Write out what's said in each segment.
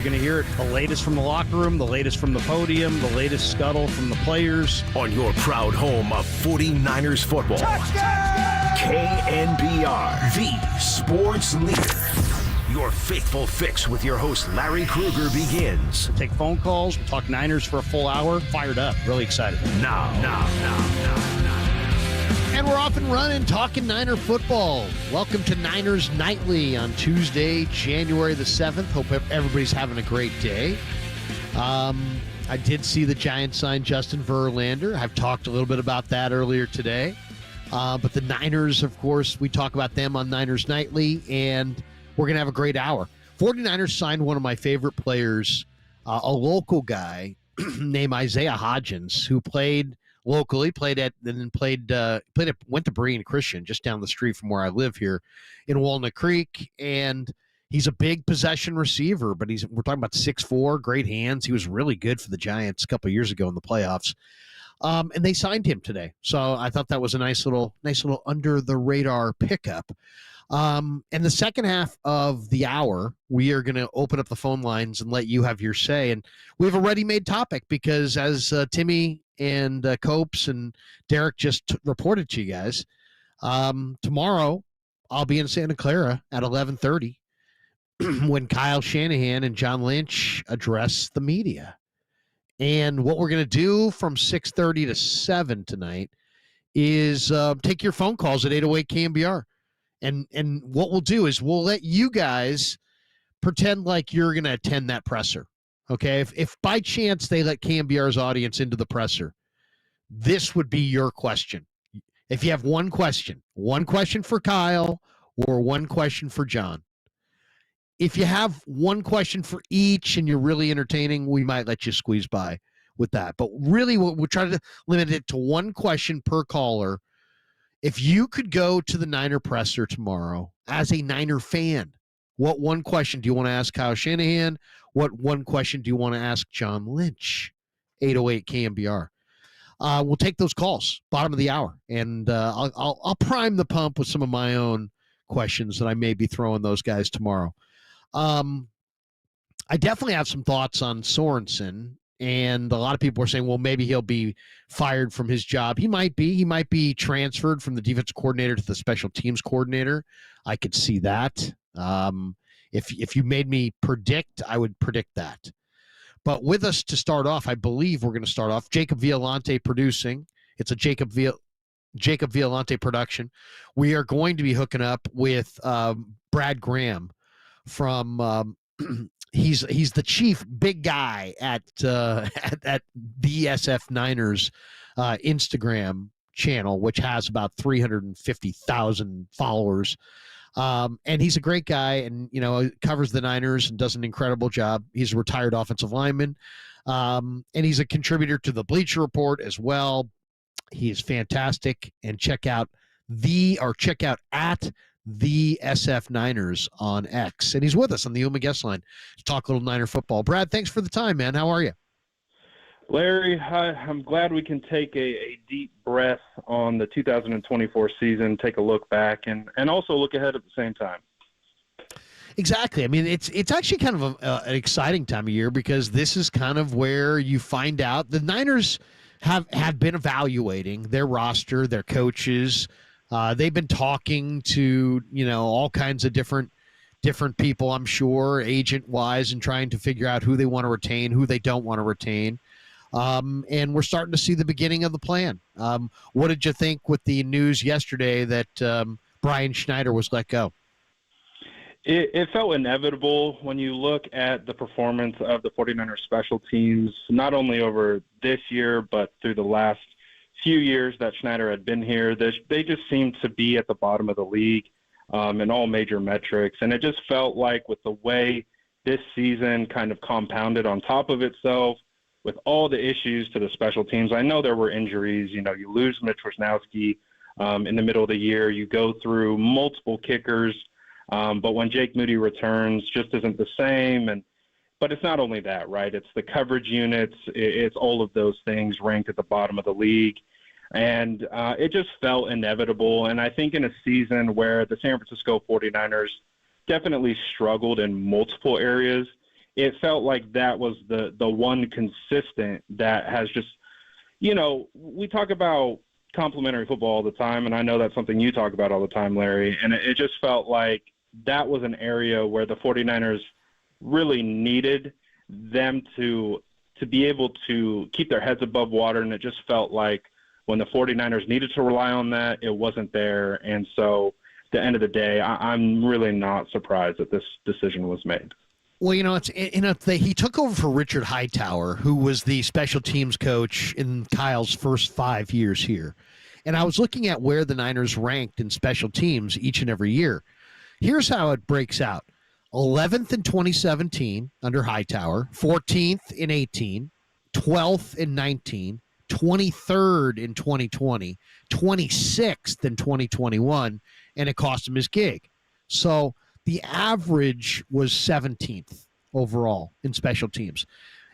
You're going to hear it, the latest from the locker room, the latest from the podium, the latest scuttle from the players. On your proud home of 49ers football. Touchdown! KNBR, the sports leader. Your faithful fix with your host, Larry Krueger, begins. We'll take phone calls. We'll talk Niners for a full hour. Fired up. Really excited. Now. And we're off and running, talking Niner football. Welcome to Niners Nightly on Tuesday, January the 7th. Hope everybody's having a great day. I did see the Giants sign Justin Verlander. I've talked a little bit about that earlier today. But the Niners, of course, we talk about them on Niners Nightly, and we're going to have a great hour. 49ers signed one of my favorite players, a local guy named Isaiah Hodgins, who played locally, went to Berean Christian just down the street from where I live here in Walnut Creek, and he's a big possession receiver, but we're talking about 6'4", great hands. He was really good for the Giants a couple of years ago in the playoffs. And they signed him today. So I thought that was a nice little under the radar pickup. And the second half of the hour, we are going to open up the phone lines and let you have your say. And we have a ready-made topic because as Timmy and Copes and Derek just reported to you guys, tomorrow I'll be in Santa Clara at 11:30 when Kyle Shanahan and John Lynch address the media. And what we're going to do from 6:30 to 7 tonight is take your phone calls at 808 KNBR. And what we'll do is we'll let you guys pretend like you're going to attend that presser. Okay, if by chance they let KNBR's audience into the presser, this would be your question. If you have one question for Kyle or one question for John. If you have one question for each and you're really entertaining, we might let you squeeze by with that. But really, we'll try to limit it to one question per caller. If you could go to the Niner presser tomorrow as a Niner fan, what one question do you want to ask Kyle Shanahan? What one question do you want to ask John Lynch? 808 KNBR. We'll take those calls, bottom of the hour, and I'll prime the pump with some of my own questions that I may be throwing those guys tomorrow. I definitely have some thoughts on Sorenson, and a lot of people are saying, well, maybe he'll be fired from his job. He might be transferred from the defensive coordinator to the special teams coordinator. I could see that. If you made me predict, I would predict that. But with us to start off, I believe we're going to start off Jacob Violante producing. It's a Jacob Violante production. We are going to be hooking up with Brad Graham from he's the chief big guy at the SF Niners Instagram channel, which has about 350,000 followers. And he's a great guy and, covers the Niners and does an incredible job. He's a retired offensive lineman. And he's a contributor to the Bleacher Report as well. He is fantastic. And check out at the SF Niners on X. And he's with us on the Uma guest line to talk a little Niner football. Brad, thanks for the time, man. How are you? Larry, I'm glad we can take a deep breath on the 2024 season, take a look back, and also look ahead at the same time. Exactly. I mean, it's actually kind of an exciting time of year because this is kind of where you find out the Niners have been evaluating their roster, their coaches. They've been talking to, all kinds of different people, I'm sure, agent-wise, and trying to figure out who they want to retain, who they don't want to retain. And we're starting to see the beginning of the plan. What did you think with the news yesterday that Brian Schneider was let go? It felt inevitable when you look at the performance of the 49ers special teams, not only over this year, but through the last few years that Schneider had been here. They just seemed to be at the bottom of the league in all major metrics. And it just felt like with the way this season kind of compounded on top of itself, with all the issues to the special teams. I know there were injuries. You lose Mitch Wisnowski in the middle of the year. You go through multiple kickers. But when Jake Moody returns, just isn't the same. But it's not only that, right? It's the coverage units. It's all of those things ranked at the bottom of the league. And it just felt inevitable. And I think in a season where the San Francisco 49ers definitely struggled in multiple areas, it felt like that was the one consistent that has just, we talk about complimentary football all the time, and I know that's something you talk about all the time, Larry, and it just felt like that was an area where the 49ers really needed them to be able to keep their heads above water, and it just felt like when the 49ers needed to rely on that, it wasn't there. And so at the end of the day, I'm really not surprised that this decision was made. Well, he took over for Richard Hightower, who was the special teams coach in Kyle's first 5 years here. And I was looking at where the Niners ranked in special teams each and every year. Here's how it breaks out. 11th in 2017 under Hightower, 14th in 18, 12th in 19, 23rd in 2020, 26th in 2021, and it cost him his gig. So the average was 17th overall in special teams.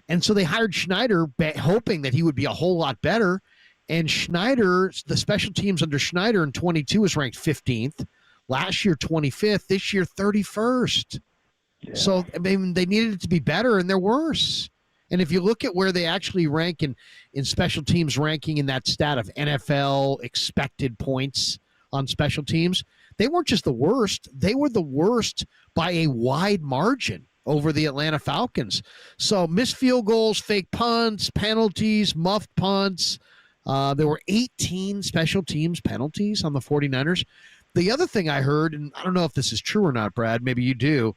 And so they hired Schneider hoping that he would be a whole lot better. And Schneider, the special teams under Schneider in 22 was ranked 15th. Last year, 25th. This year, 31st. Yeah. So, I mean, they needed it to be better, and they're worse. And if you look at where they actually rank in special teams ranking in that stat of NFL expected points on special teams, they weren't just the worst. They were the worst by a wide margin over the Atlanta Falcons. So missed field goals, fake punts, penalties, muffed punts. There were 18 special teams penalties on the 49ers. The other thing I heard, and I don't know if this is true or not, Brad, maybe you do,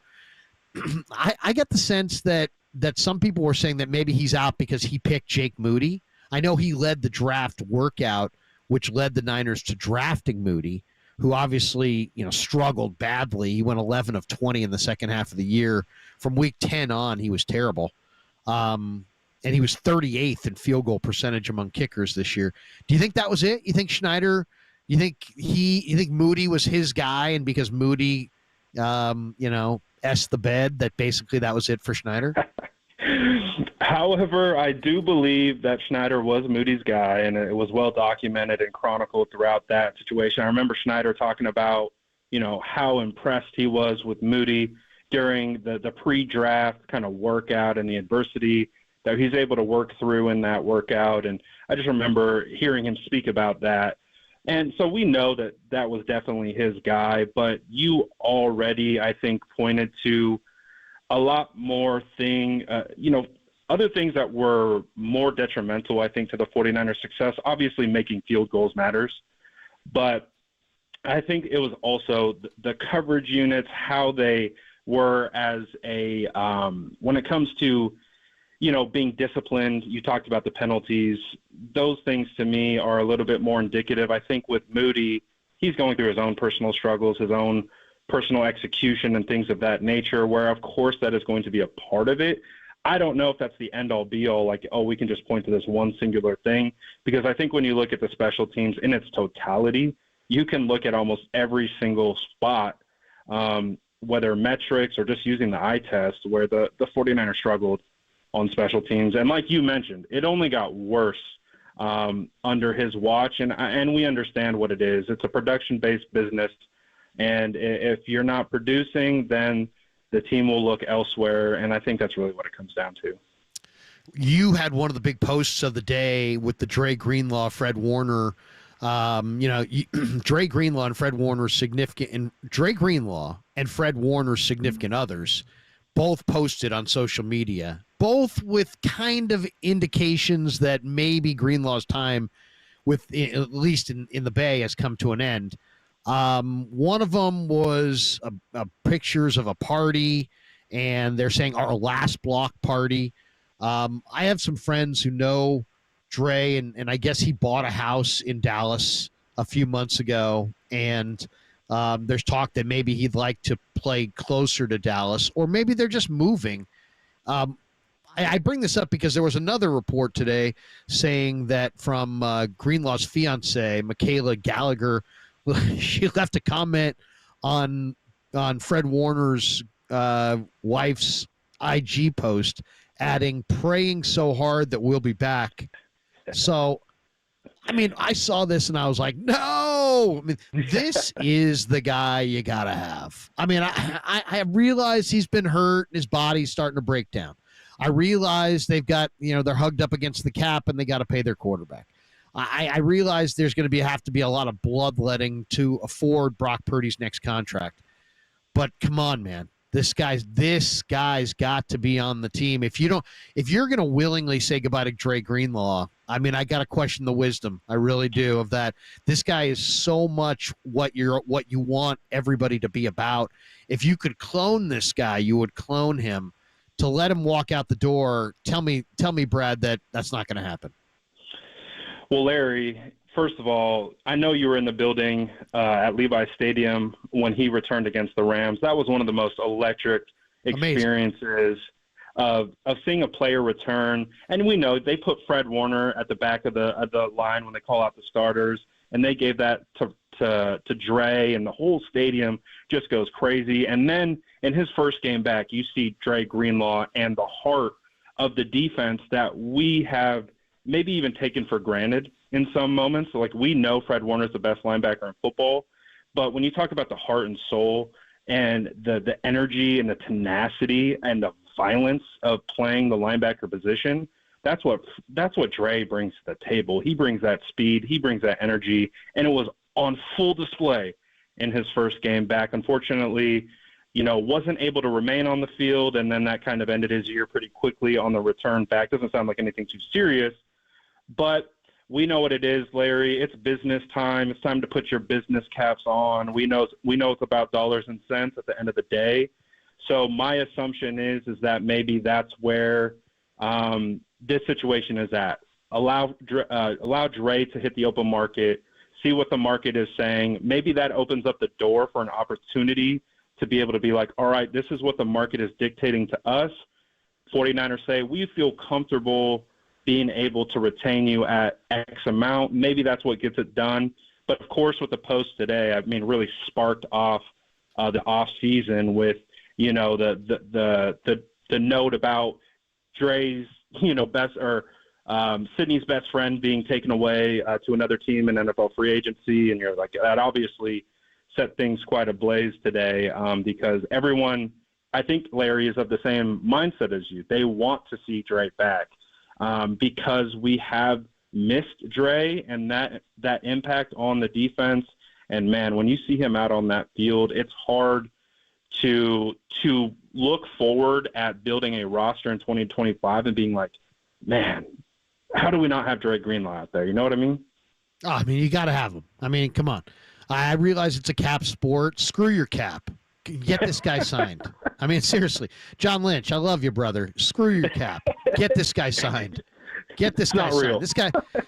I get the sense that some people were saying that maybe he's out because he picked Jake Moody. I know he led the draft workout, which led the Niners to drafting Moody, who obviously, struggled badly. He went 11 of 20 in the second half of the year. From week 10 on, he was terrible. And he was 38th in field goal percentage among kickers this year. Do you think that was it? You think Schneider, you think Moody was his guy, and because Moody, S the bed, that basically that was it for Schneider? However, I do believe that Schneider was Moody's guy, and it was well documented and chronicled throughout that situation. I remember Schneider talking about, how impressed he was with Moody during the pre-draft kind of workout and the adversity that he's able to work through in that workout. And I just remember hearing him speak about that. And so we know that that was definitely his guy, but you already, I think, pointed to a lot more other things that were more detrimental, I think, to the 49ers' success. Obviously, making field goals matters, but I think it was also the coverage units, how they were as when it comes to, being disciplined. You talked about the penalties. Those things to me are a little bit more indicative. I think with Moody, he's going through his own personal struggles, his own personal execution and things of that nature, where of course that is going to be a part of it. I don't know if that's the end all be all, like, we can just point to this one singular thing, because I think when you look at the special teams in its totality, you can look at almost every single spot, whether metrics or just using the eye test, where the 49ers struggled on special teams. And like you mentioned, it only got worse under his watch, and we understand what it is. It's a production-based business, and if you're not producing, then the team will look elsewhere, and I think that's really what it comes down to. You had one of the big posts of the day with the Dre Greenlaw, Fred Warner. Dre Greenlaw and Fred Warner's significant, and Dre Greenlaw and Fred Warner's significant others both posted on social media, both with kind of indications that maybe Greenlaw's time with, at least in the Bay, has come to an end. One of them was pictures of a party, and they're saying our last block party. I have some friends who know Dre, and I guess he bought a house in Dallas a few months ago, and there's talk that maybe he'd like to play closer to Dallas, or maybe they're just moving. I bring this up because there was another report today saying that from Greenlaw's fiance, Michaela Gallagher, she left a comment on Fred Warner's wife's IG post, adding, "praying so hard that we'll be back." So I mean, I saw this and I was like, no. I mean, this is the guy you got to have. I mean, I realize he's been hurt and his body's starting to break down. I realize they've got, they're hugged up against the cap and they got to pay their quarterback. I realize there's going to have to be a lot of bloodletting to afford Brock Purdy's next contract. But come on, man. This guy's got to be on the team. If you're going to willingly say goodbye to Dre Greenlaw, I mean, I got to question the wisdom. I really do, of that. This guy is so much what you want everybody to be about. If you could clone this guy, you would clone him. To let him walk out the door, tell me, Brad, that's not going to happen. Well, Larry, first of all, I know you were in the building at Levi Stadium when he returned against the Rams. That was one of the most electric experiences of seeing a player return. And we know they put Fred Warner at the back of the line when they call out the starters, and they gave that to Dre, and the whole stadium just goes crazy. And then in his first game back, you see Dre Greenlaw and the heart of the defense that we have maybe even taken for granted in some moments. Like, we know Fred Warner is the best linebacker in football, but when you talk about the heart and soul and the energy and the tenacity and the violence of playing the linebacker position, that's what Dre brings to the table. He brings that speed, he brings that energy, and it was on full display in his first game back. Unfortunately, wasn't able to remain on the field, and then that kind of ended his year pretty quickly on the return back. Doesn't sound like anything too serious, but we know what it is, Larry. It's business time. It's time to put your business caps on. We know it's about dollars and cents at the end of the day. So my assumption is that maybe that's where this situation is at. Allow Dre to hit the open market, see what the market is saying. Maybe that opens up the door for an opportunity to be able to be like, all right, this is what the market is dictating to us. 49ers say, we feel comfortable being able to retain you at X amount. Maybe that's what gets it done. But, of course, with the post today, I mean, really sparked off the off season with, the note about Dre's, best or Sydney's best friend being taken away to another team in NFL free agency. And you're like, that obviously set things quite ablaze today because everyone, I think, Larry, is of the same mindset as you. They want to see Dre back because we have missed Dre and that impact on the defense. And, man, when you see him out on that field, it's hard to look forward at building a roster in 2025 and being like, man, how do we not have Dre Greenlaw out there? You know what I mean? Oh, I mean, you got to have him. I mean, come on. I realize it's a cap sport. Screw your cap. Get this guy signed. I mean, seriously. John Lynch, I love you, brother. Screw your cap. Get this guy signed. Get this guy signed.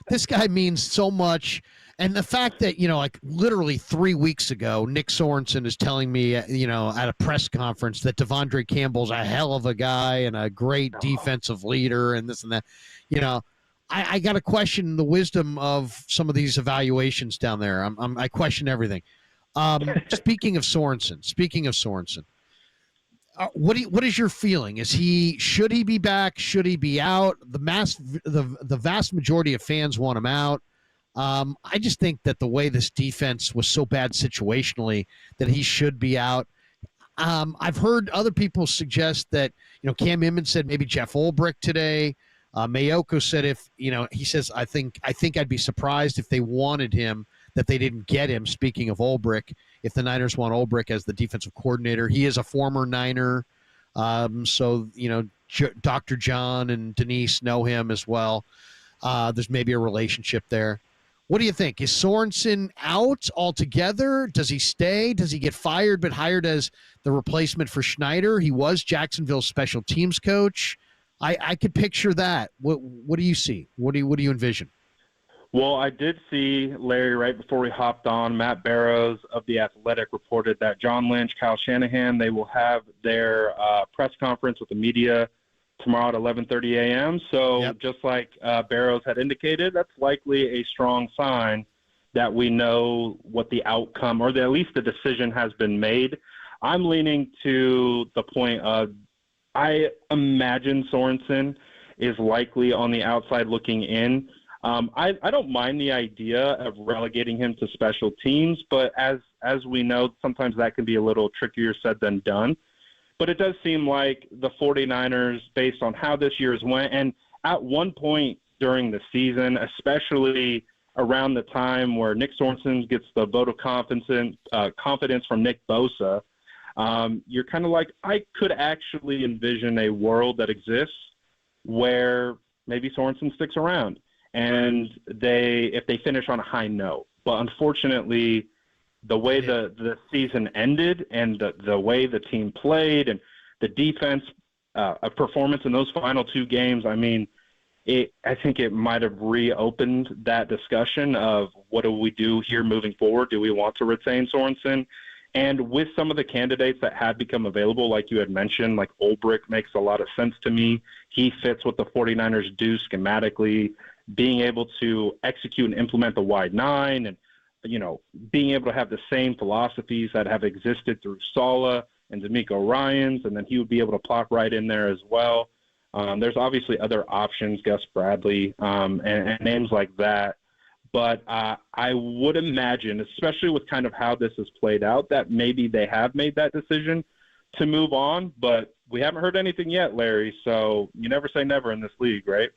This guy means so much. And the fact that, like literally 3 weeks ago, Nick Sorenson is telling me, at a press conference that Devondre Campbell's a hell of a guy and a great defensive leader and this and that, I got to question the wisdom of some of these evaluations down there. I question everything. Speaking of Sorenson, what is your feeling? Should he be back? Should he be out? The vast majority of fans want him out. I just think that the way this defense was so bad situationally that he should be out. I've heard other people suggest that, Cam Inman said maybe Jeff Ulbrich today. Mayoko said he says, I think I'd be surprised if they wanted him, that they didn't get him. Speaking of Ulbrich, if the Niners want Ulbrich as the defensive coordinator, he is a former Niner. So, Dr. John and Denise know him as well. There's maybe a relationship there. What do you think? Is Sorenson out altogether? Does he stay? Does he get fired but hired as the replacement for Schneider? He was Jacksonville's special teams coach. I could picture that. What do you see? What do you envision? Well, I did see, Larry, right before we hopped on, Matt Barrows of The Athletic reported that John Lynch, Kyle Shanahan, they will have their press conference with the media tomorrow at 11:30 a.m. So Just like Barrows had indicated, that's likely a strong sign that we know what the outcome, or at least the decision has been made. I'm leaning to the point of I imagine Sorenson is likely on the outside looking in. I don't mind the idea of relegating him to special teams, but as we know, sometimes that can be a little trickier said than done. But it does seem like the 49ers, based on how this year's went, and at one point during the season, especially around the time where Nick Sorenson gets the vote of confidence from Nick Bosa, you're kind of like, I could actually envision a world that exists where maybe Sorenson sticks around and if they finish on a high note. But unfortunately, the way the season ended and the way the team played and the defense performance in those final two games, I mean, I think it might have reopened that discussion of what do we do here moving forward? Do we want to retain Sorenson? And with some of the candidates that had become available, like you had mentioned, like Ulbrich makes a lot of sense to me. He fits what the 49ers do schematically, being able to execute and implement the wide nine and, being able to have the same philosophies that have existed through Saleh and D'Amico Ryans, and then he would be able to plop right in there as well. There's obviously other options, Gus Bradley, and names like that. But I would imagine, especially with kind of how this has played out, that maybe they have made that decision to move on. But we haven't heard anything yet, Larry. So you never say never in this league, right?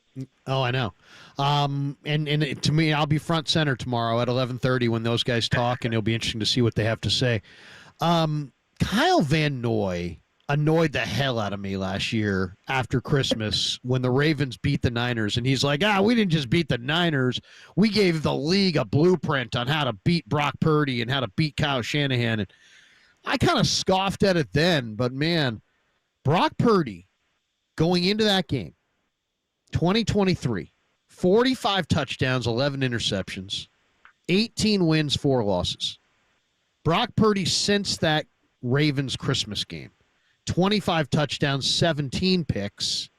Oh, I know. And to me, I'll be front center tomorrow at 11:30 when those guys talk, and it'll be interesting to see what they have to say. Kyle Van Noy annoyed the hell out of me last year after Christmas when the Ravens beat the Niners. And he's like, we didn't just beat the Niners. We gave the league a blueprint on how to beat Brock Purdy and how to beat Kyle Shanahan. And I kind of scoffed at it then. But, man, Brock Purdy going into that game, 2023, 45 touchdowns, 11 interceptions, 18 wins, 4 losses. Brock Purdy since that Ravens Christmas game, 25 touchdowns, 17 picks,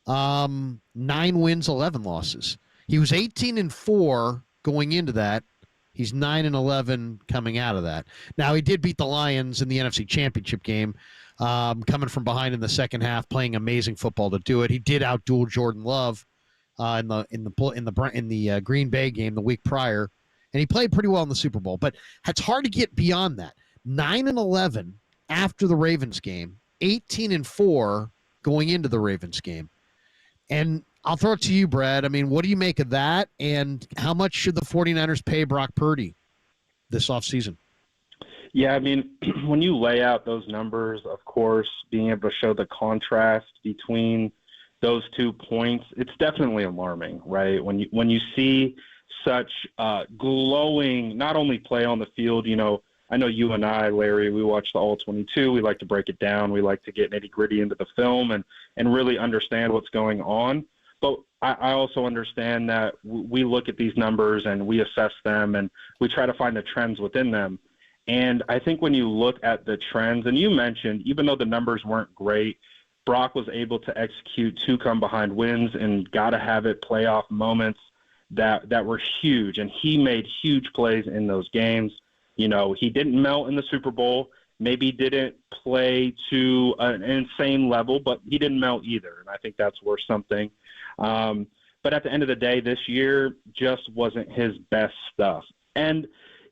9 wins, 11 losses. He was 18-4 going into that. He's 9-11 coming out of that. Now, he did beat the Lions in the NFC Championship game, coming from behind in the second half, playing amazing football to do it. He did outduel Jordan Love in the Green Bay game the week prior, and he played pretty well in the Super Bowl. But it's hard to get beyond that. 9-11 after the Ravens game, 18-4 going into the Ravens game. And I'll throw it to you, Brad. I mean, what do you make of that? And how much should the 49ers pay Brock Purdy this offseason? Yeah, I mean, when you lay out those numbers, of course, being able to show the contrast between those 2 points, it's definitely alarming, right? When you see such glowing, not only play on the field, I know you and I, Larry, we watch the All-22. We like to break it down. We like to get nitty-gritty into the film and really understand what's going on. But I also understand that we look at these numbers and we assess them and we try to find the trends within them. And I think when you look at the trends, and you mentioned, even though the numbers weren't great, Brock was able to execute 2 come-behind wins and got-to-have-it playoff moments that were huge. And he made huge plays in those games. He didn't melt in the Super Bowl, maybe didn't play to an insane level, but he didn't melt either, and I think that's worth something. But at the end of the day, this year just wasn't his best stuff. And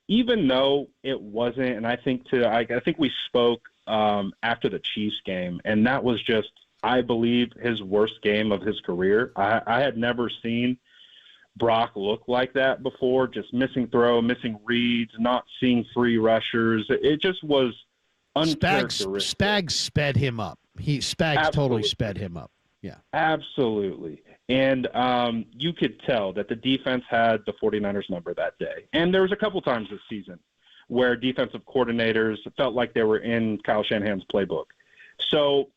even though it wasn't, and I think we spoke after the Chiefs game, and that was just, I believe, his worst game of his career. I had never seen Brock look like that before, just missing throw, missing reads, not seeing 3 rushers. It just was uncharacteristic. Spags sped him up. Spags totally sped him up. Yeah. Absolutely. And you could tell that the defense had the 49ers number that day. And there was a couple times this season where defensive coordinators felt like they were in Kyle Shanahan's playbook. So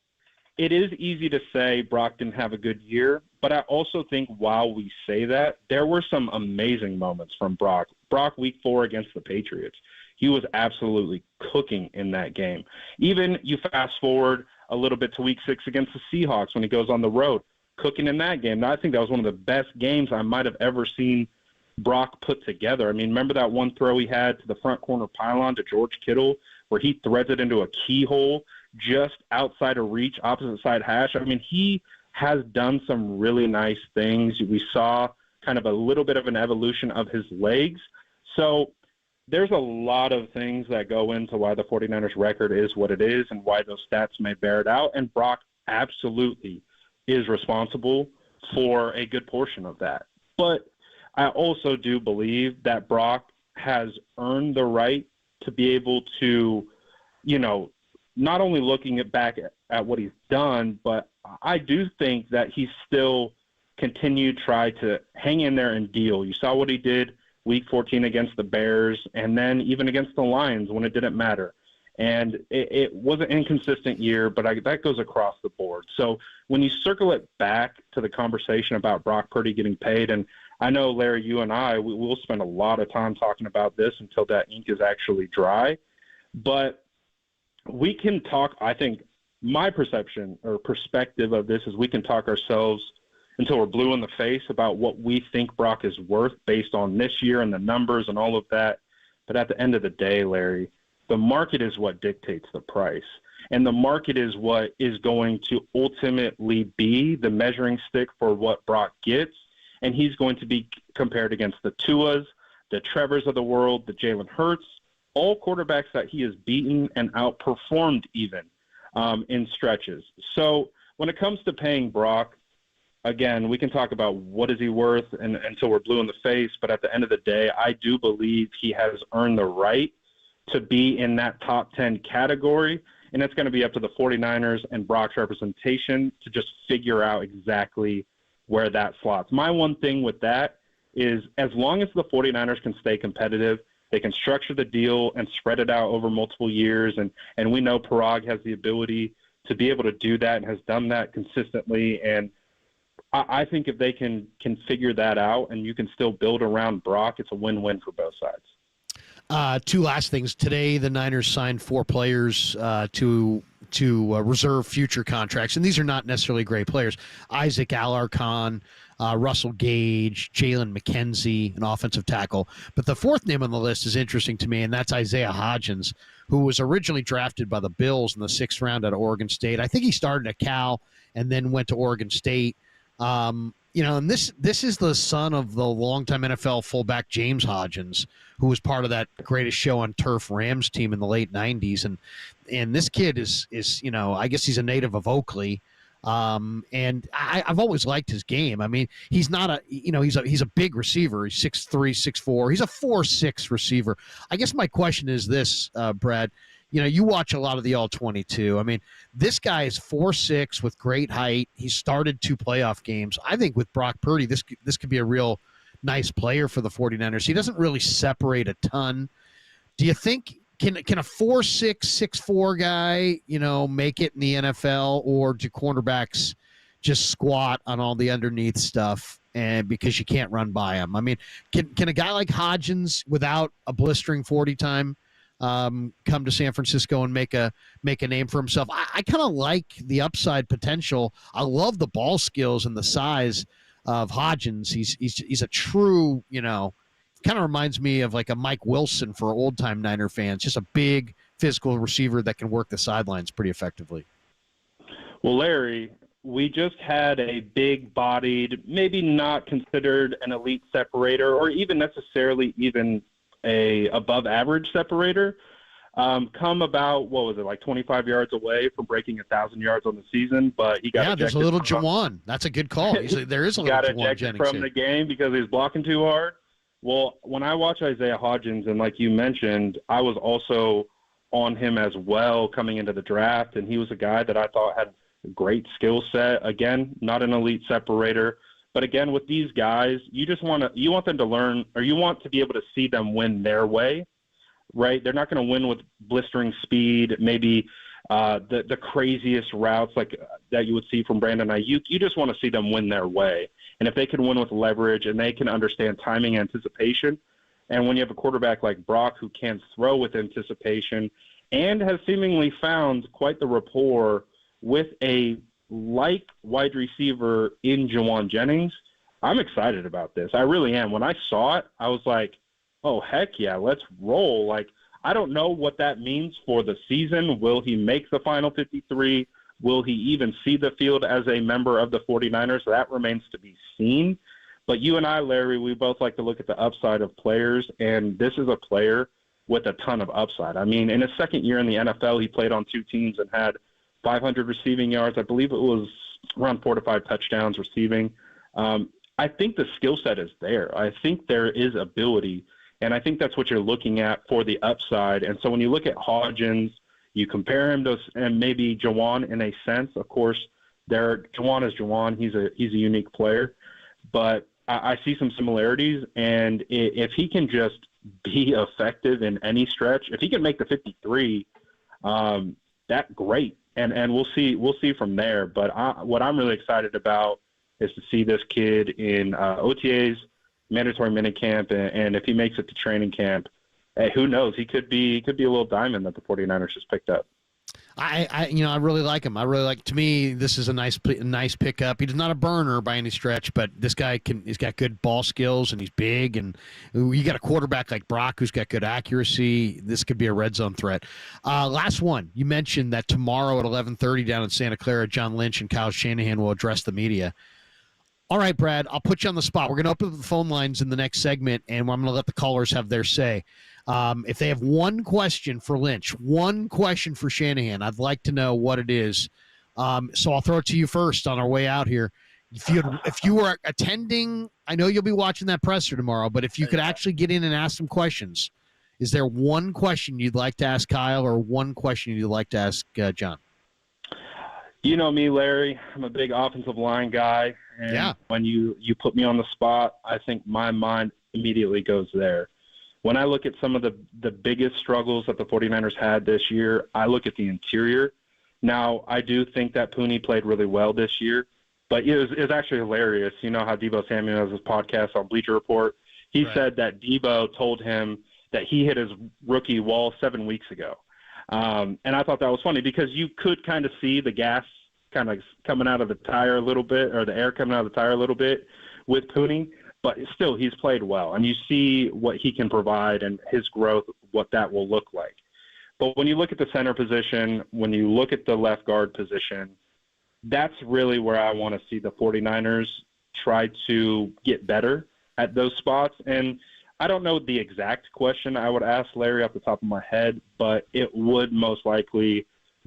it is easy to say Brock didn't have a good year, but I also think while we say that, there were some amazing moments from Brock. Brock week 4 against the Patriots. He was absolutely cooking in that game. Even you fast forward a little bit to week 6 against the Seahawks when he goes on the road, cooking in that game. Now, I think that was one of the best games I might have ever seen Brock put together. I mean, remember that one throw he had to the front corner pylon to George Kittle where he threads it into a keyhole just outside of reach, opposite side hash? I mean, he has done some really nice things. We saw kind of a little bit of an evolution of his legs. So there's a lot of things that go into why the 49ers record is what it is and why those stats may bear it out. And Brock absolutely is responsible for a good portion of that. But I also do believe that Brock has earned the right to be able to, not only looking back at what he's done, but I do think that he's still continued to try to hang in there and deal. You saw what he did Week 14 against the Bears, and then even against the Lions when it didn't matter. And it was an inconsistent year, but that goes across the board. So when you circle it back to the conversation about Brock Purdy getting paid, and I know, Larry, you and I, we'll spend a lot of time talking about this until that ink is actually dry. But we can talk, I think, my perception or perspective of this is we can talk ourselves until we're blue in the face about what we think Brock is worth based on this year and the numbers and all of that. But at the end of the day, Larry, the market is what dictates the price. And the market is what is going to ultimately be the measuring stick for what Brock gets. And he's going to be compared against the Tuas, the Trevors of the world, the Jalen Hurts, all quarterbacks that he has beaten and outperformed even in stretches. So when it comes to paying Brock, again, we can talk about what is he worth until we're blue in the face. But at the end of the day, I do believe he has earned the right to be in that top 10 category. And it's going to be up to the 49ers and Brock's representation to just figure out exactly where that slots. My one thing with that is as long as the 49ers can stay competitive, they can structure the deal and spread it out over multiple years. And we know Parag has the ability to be able to do that and has done that consistently. And I think if they can figure that out and you can still build around Brock, it's a win-win for both sides. Two last things. Today, the Niners signed 4 players to reserve future contracts, and these are not necessarily great players. Isaac Alarcon, Russell Gage, Jalen McKenzie, an offensive tackle. But the 4th name on the list is interesting to me, and that's Isaiah Hodgins, who was originally drafted by the Bills in the 6th round out of Oregon State. I think he started at Cal and then went to Oregon State. And this is the son of the longtime NFL fullback James Hodgins, who was part of that Greatest Show on Turf Rams team in the late 90s. And this kid is I guess he's a native of Oakley. And I've always liked his game. I mean, he's not he's a big receiver. He's 6'3", 6'4". He's a 4'6" receiver. I guess my question is this, Brad. You watch a lot of the All-22. I mean, this guy is 4'6" with great height. He started 2 playoff games. I think with Brock Purdy, this could be a real nice player for the 49ers. He doesn't really separate a ton. Do you think can a 4'6", 6'4" guy, make it in the NFL, or do cornerbacks just squat on all the underneath stuff and because you can't run by them? I mean, can a guy like Hodgins without a blistering 40 time come to San Francisco and make a name for himself? I kind of like the upside potential. I love the ball skills and the size of Hodgins. He's a true, kind of reminds me of like a Mike Wilson for old time Niner fans, just a big physical receiver that can work the sidelines pretty effectively. Well, Larry, we just had a big bodied, maybe not considered an elite separator or even necessarily even a above average separator come about, what was it, like 25 yards away from breaking 1,000 yards on the season, but he got there's a little Jawan. That's a good call. There is a little Jawan Jennings from the game because he was blocking too hard. Well, when I watch Isaiah Hodgins, and like you mentioned, I was also on him as well coming into the draft, and he was a guy that I thought had a great skill set. Again, not an elite separator. But again, with these guys, you want them to learn, or you want to be able to see them win their way, right? They're not going to win with blistering speed, maybe the craziest routes like that you would see from Brandon Ayuk. You just want to see them win their way. And if they can win with leverage and they can understand timing, anticipation, and when you have a quarterback like Brock who can throw with anticipation and has seemingly found quite the rapport with a like wide receiver in Jawan Jennings, I'm excited about this. I really am. When I saw it, I was like, oh, heck yeah, let's roll. Like, I don't know what that means for the season. Will he make the final 53? Will he even see the field as a member of the 49ers? That remains to be seen. But you and I, Larry, we both like to look at the upside of players, and this is a player with a ton of upside. I mean, in his second year in the NFL, he played on 2 teams and had 500 receiving yards. I believe it was around 4 to 5 touchdowns receiving. I think the skill set is there. I think there is ability, and I think that's what you're looking at for the upside. And so when you look at Hodgins, you compare him to and maybe Jawan in a sense. Of course, Jawan is Jawan. He's a unique player, but I see some similarities. And if he can just be effective in any stretch, if he can make the 53, that's great. And we'll see from there. But what I'm really excited about is to see this kid in OTAs, mandatory minicamp, and if he makes it to training camp, hey, who knows? He could be a little diamond that the 49ers just picked up. I really like him. To me, this is a nice pickup. He's not a burner by any stretch, but this guy he's got good ball skills and he's big, and you got a quarterback like Brock who's got good accuracy. This could be a red zone threat. Last one. You mentioned that tomorrow at 11:30 down in Santa Clara, John Lynch and Kyle Shanahan will address the media. All right, Brad, I'll put you on the spot. We're going to open up the phone lines in the next segment, and I'm going to let the callers have their say. If they have one question for Lynch, one question for Shanahan, I'd like to know what it is. So I'll throw it to you first on our way out here. If you were attending, I know you'll be watching that presser tomorrow, but if you could actually get in and ask some questions, is there one question you'd like to ask Kyle or one question you'd like to ask John? You know me, Larry. I'm a big offensive line guy. And when you put me on the spot, I think my mind immediately goes there. When I look at some of the biggest struggles that the 49ers had this year, I look at the interior. Now, I do think that Purdy played really well this year, but it was actually hilarious. You know how Deebo Samuel has his podcast on Bleacher Report. He said that Deebo told him that he hit his rookie wall 7 weeks ago. And I thought that was funny because you could kind of see the gas kind of coming out of the tire a little bit, or the air coming out of the tire a little bit with Purdy, but still he's played well. And you see what he can provide and his growth, what that will look like. But when you look at the center position, when you look at the left guard position, that's really where I want to see the 49ers try to get better at those spots. And I don't know the exact question I would ask Larry off the top of my head, but it would most likely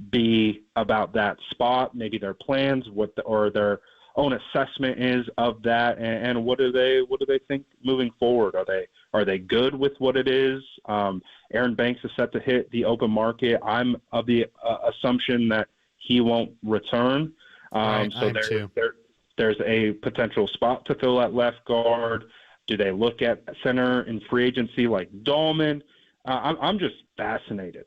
be about that spot, maybe their plans, or their own assessment is of that, and what do they think moving forward? Are they good with what it is? Aaron Banks is set to hit the open market. I'm of the assumption that he won't return. So there's a potential spot to fill at left guard. Do they look at center in free agency like Dahlman? I'm just fascinated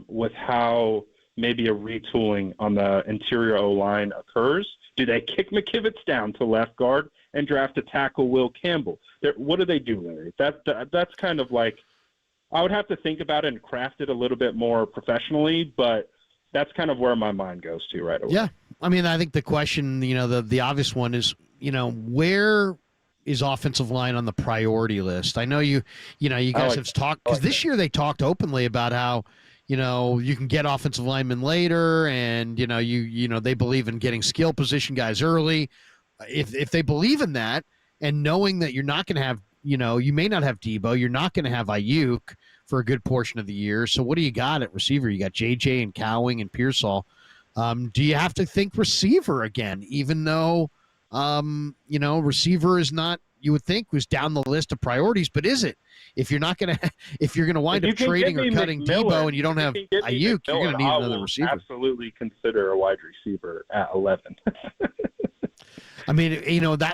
with how maybe a retooling on the interior O-line occurs. Do they kick McKivitz down to left guard and draft a tackle Will Campbell? What do they do, Larry? That's kind of like, I would have to think about it and craft it a little bit more professionally, but that's kind of where my mind goes to right away. Yeah. I mean, I think the question, the obvious one is, where is offensive line on the priority list? I know you guys have talked, because this year they talked openly about how, you can get offensive linemen later, and they believe in getting skill position guys early. If they believe in that, and knowing that you're not going to have, you may not have Deebo, you're not going to have Ayuk for a good portion of the year. So what do you got at receiver? You got JJ and Cowing and Pearsall. Do you have to think receiver again, even though receiver is not, you would think, was down the list of priorities, but is it? If you're gonna wind up trading or cutting Deebo and you don't have Ayuk, you're gonna need another receiver. Absolutely consider a wide receiver at 11. I mean,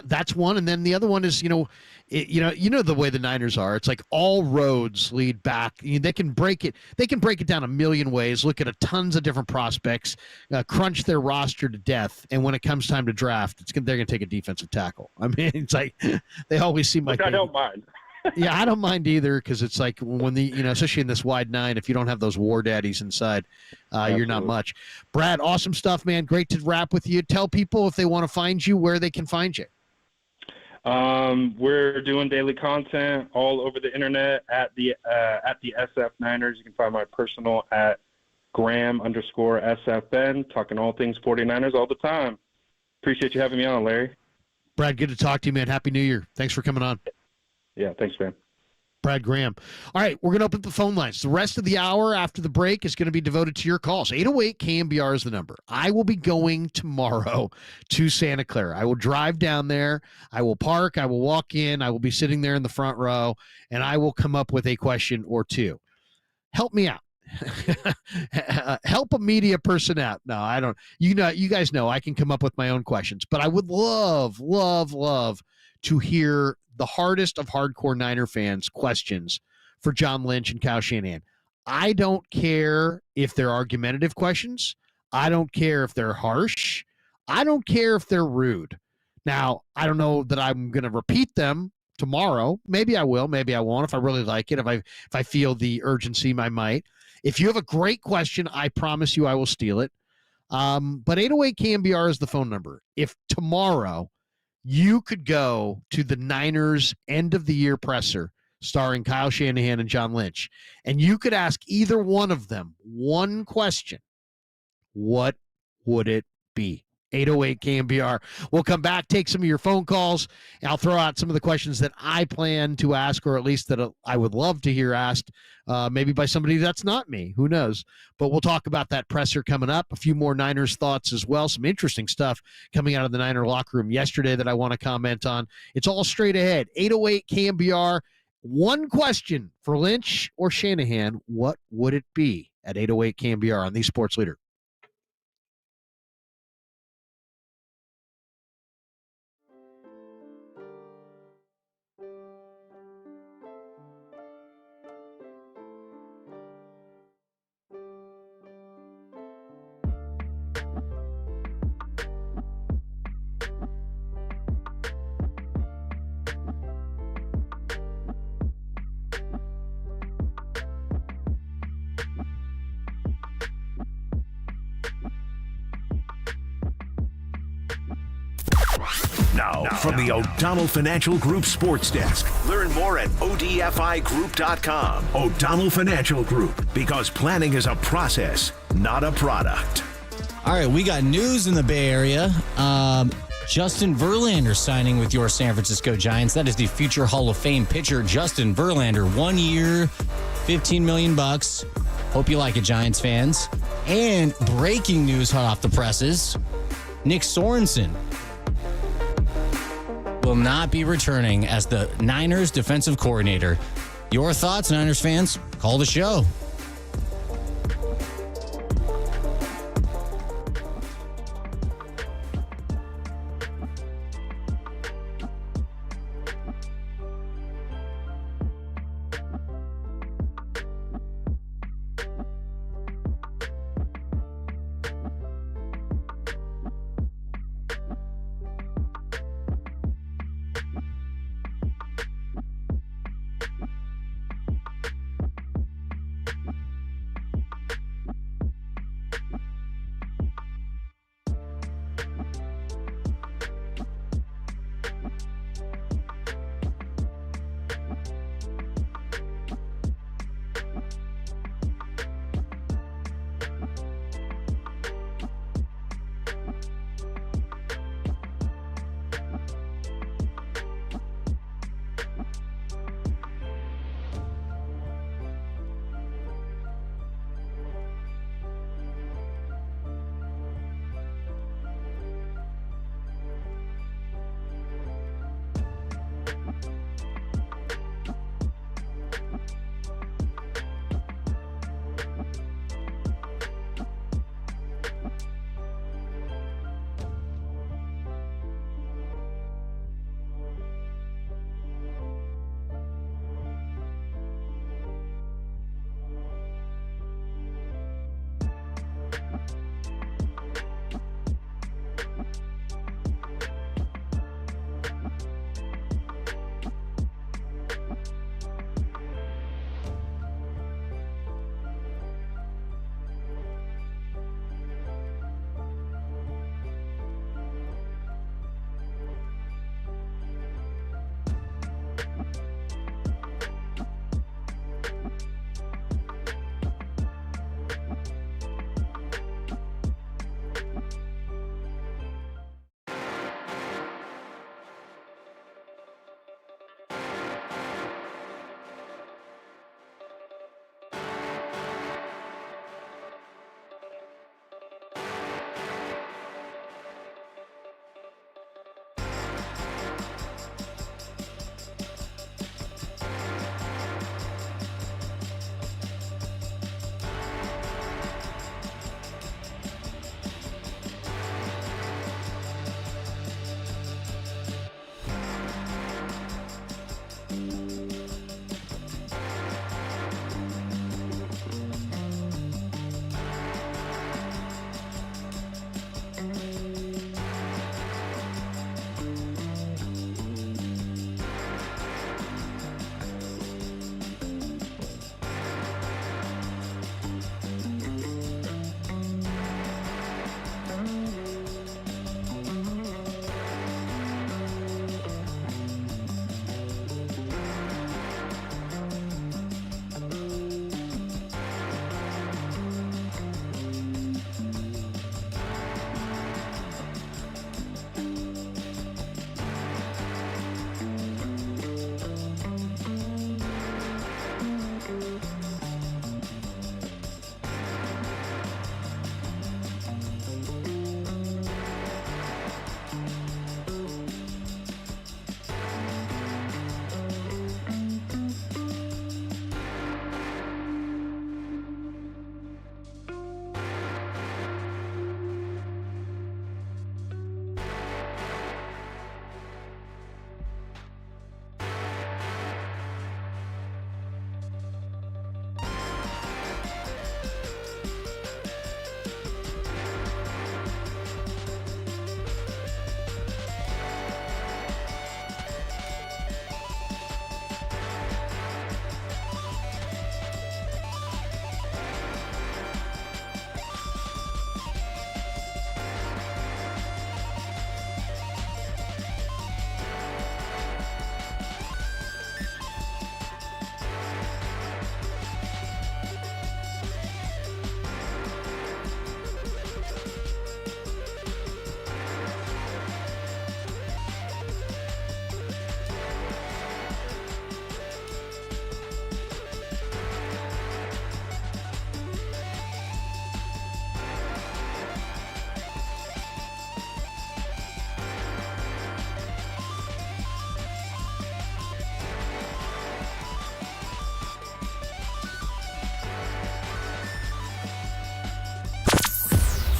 that's one, and then the other one is, the way the Niners are. It's like all roads lead back. They can break it. They can break it down a million ways. Look at tons of different prospects, crunch their roster to death, and when it comes time to draft, they're going to take a defensive tackle. I mean, it's like they always seem like. I don't mind. Yeah, I don't mind either, because it's like when especially in this wide nine, if you don't have those war daddies inside, you're not much. Brad, awesome stuff, man. Great to wrap with you. Tell people if they want to find you, where they can find you. We're doing daily content all over the internet at the SF Niners. You can find my personal at Graham_SFN, talking all things 49ers all the time. Appreciate you having me on, Larry. Brad, good to talk to you, man. Happy New Year. Thanks for coming on. Yeah, thanks, man. Brad Graham. All right, we're going to open up the phone lines. The rest of the hour after the break is going to be devoted to your calls. 808 KNBR is the number. I will be going tomorrow to Santa Clara. I will drive down there. I will park. I will walk in. I will be sitting there in the front row, and I will come up with a question or two. Help me out. Help a media person out. No, I don't. You guys know I can come up with my own questions, but I would love to hear the hardest of hardcore Niner fans' questions for John Lynch and Kyle Shanahan. I don't care if they're argumentative questions. I don't care if they're harsh. I don't care if they're rude. Now, I don't know that I'm going to repeat them tomorrow. Maybe I will. Maybe I won't. If I really like it, if I feel the urgency, I might. If you have a great question, I promise you I will steal it. But 808 KNBR is the phone number. If tomorrow you could go to the Niners end-of-the-year presser starring Kyle Shanahan and John Lynch, and you could ask either one of them one question, what would it be? 808 KNBR. We'll come back, take some of your phone calls, and I'll throw out some of the questions that I plan to ask, or at least that I would love to hear asked, maybe by somebody that's not me. Who knows? But we'll talk about that presser coming up. A few more Niners thoughts as well. Some interesting stuff coming out of the Niner locker room yesterday that I want to comment on. It's all straight ahead. 808 KNBR. One question for Lynch or Shanahan. What would it be at 808 KNBR on the Sports Leader? Now, from the O'Donnell Financial Group Sports Desk. Learn more at odfigroup.com. O'Donnell Financial Group, because planning is a process, not a product. All right, we got news in the Bay Area. Justin Verlander signing with your San Francisco Giants. That is the future Hall of Fame pitcher, Justin Verlander. 1 year, $15 million. Hope you like it, Giants fans. And breaking news hot off the presses, Nick Sorenson will not be returning as the Niners defensive coordinator. Your thoughts, Niners fans? Call the show.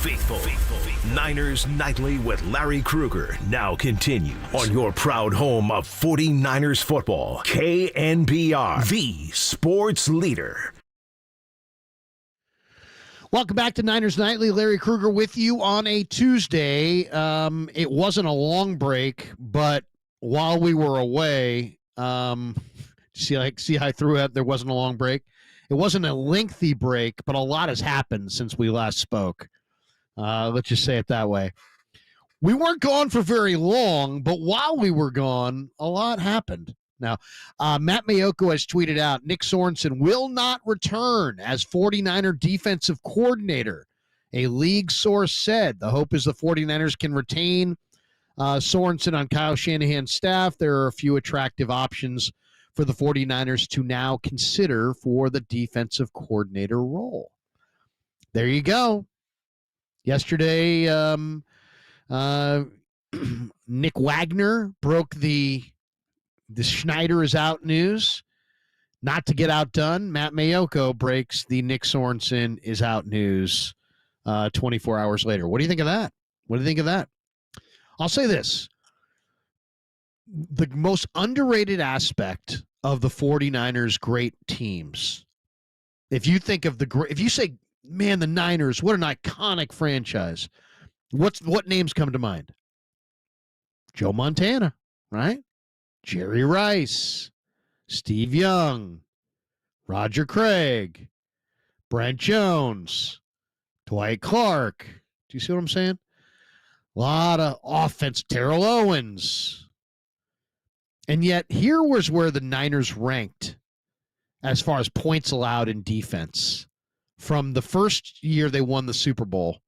faithful. Niners Nightly with Larry Krueger now continues on your proud home of 49ers football. KNBR, the sports leader. Welcome back to Niners Nightly. Larry Krueger with you on a Tuesday. It wasn't a long break, but while we were away, see how I threw out there wasn't a long break? It wasn't a lengthy break, but a lot has happened since we last spoke. Let's just say it that way. We weren't gone for very long, but while we were gone, a lot happened. Now, Matt Mayoko has tweeted out, Nick Sorenson will not return as 49er defensive coordinator. A league source said the hope is the 49ers can retain Sorenson on Kyle Shanahan's staff. There are a few attractive options for the 49ers to now consider for the defensive coordinator role. There you go. Yesterday, Nick Wagner broke the Schneider is out news. Not to get outdone, Matt Mayoko breaks the Nick Sorenson is out news 24 hours later. What do you think of that? What do you think of that? I'll say this. The most underrated aspect of the 49ers' great teams, if you say, man, the Niners, what an iconic franchise, what names come to mind? Joe Montana, right? Jerry Rice, Steve Young, Roger Craig, Brent Jones, Dwight Clark. Do you see what I'm saying? A lot of offense, Terrell Owens. And yet here was where the Niners ranked as far as points allowed in defense from the first year they won the Super Bowl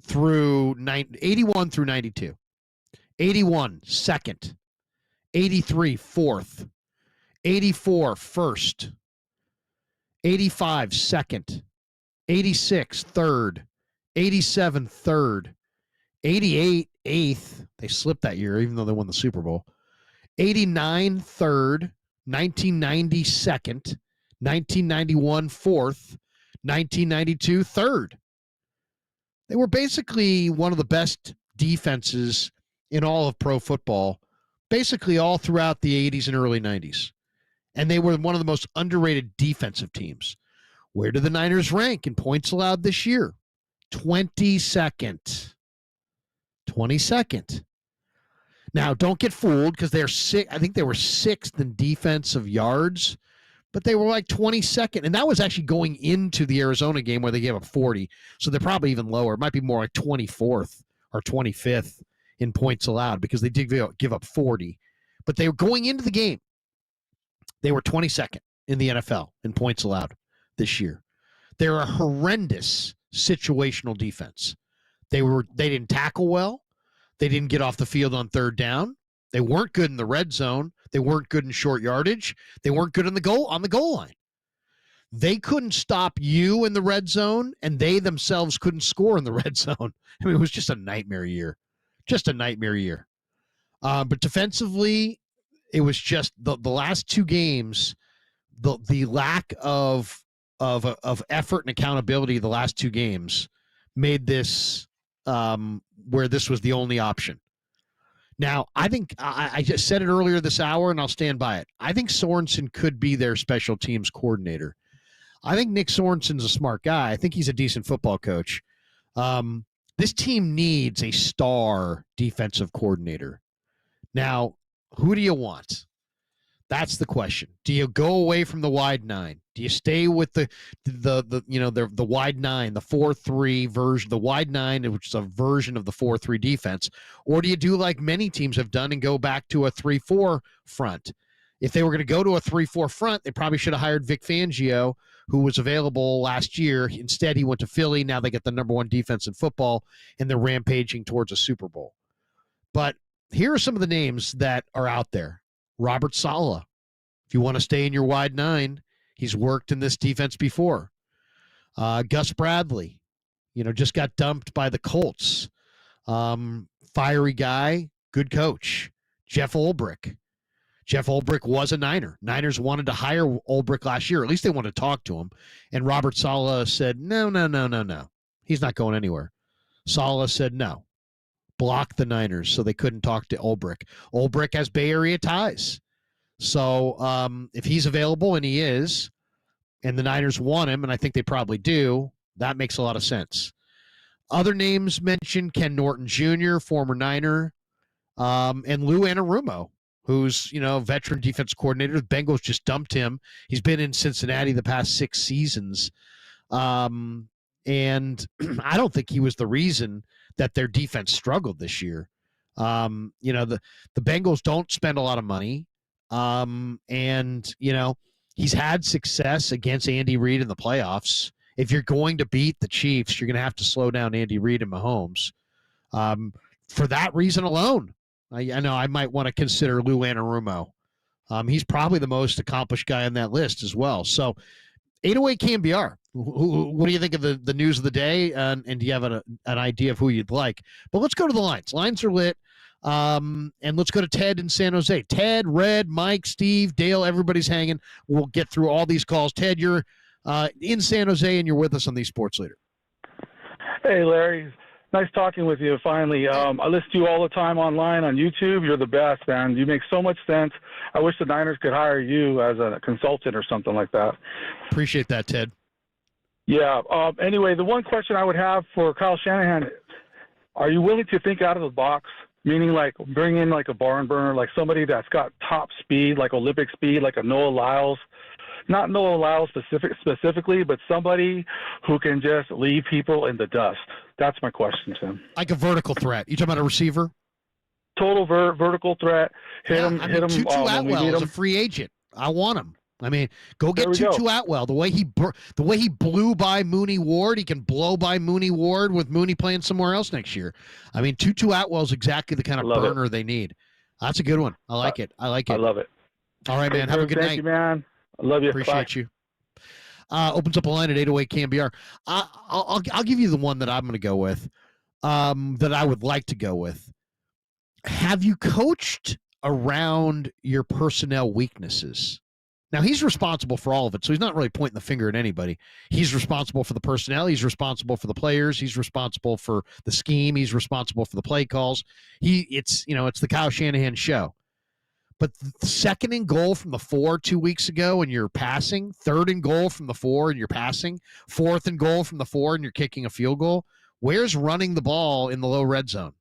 through 81 through 92. 81, second. 83, fourth. 84, first. 85, second. 86, third. 87, third. 88, eighth. They slipped that year, even though they won the Super Bowl. 89, third. 1990, second. 1991, fourth. 1992, third. They were basically one of the best defenses in all of pro football, basically all throughout the 80s and early 90s. And they were one of the most underrated defensive teams. Where do the Niners rank in points allowed this year? 22nd. 22nd. Now, don't get fooled because they're sick. I think they were sixth in defensive yards, but they were like 22nd. And that was actually going into the Arizona game where they gave up 40. So they're probably even lower. It might be more like 24th or 25th in points allowed because they did give up 40. But they were going into the game. They were 22nd in the NFL in points allowed this year. They're a horrendous situational defense. They didn't tackle well. They didn't get off the field on third down. They weren't good in the red zone. They weren't good in short yardage. They weren't good on the goal line. They couldn't stop you in the red zone, and they themselves couldn't score in the red zone. I mean, it was just a nightmare year. Just a nightmare year. But defensively, it was just the last two games, the lack of effort and accountability the last two games made this where this was the only option. Now, I think I just said it earlier this hour, and I'll stand by it. I think Sorenson could be their special teams coordinator. I think Nick Sorenson's a smart guy. I think he's a decent football coach. This team needs a star defensive coordinator. Now, who do you want? That's the question. Do you go away from the wide nine? Do you stay with the wide nine, the 4-3 version, the wide nine, which is a version of the 4-3 defense, or do you do like many teams have done and go back to a 3-4 front? If they were going to go to a 3-4 front, they probably should have hired Vic Fangio, who was available last year. Instead, he went to Philly. Now they get the number one defense in football, and they're rampaging towards a Super Bowl. But here are some of the names that are out there. Robert Saleh. If you want to stay in your wide nine, he's worked in this defense before. Gus Bradley, just got dumped by the Colts. Fiery guy, good coach. Jeff Ulbrich. Jeff Ulbrich was a Niner. Niners wanted to hire Ulbrich last year. At least they wanted to talk to him. And Robert Saleh said, no. He's not going anywhere. Saleh said no. Block the Niners, so they couldn't talk to Ulbrich. Ulbrich has Bay Area ties. So if he's available, and he is, and the Niners want him, and I think they probably do, that makes a lot of sense. Other names mentioned, Ken Norton Jr., former Niner, and Lou Anarumo, who's, veteran defense coordinator. The Bengals just dumped him. He's been in Cincinnati the past 6 seasons. And I don't think he was the reason that their defense struggled this year. The Bengals don't spend a lot of money. He's had success against Andy Reid in the playoffs. If you're going to beat the Chiefs, you're going to have to slow down Andy Reid and Mahomes. For that reason alone, I know I might want to consider Lou Anarumo. He's probably the most accomplished guy on that list as well. So 808 KNBR. What do you think of the news of the day? And do you have an idea of who you'd like? But let's go to the lines. Lines are lit. And let's go to Ted in San Jose. Ted, Red, Mike, Steve, Dale, everybody's hanging. We'll get through all these calls. Ted, you're in San Jose, and you're with us on the Sports Leader. Hey, Larry. Nice talking with you, finally. I listen to you all the time online on YouTube. You're the best, man. You make so much sense. I wish the Niners could hire you as a consultant or something like that. Appreciate that, Ted. Yeah. Anyway, the one question I would have for Kyle Shanahan, are you willing to think out of the box? Meaning, like, bring in, like, a barn burner, like somebody that's got top speed, like Olympic speed, like a Noah Lyles. Not Noah Lyles specifically, but somebody who can just leave people in the dust. That's my question to him. Like a vertical threat. You talking about a receiver? Total vertical threat. Hit him. Tutu Atwell is a free agent. I want him. I mean, go get Tutu Atwell. The way he blew by Mooney Ward, he can blow by Mooney Ward with Mooney playing somewhere else next year. I mean, Tutu Atwell is exactly the kind of burner they need. That's a good one. I like it. I love it. All right, man. Have a good night. Thank you, man. I love you. Appreciate you. Opens up a line at 808 KNBR. I'll give you the one that I'm going to go with, that I would like to go with. Have you coached around your personnel weaknesses? Now, he's responsible for all of it, so he's not really pointing the finger at anybody. He's responsible for the personnel. He's responsible for the players. He's responsible for the scheme. He's responsible for the play calls. It's the Kyle Shanahan show. But second and goal from the 4 2 weeks ago and you're passing, third and goal from the 4 and you're passing, fourth and goal from the 4 and you're kicking a field goal, where's running the ball in the low red zone?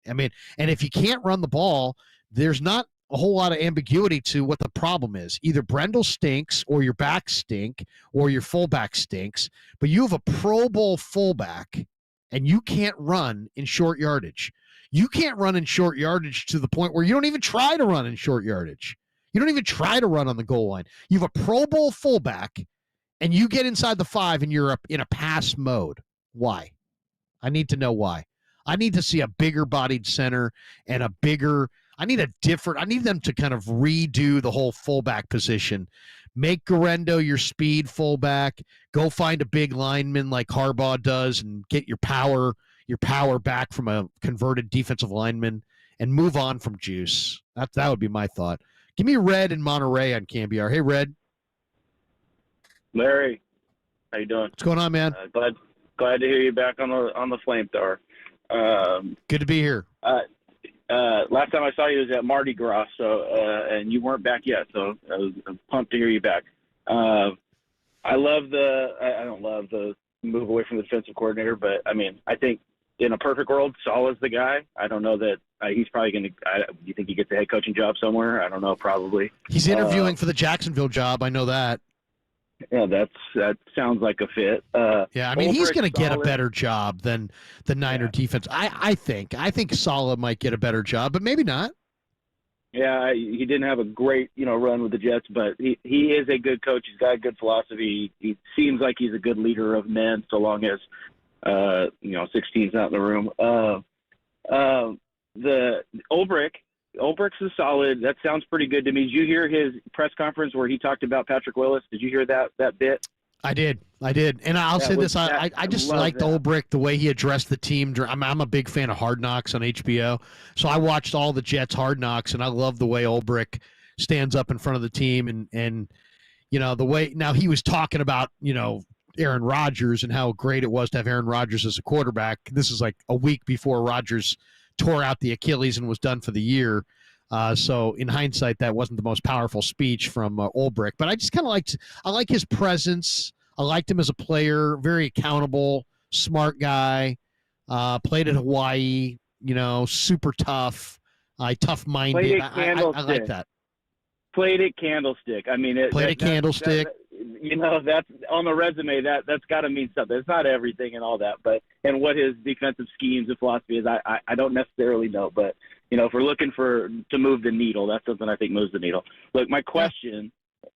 I mean, and if you can't run the ball, there's not a whole lot of ambiguity to what the problem is. Either Brendel stinks or your back stink or your fullback stinks, but you have a Pro Bowl fullback and you can't run in short yardage. You can't run in short yardage to the point where you don't even try to run in short yardage. You don't even try to run on the goal line. You have a Pro Bowl fullback, and you get inside the 5, and you're in a pass mode. Why? I need to know why. I need to see a bigger-bodied center and I need them to kind of redo the whole fullback position. Make Garendo your speed fullback. Go find a big lineman like Harbaugh does and get your power back from a converted defensive lineman and move on from Juice. That would be my thought. Give me Red in Monterey on KNBR. Hey, Red. Larry, how you doing? What's going on, man? Glad to hear you back on the flamethrower. Good to be here. Last time I saw you was at Mardi Gras, and you weren't back yet, so I'm pumped to hear you back. I don't love the move away from the defensive coordinator, but I mean, I think in a perfect world, Saleh's the guy. I don't know that he's probably going to. You think he gets a head coaching job somewhere? I don't know. Probably. He's interviewing for the Jacksonville job. I know that. Yeah, that sounds like a fit. Yeah, I mean, he's going to get a better job than the Niner defense. I think Saleh might get a better job, but maybe not. Yeah, he didn't have a great run with the Jets, but he is a good coach. He's got a good philosophy. He seems like he's a good leader of men, so long as 16's not in the room. The Ulbrich's is solid. That sounds pretty good to me. Did you hear his press conference where he talked about Patrick Willis? Did you hear that bit? I did. And I'll say this. I just liked Ulbrich, the way he addressed the team. I'm a big fan of Hard Knocks on HBO. So I watched all the Jets Hard Knocks, and I love the way Ulbrich stands up in front of the team. And the way – now he was talking about, Aaron Rodgers and how great it was to have Aaron Rodgers as a quarterback. This is like a week before Rodgers tore out the Achilles and was done for the year. So in hindsight, that wasn't the most powerful speech from Ulbrich. But I just kind of I like his presence. I liked him as a player, very accountable, smart guy, played at Hawaii, super tough, tough-minded. I like that. Played at Candlestick. I mean, played at Candlestick. That's on the resume. That's got to mean something. It's not everything and all that, and what his defensive schemes and philosophy is, I don't necessarily know. But if we're looking to move the needle, that's something I think moves the needle. Look, my question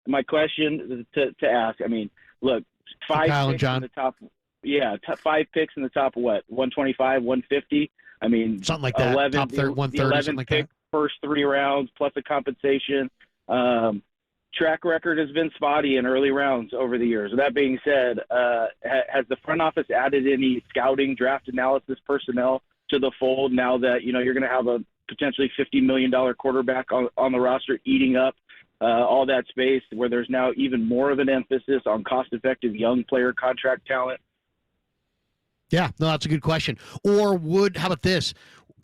to ask. I mean, look, 5 picks in the top. Yeah, 5 picks in the top of what? 125, 150. I mean, something like that. 11, top 130, something like that. First 3 rounds plus a compensation. Track record has been spotty in early rounds over the years. That being said, has the front office added any scouting, draft analysis personnel to the fold now that you're going to have a potentially $50 million quarterback on the roster eating up all that space, where there's now even more of an emphasis on cost-effective young player contract talent? Yeah, no, that's a good question. Or how about this?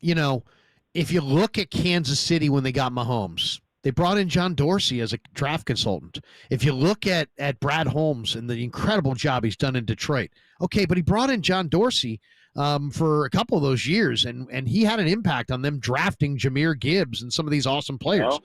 If you look at Kansas City when they got Mahomes, they brought in John Dorsey as a draft consultant. If you look at Brad Holmes and the incredible job he's done in Detroit, okay, but he brought in John Dorsey for a couple of those years, and he had an impact on them drafting Jahmyr Gibbs and some of these awesome players.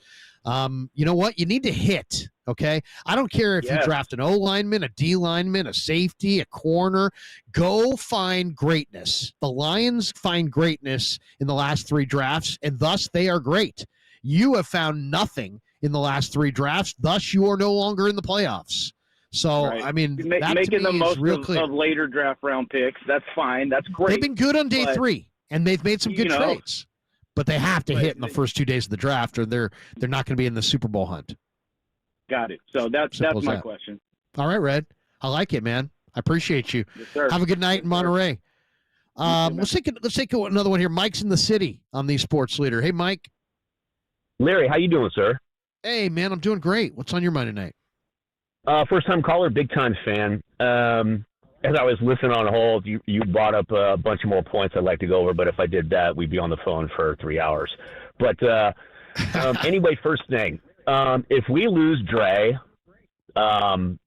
You know what? You need to hit, okay? I don't care if you draft an O-lineman, a D-lineman, a safety, a corner. Go find greatness. The Lions find greatness in the last 3 drafts, and thus they are great. You have found nothing in the last 3 drafts, thus you are no longer in the playoffs. So, right. I mean, that making to me the most is real clear. Of later draft round picks, that's fine. That's great. They've been good on day 3, and they've made some good trades. But they have to hit in the first 2 days of the draft, or they're not going to be in the Super Bowl hunt. Got it. So that's my question. All right, Red. I like it, man. I appreciate you. Yes, sir. Have a good night in Monterey. Let's take another one here. Mike's in the city on the Sports Leader. Hey, Mike. Larry, how you doing, sir? Hey, man, I'm doing great. What's on your mind tonight? First-time caller, big-time fan. As I was listening on hold, you brought up a bunch of more points I'd like to go over, but if I did that, we'd be on the phone for 3 hours. But anyway, first thing, if we lose Dre, I'll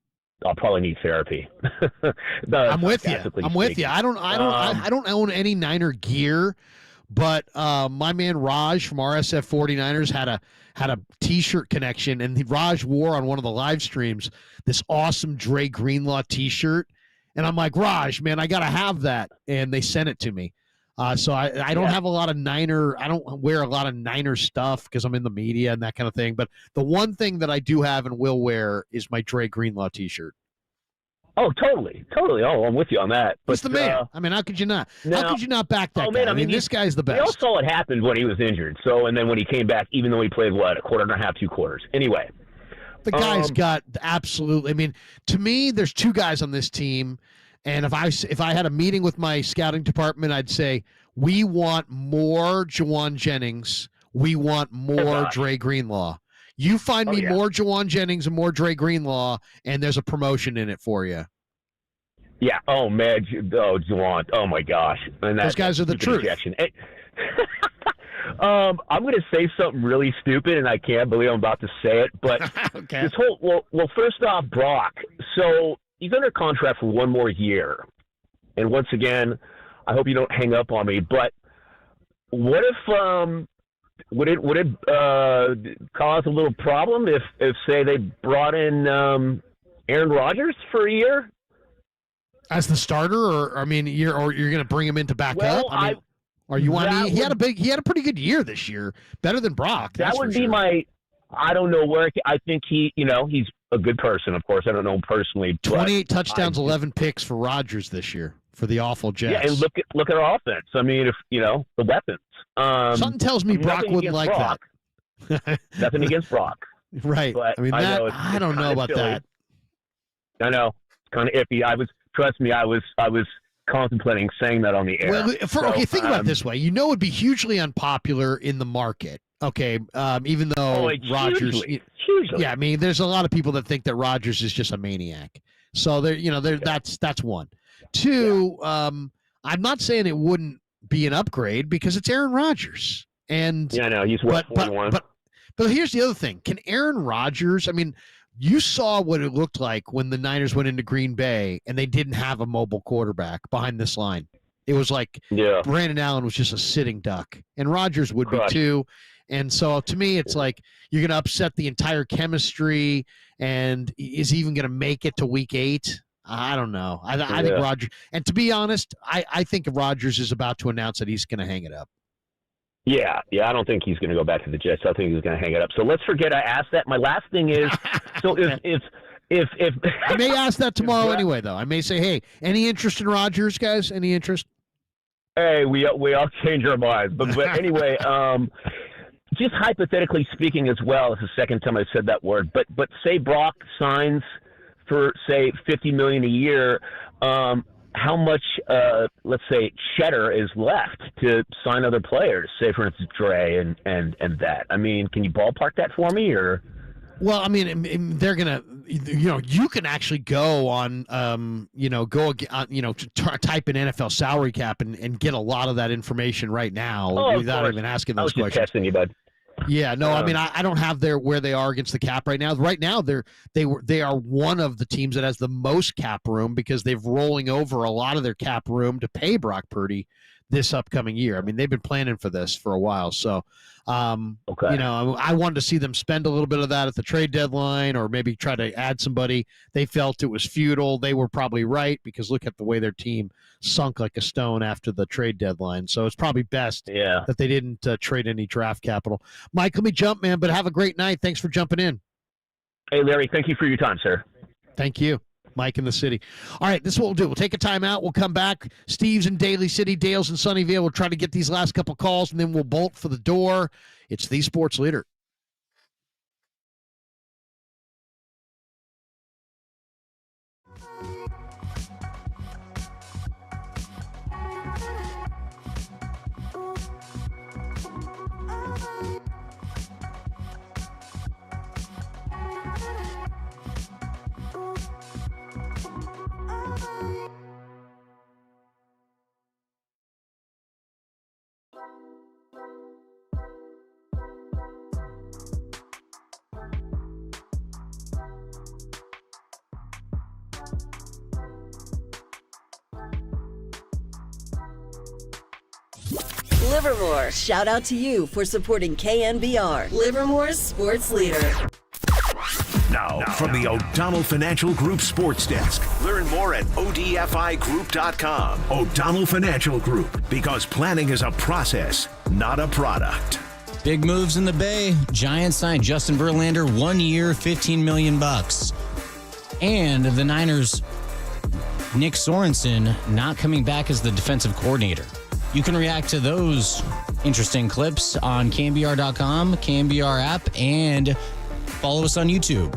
probably need therapy. I'm with you. I don't own any Niner gear, but my man Raj from RSF 49ers had a T-shirt connection, and Raj wore on one of the live streams this awesome Dre Greenlaw T-shirt. And I'm like, Raj, man, I got to have that. And they sent it to me. So I don't have a lot of Niner. I don't wear a lot of Niner stuff because I'm in the media and that kind of thing. But the one thing that I do have and will wear is my Dre Greenlaw T-shirt. Oh, totally. Oh, I'm with you on that. But he's the man. I mean, how could you not? How could you not back that guy? Man, I mean, this guy's the best. We all saw what happened when he was injured. So, and then when he came back, even though he played, a quarter and a half, 2 quarters. Anyway. The guy's got absolutely. I mean, to me, there's 2 guys on this team, and if I had a meeting with my scouting department, I'd say we want more Jawan Jennings, we want more Dre Greenlaw. You find me more Jawan Jennings and more Dre Greenlaw, and there's a promotion in it for you. Yeah. Oh man. Oh, Jawan. Oh my gosh. And those guys are the truth. I'm going to say something really stupid, and I can't believe I'm about to say it. But okay. This whole well, first off, Brock. So he's under contract for 1 more year, and once again, I hope you don't hang up on me. But what if would it cause a little problem if say they brought in Aaron Rodgers for a year as the starter, or I mean, you're going to bring him in to back up? I mean, or you want to? He had a pretty good year this year, better than Brock. That would be my. I don't know where. I think he's a good person. Of course, I don't know him personally. 28 touchdowns, 11 picks for Rodgers this year for the awful Jets. Yeah, and look at our offense. I mean, if the weapons. Something tells me Brock wouldn't like Brock. that. Nothing against Brock. Right. But I mean, I don't know about silly. that. I know it's kind of iffy. Trust me, I was contemplating saying that on the air. Well, think about it this way. It would be hugely unpopular in the market. Okay, even though Rodgers, hugely. Yeah, I mean, there's a lot of people that think that Rodgers is just a maniac. So that's one. Two, I'm not saying it wouldn't be an upgrade because it's Aaron Rodgers. And yeah, I know he's worth 41. But here's the other thing. Can Aaron Rodgers, I mean, you saw what it looked like when the Niners went into Green Bay and they didn't have a mobile quarterback behind this line. It was like Brandon Allen was just a sitting duck, and Rodgers would be too. And so to me, it's like you're going to upset the entire chemistry, and is he even going to make it to week 8? I don't know. I think Rodgers, and to be honest, I think Rodgers is about to announce that he's going to hang it up. Yeah, I don't think he's going to go back to the Jets. I think he's going to hang it up. So let's forget I asked that. My last thing is, so if I may ask that tomorrow anyway, though. I may say, hey, any interest in Rodgers, guys? Any interest? Hey, we all change our minds. But anyway, just hypothetically speaking as well, it's the second time I've said that word. But say Brock signs for, say, $50 million a year. How much, let's say, cheddar is left to sign other players? Say, for instance, Dre and that. I mean, can you ballpark that for me, or? Well, I mean, they're gonna, you can actually go on, type in NFL salary cap and get a lot of that information right now without even asking those questions. I was just testing you, bud. Yeah, no, I mean, I don't have where they are against the cap right now. Right now, they are one of the teams that has the most cap room because they're rolling over a lot of their cap room to pay Brock Purdy this upcoming year. I mean, they've been planning for this for a while. So, I wanted to see them spend a little bit of that at the trade deadline or maybe try to add somebody. They felt it was futile. They were probably right because look at the way their team sunk like a stone after the trade deadline. So it's probably best that they didn't trade any draft capital. Mike, let me jump, man, but have a great night. Thanks for jumping in. Hey, Larry, thank you for your time, sir. Thank you. Mike in the city. All right, this is what we'll do. We'll take a timeout. We'll come back. Steve's in Daly City, Dale's in Sunnyvale. We'll try to get these last couple calls, and then we'll bolt for the door. It's the Sports Leader. Livermore, shout out to you for supporting KNBR, Livermore's sports leader. Now, from the O'Donnell Financial Group Sports Desk. Learn more at odfigroup.com. O'Donnell Financial Group, because planning is a process, not a product. Big moves in the Bay. Giants signed Justin Verlander, 1 year, $15 million. And the Niners, Nick Sorenson, not coming back as the defensive coordinator. You can react to those interesting clips on KNBR.com, KNBR app, and follow us on YouTube.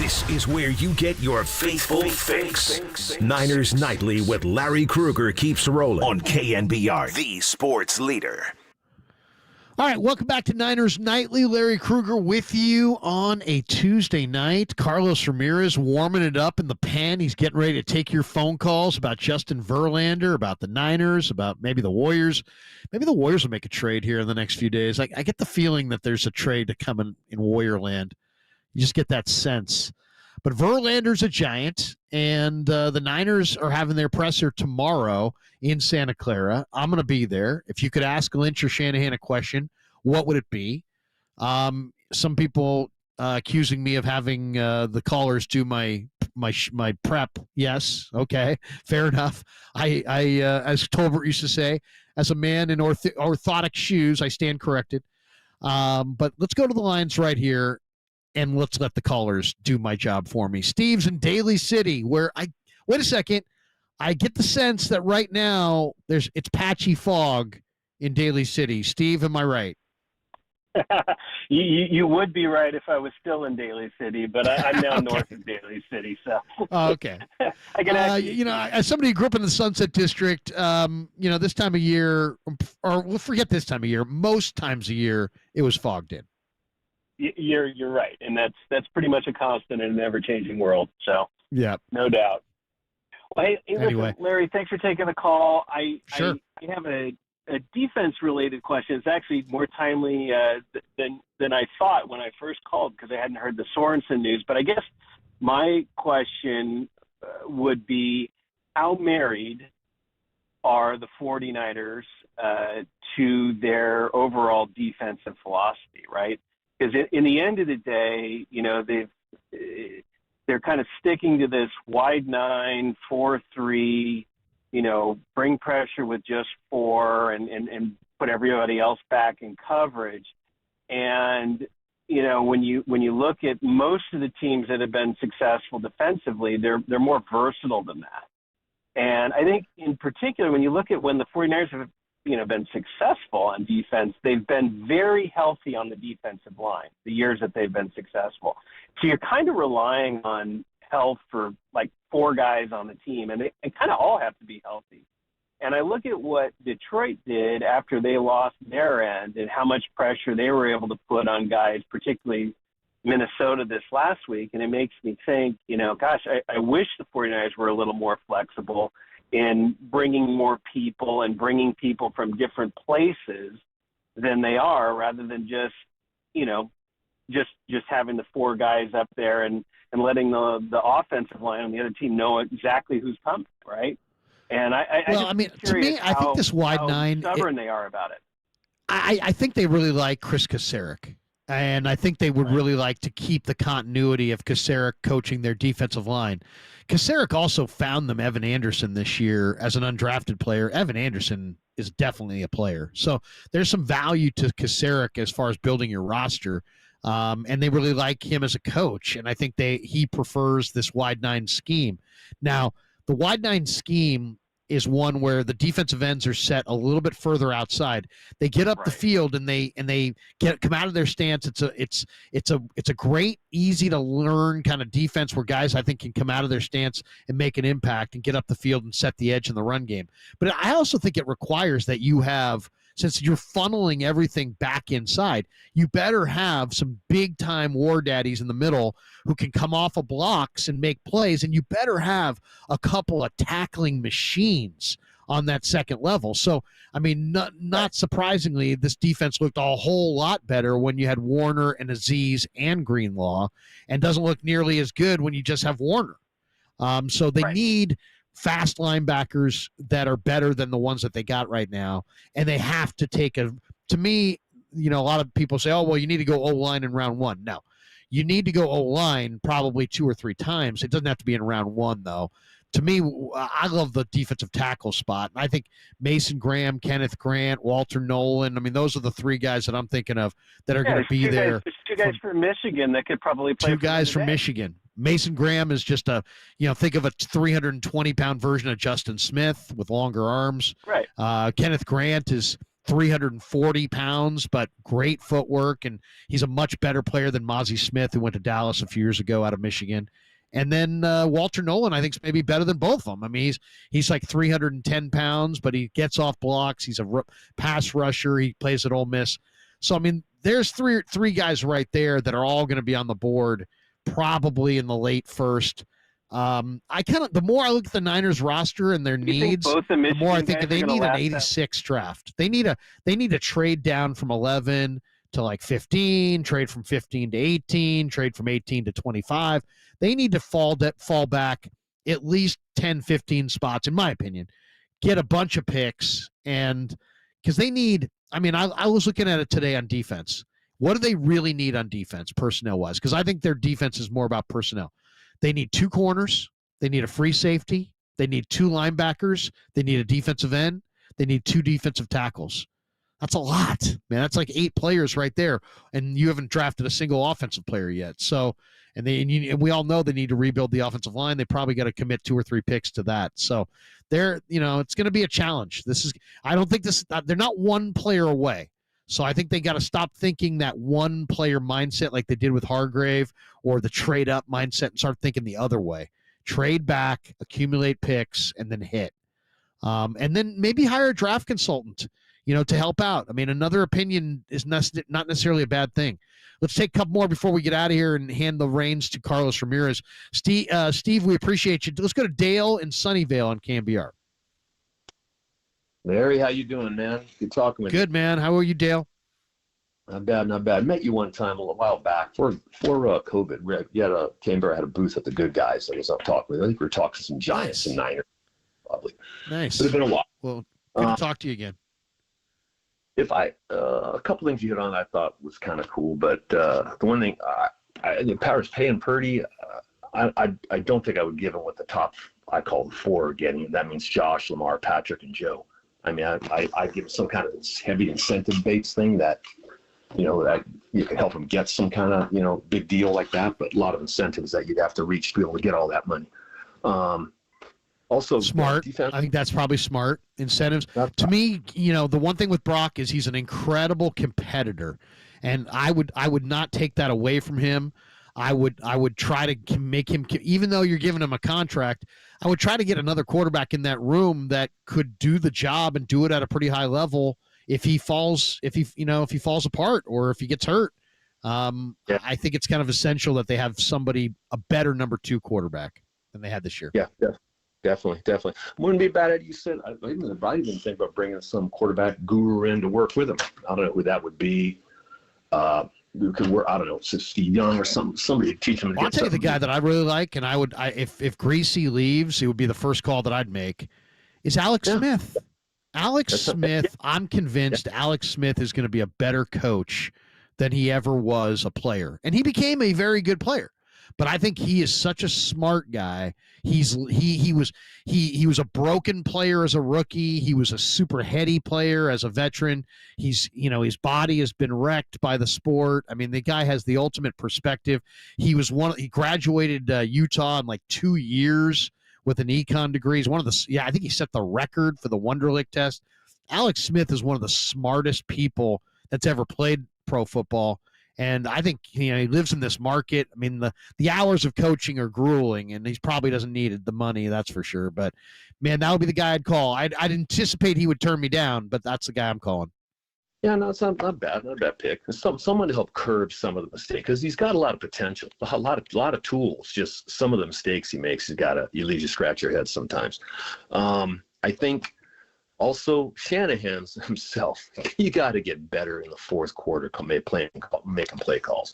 This is where you get your faithful fix. Niners Nightly with Larry Krueger keeps rolling on KNBR, the sports leader. All right, welcome back to Niners Nightly. Larry Krueger with you on a Tuesday night. Carlos Ramirez warming it up in the pen. He's getting ready to take your phone calls about Justin Verlander, about the Niners, about maybe the Warriors. Maybe the Warriors will make a trade here in the next few days. I get the feeling that there's a trade to come in Warrior land. You just get that sense. But Verlander's a Giant, and the Niners are having their presser tomorrow in Santa Clara. I'm going to be there. If you could ask Lynch or Shanahan a question, what would it be? Some people accusing me of having the callers do my prep. Yes, okay, fair enough. I as Tolbert used to say, as a man in orthotic shoes, I stand corrected. But let's go to the lines right here. And let's let the callers do my job for me. Steve's in Daly City, where wait a second. I get the sense that right now it's patchy fog in Daly City. Steve, am I right? You would be right if I was still in Daly City, but I'm now north of Daly City, so. Okay. I can as somebody who grew up in the Sunset District, this time of year, or we'll forget this time of year, most times a year it was fogged in. You're right, and that's pretty much a constant in an ever-changing world. So yeah, no doubt. Well, hey, anyway, listen, Larry, thanks for taking the call. Sure. I have a defense-related question. It's actually more timely than I thought when I first called because I hadn't heard the Sorenson news. But I guess my question would be, how married are the 49ers to their overall defensive philosophy, right? Because in the end of the day, they're kind of sticking to this wide 9, 4-3, bring pressure with just 4 and put everybody else back in coverage. And when you look at most of the teams that have been successful defensively, they're more versatile than that. And I think in particular, when you look at when the 49ers have been successful on defense, they've been very healthy on the defensive line the years that they've been successful. So you're kind of relying on health for like 4 guys on the team, and they kind of all have to be healthy. And I look at what Detroit did after they lost their end and how much pressure they were able to put on guys, particularly Minnesota this last week, and it makes me think, gosh, I wish the 49ers were a little more flexible in bringing more people and bringing people from different places than they are, rather than just having the 4 guys up there and letting the offensive line on the other team know exactly who's coming, right? And to me, I think this wide 9, stubborn they are about it. I think they really like Chris Kasarik. And I think they would really like to keep the continuity of Kasarik coaching their defensive line. Kasarik also found them Evan Anderson this year as an undrafted player. Evan Anderson is definitely a player. So there's some value to Kasarik as far as building your roster. And they really like him as a coach. And I think he prefers this wide 9 scheme. Now, the wide 9 scheme is one where the defensive ends are set a little bit further outside. They get up the field and they come out of their stance. It's a great, easy to learn kind of defense where guys I think can come out of their stance and make an impact and get up the field and set the edge in the run game. But I also think it requires that you have, since you're funneling everything back inside, you better have some big-time war daddies in the middle who can come off of blocks and make plays, and you better have a couple of tackling machines on that second level. So, I mean, not surprisingly, this defense looked a whole lot better when you had Warner and Aziz and Greenlaw, and doesn't look nearly as good when you just have Warner. So they need fast linebackers that are better than the ones that they got right now. And they have to take to me, a lot of people say, oh, well, you need to go O-line in round 1. No, you need to go O-line probably 2 or 3 times. It doesn't have to be in round 1 though. To me, I love the defensive tackle spot. I think Mason Graham, Kenneth Grant, Walter Nolan, I mean, those are the 3 guys that I'm thinking of that are going to be there. There's 2 guys from Michigan that could probably play. 2 guys from Michigan. Mason Graham is just think of a 320-pound version of Justin Smith with longer arms. Right. Kenneth Grant is 340 pounds, but great footwork, and he's a much better player than Mozzie Smith, who went to Dallas a few years ago out of Michigan. And then Walter Nolan, I think, is maybe better than both of them. I mean, he's like 310 pounds, but he gets off blocks. He's a pass rusher. He plays at Ole Miss. So, I mean, there's three guys right there that are all going to be on the board probably in the late first. The more I look at the Niners roster and their needs, the more I think they need an 86 draft. They need to trade down from 11 to like 15, trade from 15 to 18, trade from 18 to 25. They need to fall back at least 10, 15 spots, in my opinion. Get a bunch of picks, and because they need. I mean, I was looking at it today on defense. What do they really need on defense, personnel-wise? Because I think their defense is more about personnel. They need 2 corners. They need a free safety. They need 2 linebackers. They need a defensive end. They need 2 defensive tackles. That's a lot, man. That's like 8 players right there, and you haven't drafted a single offensive player yet. So, and we all know they need to rebuild the offensive line. They probably got to commit 2 or 3 picks to that. So, it's going to be a challenge. I don't think they're not one player away. So I think they got to stop thinking that one player mindset like they did with Hargrave, or the trade up mindset, and start thinking the other way. Trade back, accumulate picks, and then hit. And then maybe hire a draft consultant, to help out. I mean, another opinion is not necessarily a bad thing. Let's take a couple more before we get out of here and hand the reins to Carlos Ramirez. Steve, we appreciate you. Let's go to Dale in Sunnyvale on KNBR. Larry, how you doing, man? Good talking with you. Good, man. How are you, Dale? Not bad, not bad. Met you one time a little while back for COVID. KNBR had a booth at the Good Guys. I was up talking with. I think we were talking to some Giants and Niners, probably. Nice. It's been a while. Well, good to talk to you again. A couple things you hit on I thought was kind of cool, but the one thing, the Powers paying Purdy, I don't think I would give him what the top, I call the 4 are getting. That means Josh, Lamar, Patrick, and Joe. I mean, I give him some kind of heavy incentive-based thing that, that you can help him get some kind of, big deal like that, but a lot of incentives that you'd have to reach to be able to get all that money. Also smart. Defense. I think that's probably smart. Incentives. To me, the one thing with Brock is he's an incredible competitor, and I would not take that away from him. I would try to make him, even though you're giving him a contract, I would try to get another quarterback in that room that could do the job and do it at a pretty high level. If he falls apart or if he gets hurt, I think it's kind of essential that they have a better number 2 quarterback than they had this year. Yeah. Definitely. Wouldn't be a bad idea. You said I even think about bringing some quarterback guru in to work with him. I don't know who that would be. Who could work? I don't know, Steve Young or somebody to teach him. I'll tell you the guy that I really like, and if Greasy leaves, it would be the first call that I'd make. Is Alex Smith. Alex Smith. I'm convinced Alex Smith is going to be a better coach than he ever was a player, and he became a very good player. But I think he is such a smart guy. He was a broken player as a rookie. He was a super heady player as a veteran. His body has been wrecked by the sport. I mean, the guy has the ultimate perspective. He graduated Utah in like 2 years with an econ degree. He's I think he set the record for the Wonderlic test. Alex Smith is one of the smartest people that's ever played pro football. And I think he lives in this market. I mean, the hours of coaching are grueling, and he probably doesn't need the money, that's for sure. But, man, that would be the guy I'd call. I'd anticipate he would turn me down, but that's the guy I'm calling. Yeah, no, it's not bad. Not a bad pick. Someone to help curb some of the mistakes, because he's got a lot of potential, a lot of tools. Just some of the mistakes he makes, you leave you scratch your head sometimes. I think also Shanahan's himself, you got to get better in the fourth quarter, making play calls.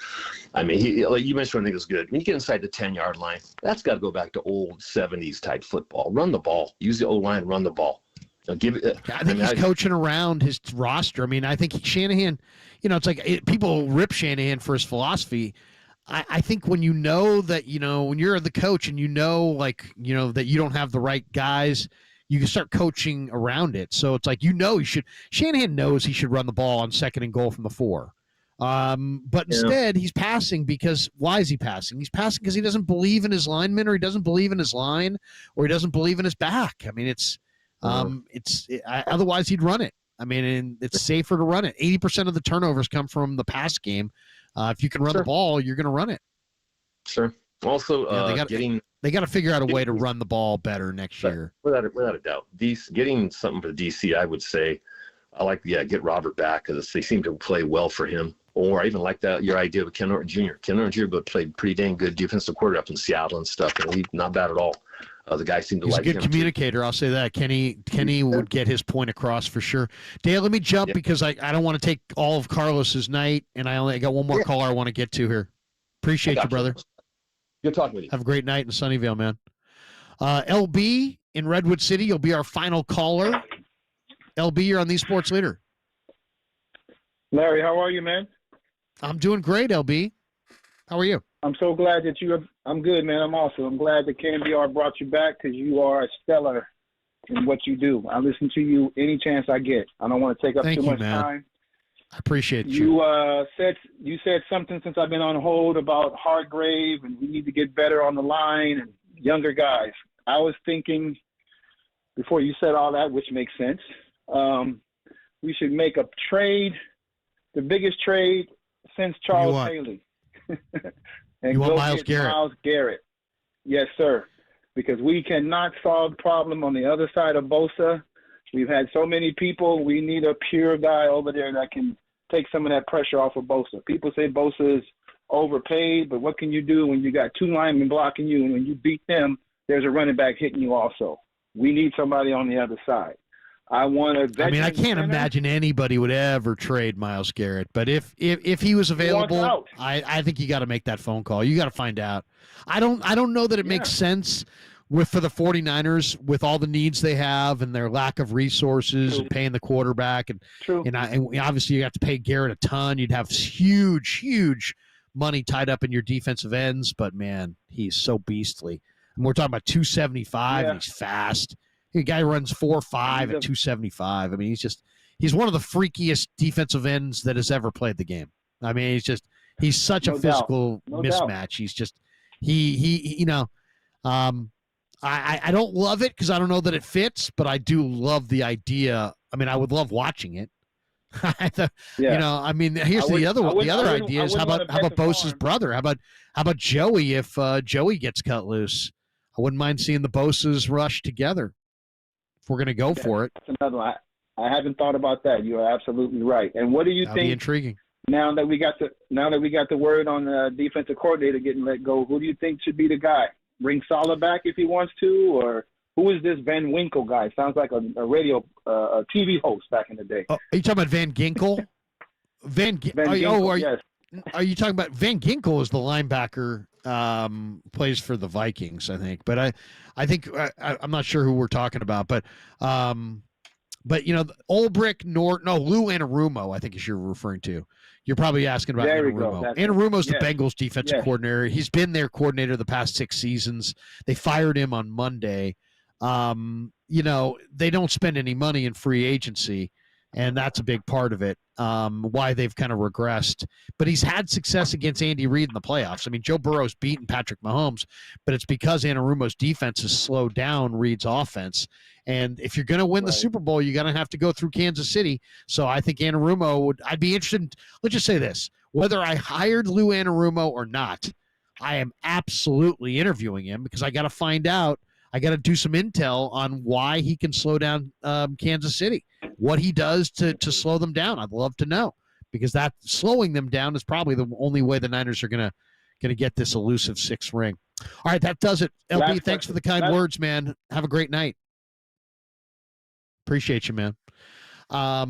I mean, like you mentioned, I think it was good. When you get inside the 10-yard line, that's got to go back to old 70s type football. Run the ball, use the O-line, run the ball. I think he's coaching around his roster. I mean, I think Shanahan, it's like people rip Shanahan for his philosophy. I think when that, when you're the coach and that you don't have the right guys, you can start coaching around it. So it's like, Shanahan knows he should run the ball on 2nd and goal from the 4. But instead he's passing because why is he passing? He's passing because he doesn't believe in his linemen, or he doesn't believe in his line, or he doesn't believe in his back. I mean, otherwise he'd run it. I mean, and it's safer to run it. 80% of the turnovers come from the pass game. If you can run the ball, you're going to run it. Sure. Also, they got to figure out a way to run the ball better next year. Without a doubt. Getting something for DC, I would say, get Robert back because they seem to play well for him. Or I even like your idea of Ken Norton Jr. Ken Norton Jr. played pretty dang good defensive quarter up in Seattle and stuff, and he's not bad at all. The guy seemed to He's like a good communicator. Too. I'll say that. Kenny would get his point across for sure. Dale, let me jump because I don't want to take all of Carlos's night, and I got one more caller I want to get to here. Appreciate you, brother. Good talking with you. Have a great night in Sunnyvale, man. LB in Redwood City, you'll be our final caller. LB, you're on the Sports Leader. Larry, how are you, man? I'm doing great, LB. How are you? I'm so glad that I'm good, man. I'm awesome. I'm glad that KNBR brought you back because you are stellar in what you do. I listen to you any chance I get. I don't want to take up too much time. I appreciate you. You said something since I've been on hold about Hargrave and we need to get better on the line and younger guys. I was thinking before you said all that, which makes sense, we should make a trade, the biggest trade since Charles Haley. And you want go Myles get Garrett? Myles Garrett. Yes, sir. Because we cannot solve the problem on the other side of Bosa. We've had so many people. We need a pure guy over there that can take some of that pressure off of Bosa. People say Bosa is overpaid, but what can you do when you got two linemen blocking you, and when you beat them, there's a running back hitting you also. We need somebody on the other side. I can't imagine anybody would ever trade Myles Garrett, but if he was available, I think you got to make that phone call. You got to find out. I don't know that it makes sense for the 49ers with all the needs they have and their lack of resources and paying the quarterback and obviously you have to pay Garrett a ton. You'd have huge money tied up in your defensive ends, but man, he's so beastly. And we're talking about 275 and he's fast. The guy runs 4.5 at 275. I mean, he's one of the freakiest defensive ends that has ever played the game. I mean, he's such a physical mismatch. He's just I don't love it because I don't know that it fits, but I do love the idea. I mean, I would love watching it. Here's the other idea is how about Bosa's brother? How about Joey if Joey gets cut loose? I wouldn't mind seeing the Bosas rush together. If we're going to go for it. That's another one. I haven't thought about that. You are absolutely right. And what do you think? Be intriguing. Now that we got the word on the defensive coordinator getting let go, who do you think should be the guy? Bring Saleh back if he wants to, or who is this Van Winkle guy? Sounds like a radio a TV host back in the day. Oh, are you talking about Van Ginkel? Yes. Are you talking about Van Ginkel is the linebacker, plays for the Vikings, I think. But I think I'm not sure who we're talking about. But Ulbrich, Lou Anarumo, I think is you're referring to. You're probably asking about Anarumo. Anarumo's the Bengals defensive coordinator. He's been their coordinator the past 6 seasons. They fired him on Monday. They don't spend any money in free agency, and that's a big part of it, why they've kind of regressed. But he's had success against Andy Reid in the playoffs. I mean, Joe Burrow's beaten Patrick Mahomes, but it's because Anarumo's defense has slowed down Reid's offense. And if you're going to win the Super Bowl, you're going to have to go through Kansas City. So I think I'd be interested. Let's just say this. Whether I hired Lou Anarumo or not, I am absolutely interviewing him because I got to find out. I got to do some intel on why he can slow down Kansas City, what he does to slow them down. I'd love to know because that slowing them down is probably the only way the Niners are going to get this elusive 6th ring. All right, that does it. LB, thanks for the kind words, man. Have a great night. Appreciate you, man. I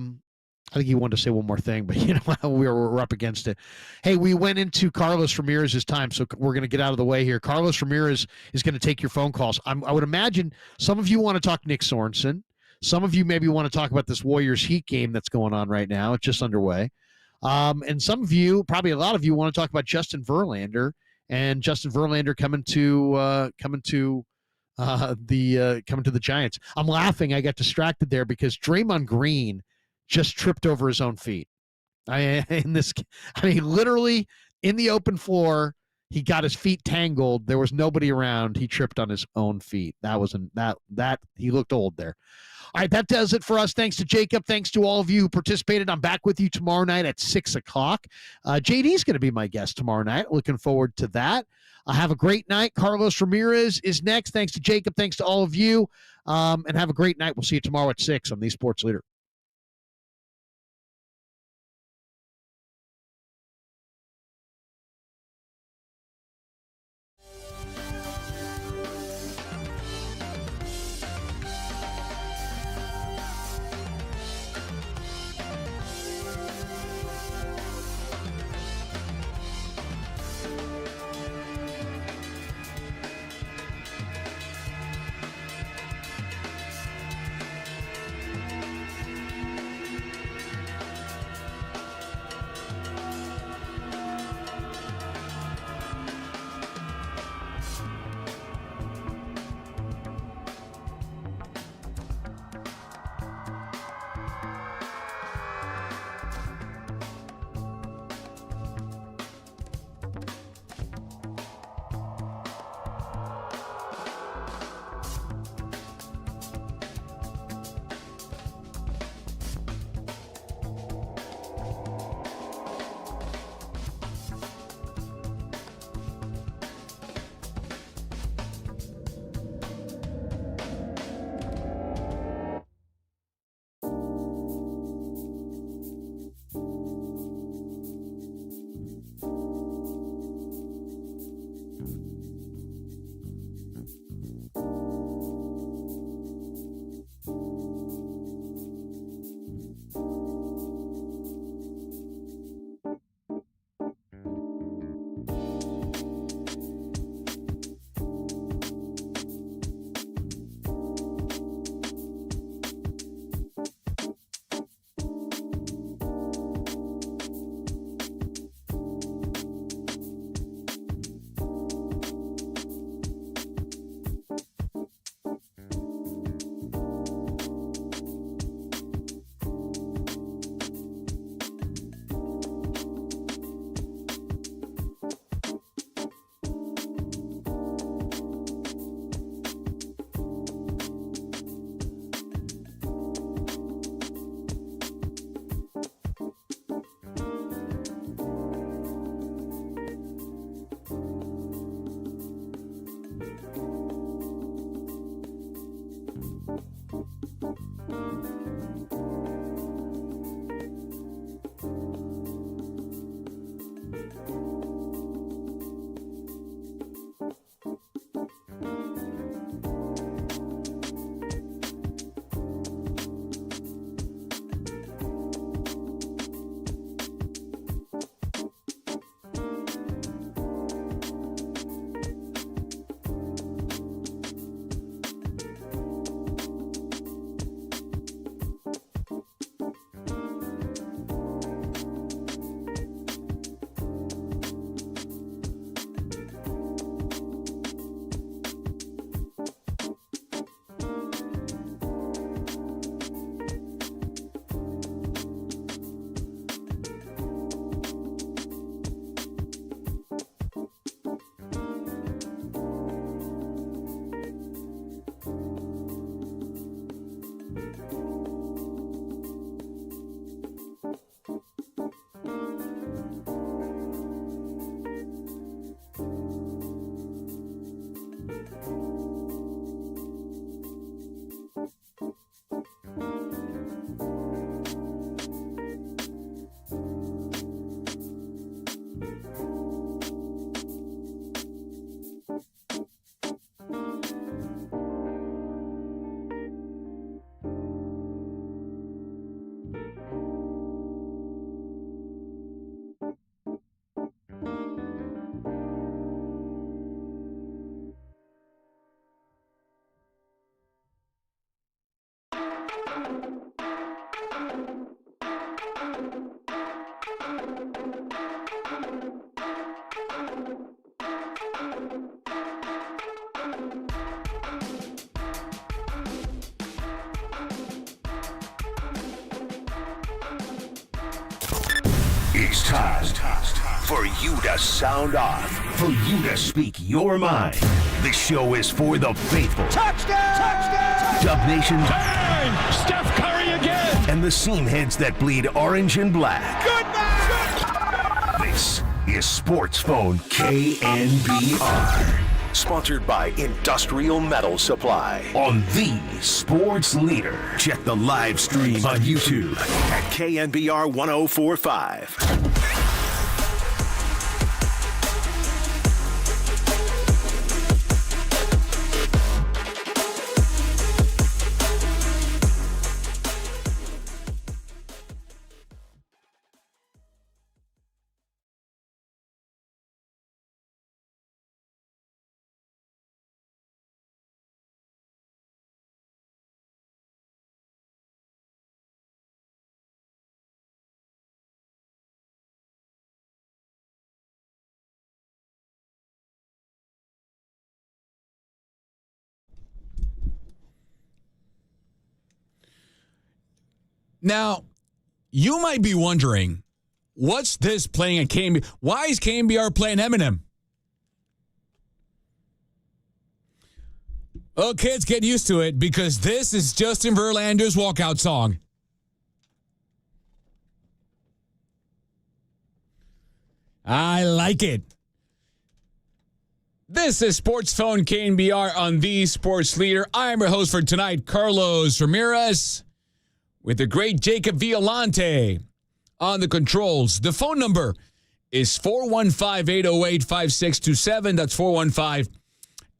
think he wanted to say one more thing, but we're up against it. Hey, we went into Carlos Ramirez's time, so we're going to get out of the way here. Carlos Ramirez is going to take your phone calls. I would imagine some of you want to talk Nick Sorenson. Some of you maybe want to talk about this Warriors Heat game that's going on right now. It's just underway. And some of you, probably a lot of you, want to talk about Justin Verlander and Justin Verlander coming to the Giants. I'm laughing. I got distracted there because Draymond Green just tripped over his own feet. Literally in the open floor, he got his feet tangled. There was nobody around. He tripped on his own feet. He looked old there. All right, that does it for us. Thanks to Jacob. Thanks to all of you who participated. I'm back with you tomorrow night at 6 o'clock. JD's going to be my guest tomorrow night. Looking forward to that. Have a great night. Carlos Ramirez is next. Thanks to Jacob. Thanks to all of you. And have a great night. We'll see you tomorrow at 6 on The Sports Leader. It's time for you to sound off, for you to speak your mind. This show is for the faithful. Touchdown! Touchdown! Dub Nation's and the seam heads that bleed orange and black. This is Sports Phone KNBR. Sponsored by Industrial Metal Supply on the Sports Leader. Check the live stream on YouTube at KNBR 1045. Now, you might be wondering, what's this playing at KNBR? Why is KNBR playing Eminem? Oh, kids, get used to it because this is Justin Verlander's walkout song. I like it. This is Sports Phone KNBR on the Sports Leader. I'm your host for tonight, Carlos Ramirez, with the great Jacob Violante on the controls. The phone number is 415-808-5627. That's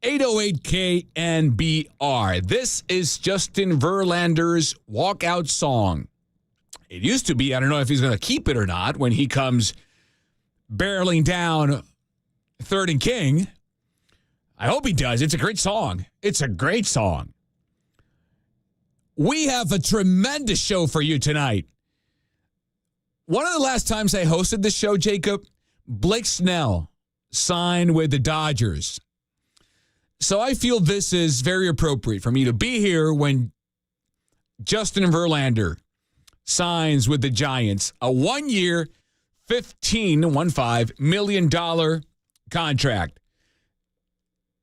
415-808-KNBR. This is Justin Verlander's walkout song. It used to be, I don't know if he's going to keep it or not, when he comes barreling down 3rd and King. I hope he does. It's a great song. It's a great song. We have a tremendous show for you tonight. One of the last times I hosted this show, Jacob, Blake Snell signed with the Dodgers. So I feel this is very appropriate for me to be here when Justin Verlander signs with the Giants. A 1-year, $15 million contract.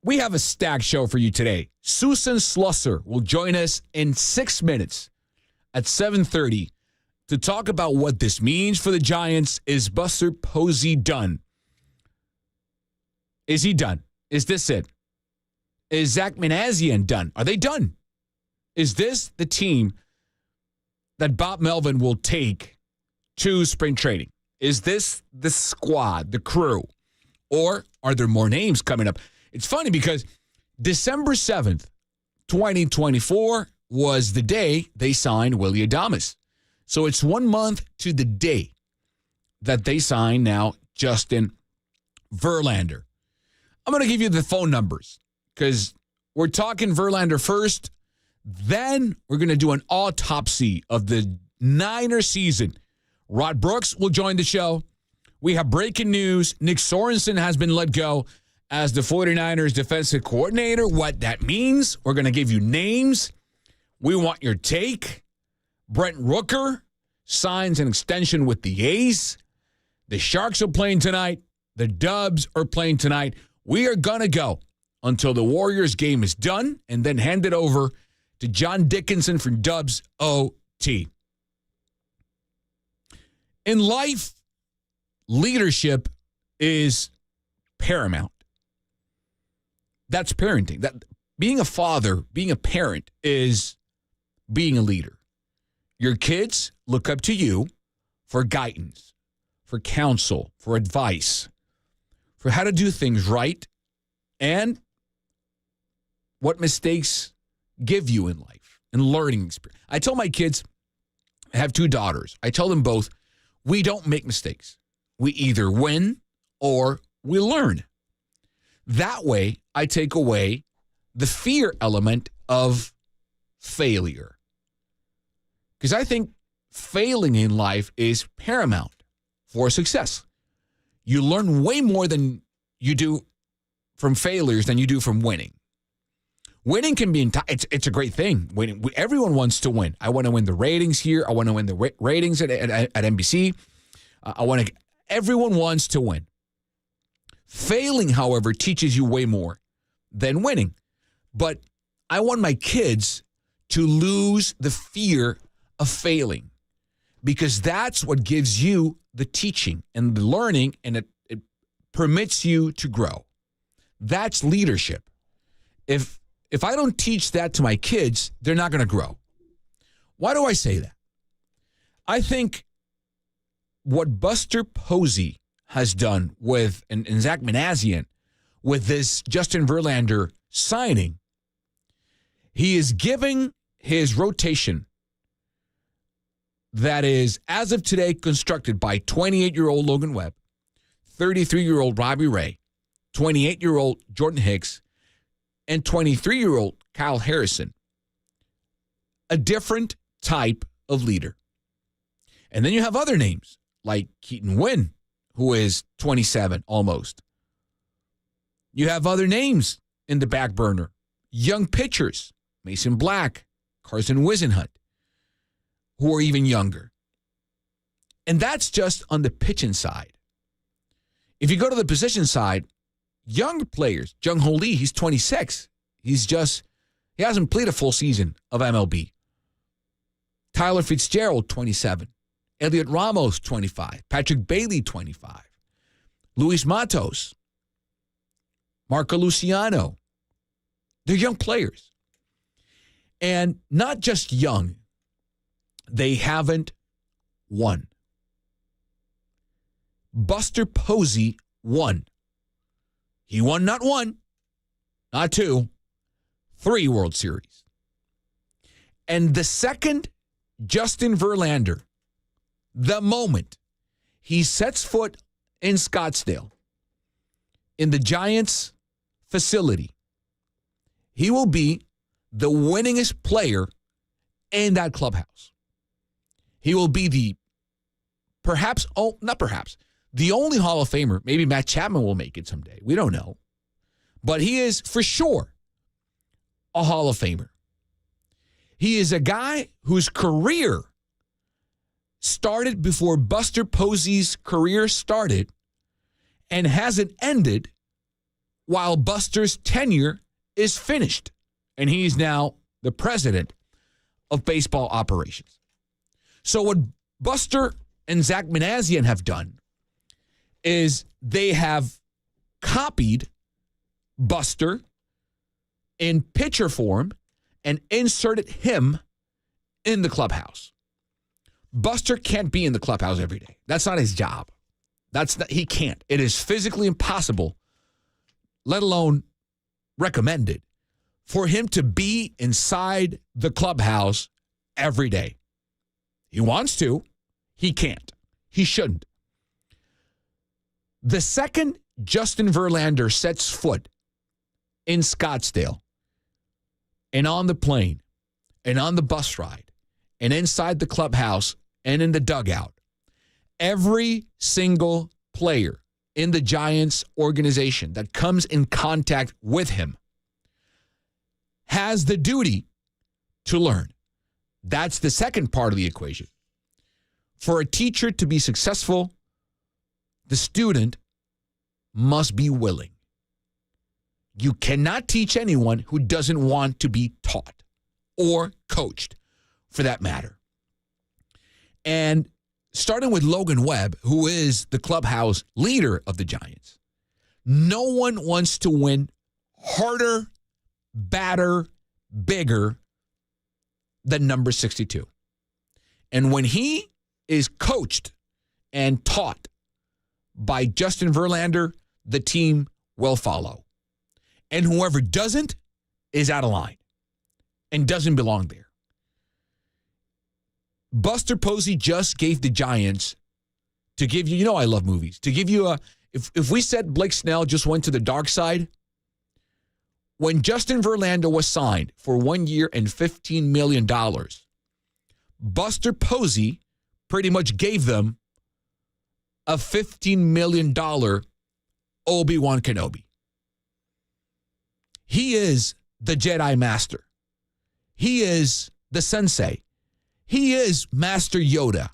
We have a stacked show for you today. Susan Slusser will join us in 6 minutes at 7:30 to talk about what this means for the Giants. Is Buster Posey done? Is he done? Is this it? Is Zach Manassian done? Are they done? Is this the team that Bob Melvin will take to spring training? Is this the squad, the crew? Or are there more names coming up? It's funny because December 7th, 2024 was the day they signed Willie Adames. So it's 1 month to the day that they signed now Justin Verlander. I'm going to give you the phone numbers because we're talking Verlander first. Then we're going to do an autopsy of the Niner season. Rod Brooks will join the show. We have breaking news. Nick Sorenson has been let go as the 49ers defensive coordinator. What that means, we're going to give you names. We want your take. Brent Rooker signs an extension with the A's. The Sharks are playing tonight. The Dubs are playing tonight. We are going to go until the Warriors game is done and then hand it over to John Dickinson from Dubs OT. In life, leadership is paramount. That's parenting. That being a father, being a parent is being a leader. Your kids look up to you for guidance, for counsel, for advice, for how to do things right, and what mistakes give you in life and learning experience. I tell my kids, I have 2 daughters. I tell them both, we don't make mistakes. We either win or we learn. That way, I take away the fear element of failure. Because I think failing in life is paramount for success. You learn way more than you do from failures than you do from winning. Winning can be, it's a great thing. Winning, everyone wants to win. I want to win the ratings here. I want to win the ratings at NBC. Everyone wants to win. Failing, however, teaches you way more than winning. But I want my kids to lose the fear of failing, because that's what gives you the teaching and the learning, and it permits you to grow. That's leadership. If I don't teach that to my kids, they're not going to grow. Why do I say that? I think what Buster Posey has done with, and Zach Manassian, with this Justin Verlander signing, he is giving his rotation that is, as of today, constructed by 28-year-old Logan Webb, 33-year-old Robbie Ray, 28-year-old Jordan Hicks, and 23-year-old Kyle Harrison, a different type of leader. And then you have other names like Keaton Wynn, who is 27 almost. You have other names in the back burner, young pitchers, Mason Black, Carson Wisenhunt, who are even younger. And that's just on the pitching side. If you go to the position side, younger players, Jung-Ho Lee, he's 26. He hasn't played a full season of MLB. Tyler Fitzgerald, 27. Elliot Ramos, 25. Patrick Bailey, 25. Luis Matos. Marco Luciano. They're young players. And not just young, they haven't won. Buster Posey won. He won not one, not two, 3 World Series. And the second Justin Verlander, the moment he sets foot in Scottsdale, in the Giants facility, he will be the winningest player in that clubhouse. He will be the the only Hall of Famer. Maybe Matt Chapman will make it someday. We don't know. But he is for sure a Hall of Famer. He is a guy whose career started before Buster Posey's career started and hasn't ended while Buster's tenure is finished. And he's now the president of baseball operations. So what Buster and Zach Manassian have done is they have copied Buster in pitcher form and inserted him in the clubhouse. Buster can't be in the clubhouse every day. That's not his job. He can't. It is physically impossible, let alone recommended, for him to be inside the clubhouse every day. He wants to. He can't. He shouldn't. The second Justin Verlander sets foot in Scottsdale and on the plane and on the bus ride and inside the clubhouse and in the dugout, every single player in the Giants organization that comes in contact with him has the duty to learn. That's the second part of the equation. For a teacher to be successful, the student must be willing. You cannot teach anyone who doesn't want to be taught or coached, for that matter. And starting with Logan Webb, who is the clubhouse leader of the Giants, no one wants to win harder, badder, bigger than number 62. And when he is coached and taught by Justin Verlander, the team will follow. And whoever doesn't is out of line and doesn't belong there. Buster Posey just gave the Giants, to give you, I love movies, to give you if we said Blake Snell just went to the dark side, when Justin Verlander was signed for 1 year and $15 million, Buster Posey pretty much gave them a $15 million Obi-Wan Kenobi. He is the Jedi Master. He is the Sensei. He is Master Yoda.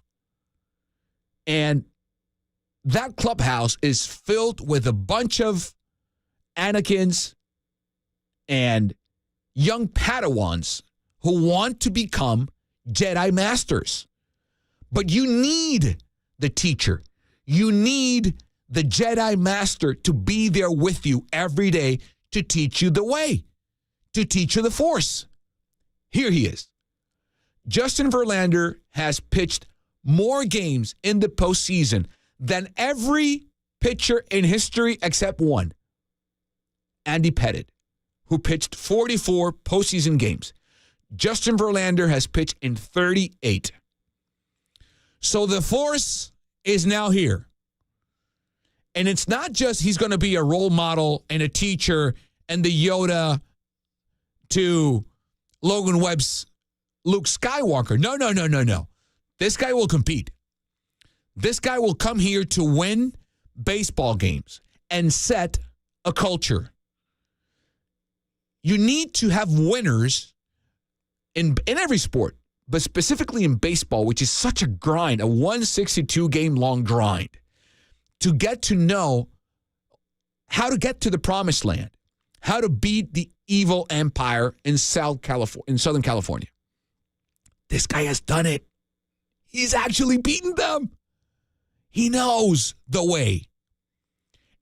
And that clubhouse is filled with a bunch of Anakins and young Padawans who want to become Jedi Masters. But you need the teacher. You need the Jedi Master to be there with you every day to teach you the way, to teach you the Force. Here he is. Justin Verlander has pitched more games in the postseason than every pitcher in history except one, Andy Pettitte, who pitched 44 postseason games. Justin Verlander has pitched in 38. So the Force is now here. And it's not just he's going to be a role model and a teacher and the Yoda to Logan Webb's Luke Skywalker. No. This guy will compete. This guy will come here to win baseball games and set a culture. You need to have winners in every sport, but specifically in baseball, which is such a grind, a 162-game-long grind, to get to know how to get to the promised land, how to beat the evil empire in Southern California. This guy has done it. He's actually beaten them. He knows the way.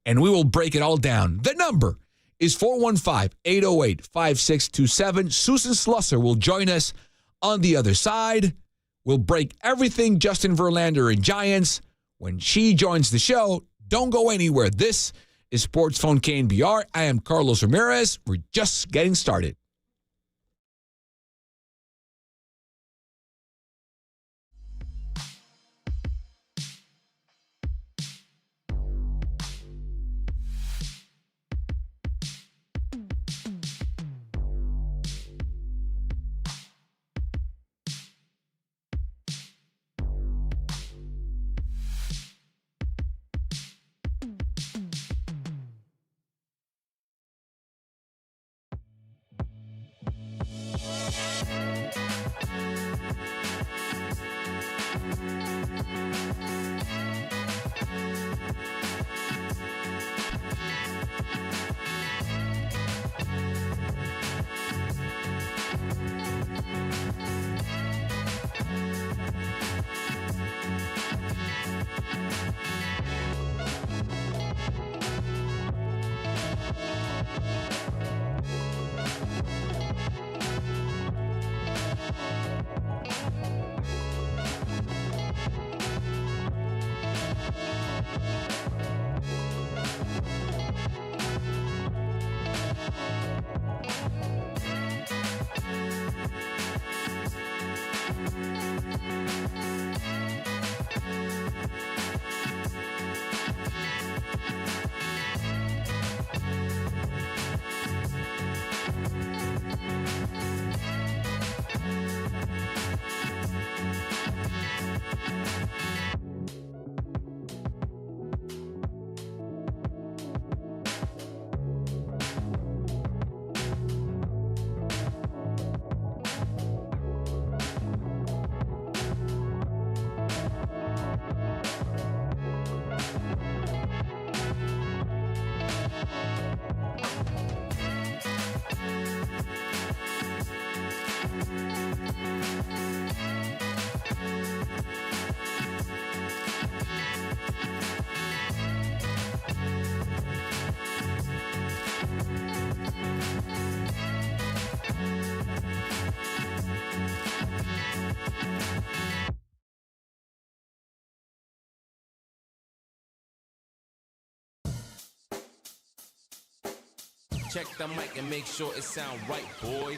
And we will break it all down. The number is 415-808-5627. Susan Slusser will join us on the other side. We'll break everything Justin Verlander and Giants when she joins the show. Don't go anywhere. This is Sports Phone KNBR. I am Carlos Ramirez. We're just getting started. Check the mic and make sure it sound right, boys.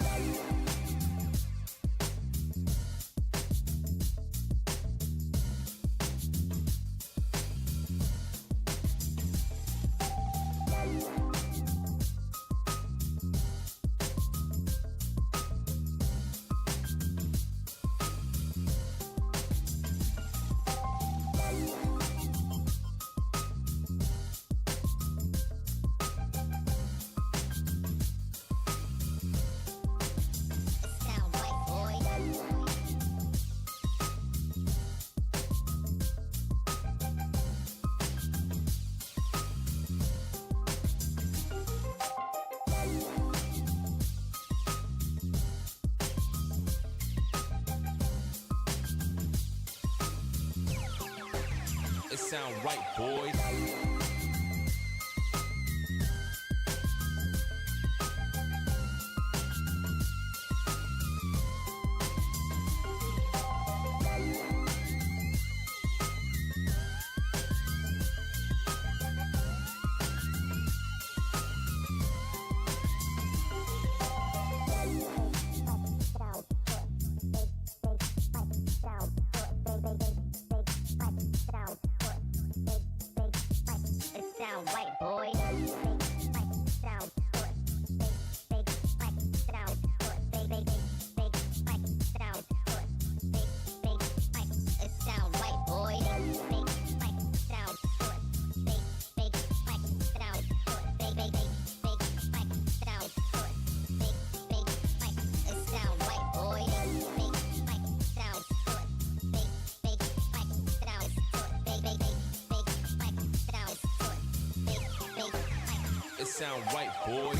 it sound right, boys. Sound right, boys.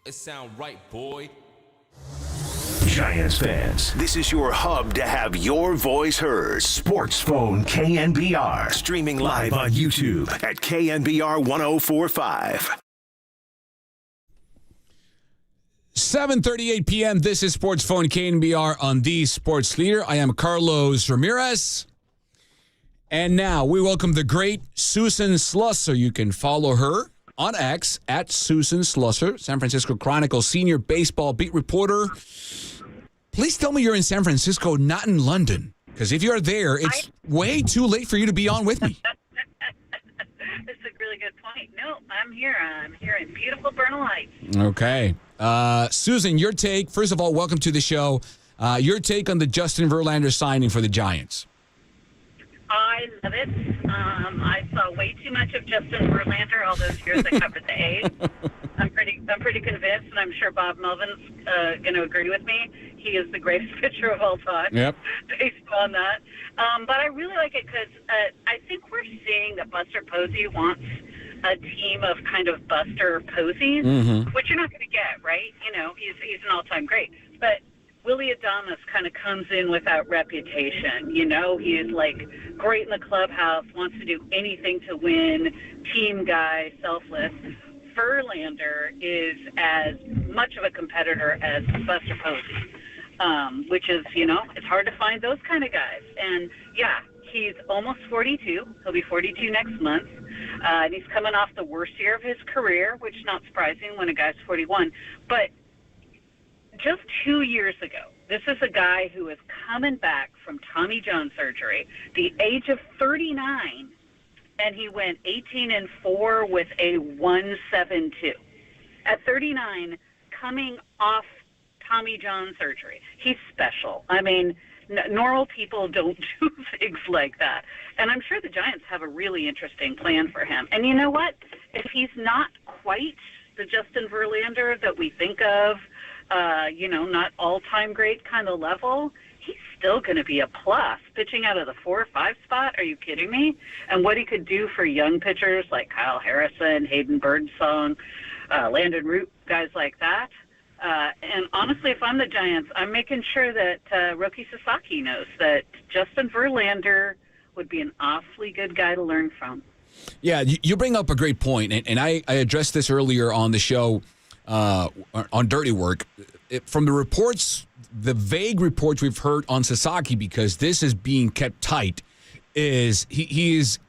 It sound right, boy. Giants fans, this is your hub to have your voice heard. Sports Phone KNBR. Streaming live on YouTube at KNBR 1045. 7:38 p.m. This is Sports Phone KNBR on the Sports Leader. I am Carlos Ramirez. And now we welcome the great Susan Slusser. You can follow her on X at Susan Slusser, San Francisco Chronicle senior baseball beat reporter. Please tell me you're in San Francisco, not in London. Because if you're there, it's way too late for you to be on with me. That's a really good point. No, I'm here. I'm here in beautiful Bernal Heights. Okay. Susan, your take. First of all, welcome to the show. Your take on the Justin Verlander signing for the Giants. I love it. I saw way too much of Justin Verlander all those years I covered the A's. I'm pretty convinced, and I'm sure Bob Melvin's going to agree with me. He is the greatest pitcher of all time. Yep. Based on that. But I really like it because I think we're seeing that Buster Posey wants a team of kind of Buster Poseys, which you're not going to get, right? You know, he's an all-time great. But Willie Adames kind of comes in with that reputation. You know, he's like great in the clubhouse, wants to do anything to win, team guy, selfless. Verlander is as much of a competitor as Buster Posey, which is, you know, it's hard to find those kind of guys. And, yeah, he's almost 42. He'll be 42 next month. And he's coming off the worst year of his career, which is not surprising when a guy's 41. But just 2 years ago, this is a guy who is coming back from Tommy John surgery, the age of 39, and he went 18-4 with a 1.72. At 39, coming off Tommy John surgery, he's special. I mean, normal people don't do things like that. And I'm sure the Giants have a really interesting plan for him. And you know what? If he's not quite the Justin Verlander that we think of, you know, not all-time great kind of level, he's still going to be a plus. Pitching out of the 4 or 5 spot, are you kidding me? And what he could do for young pitchers like Kyle Harrison, Hayden Birdsong, Landon Root, guys like that. And honestly, if I'm the Giants, I'm making sure that Roki Sasaki knows that Justin Verlander would be an awfully good guy to learn from. Yeah, you bring up a great point, and I addressed this earlier on the show on Dirty Work. From the reports, the vague reports we've heard on Sasaki, because this is being kept tight, is he is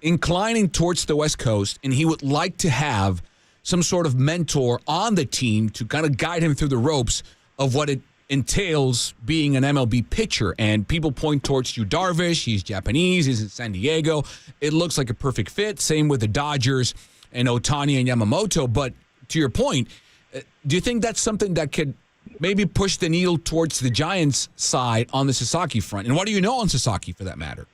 inclining towards the West Coast, and he would like to have some sort of mentor on the team to kind of guide him through the ropes of what it entails being an MLB pitcher. And people point towards Yu Darvish. He's Japanese. He's in San Diego. It looks like a perfect fit. Same with the Dodgers. and Ohtani and Yamamoto. But to your point, do you think that's something that could maybe push the needle towards the Giants' side on the Sasaki front? And what do you know on Sasaki, for that matter?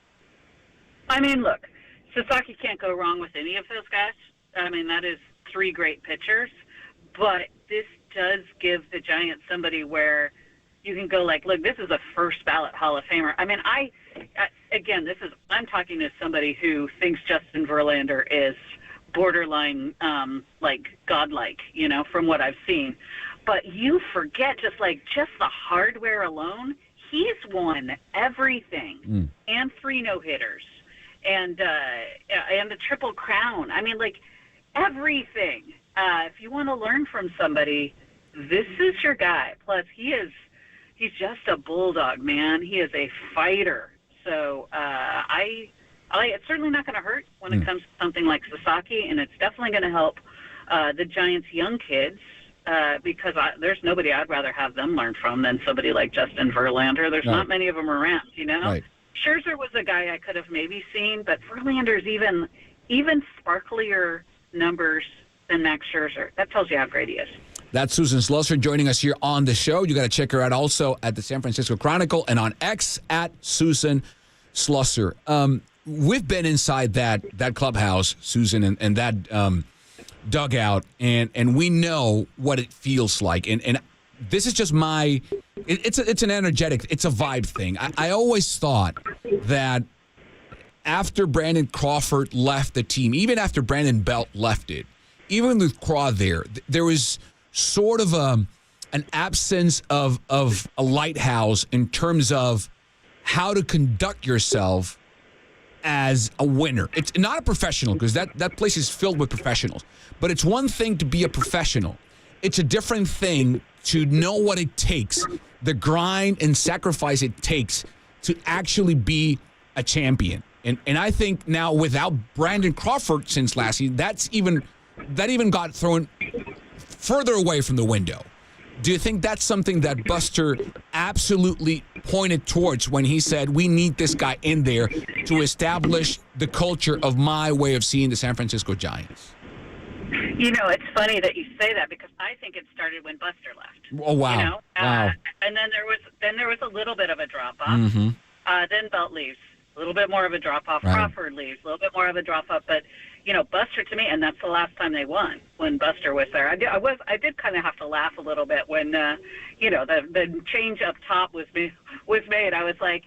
I mean, look, Sasaki can't go wrong with any of those guys. I mean, that is 3 great pitchers. But this does give the Giants somebody where you can go like, look, this is a first ballot Hall of Famer. I mean, again, I'm talking to somebody who thinks Justin Verlander is borderline, like godlike, from what I've seen. But you forget just the hardware alone, he's won everything and 3 no-hitters and the Triple Crown. I mean, like everything. If you want to learn from somebody, this is your guy. Plus, he's just a bulldog, man. He is a fighter. So it's certainly not going to hurt when it comes to something like Sasaki, and it's definitely going to help the Giants' young kids because there's nobody I'd rather have them learn from than somebody like Justin Verlander. There's not many of them around, Right. Scherzer was a guy I could have maybe seen, but Verlander's even sparklier numbers than Max Scherzer. That tells you how great he is. That's Susan Slusser joining us here on the show. You got to check her out also at the San Francisco Chronicle and on X at Susan Slusser. We've been inside that clubhouse, Susan, and that dugout, and we know what it feels like. And this is just it's an energetic, it's a vibe thing. I always thought that after Brandon Crawford left the team, even after Brandon Belt left it, even with Craw there was sort of an absence of a lighthouse in terms of how to conduct yourself as a winner. It's not a professional, because that place is filled with professionals. But it's one thing to be a professional. It's a different thing to know what it takes, the grind and sacrifice it takes to actually be a champion. And I think now without Brandon Crawford since last season, that even got thrown further away from the window. Do you think that's something that Buster absolutely pointed towards when he said, we need this guy in there to establish the culture of my way of seeing the San Francisco Giants? It's funny that you say that, because I think it started when Buster left. Oh, wow. Wow. And then there was a little bit of a drop-off. Mm-hmm. Then Belt leaves. A little bit more of a drop-off. Right. Crawford leaves. A little bit more of a drop-off. But, Buster, to me, and that's the last time they won, when Buster was there. I did kind of have to laugh a little bit when, the change up top was made. I was like,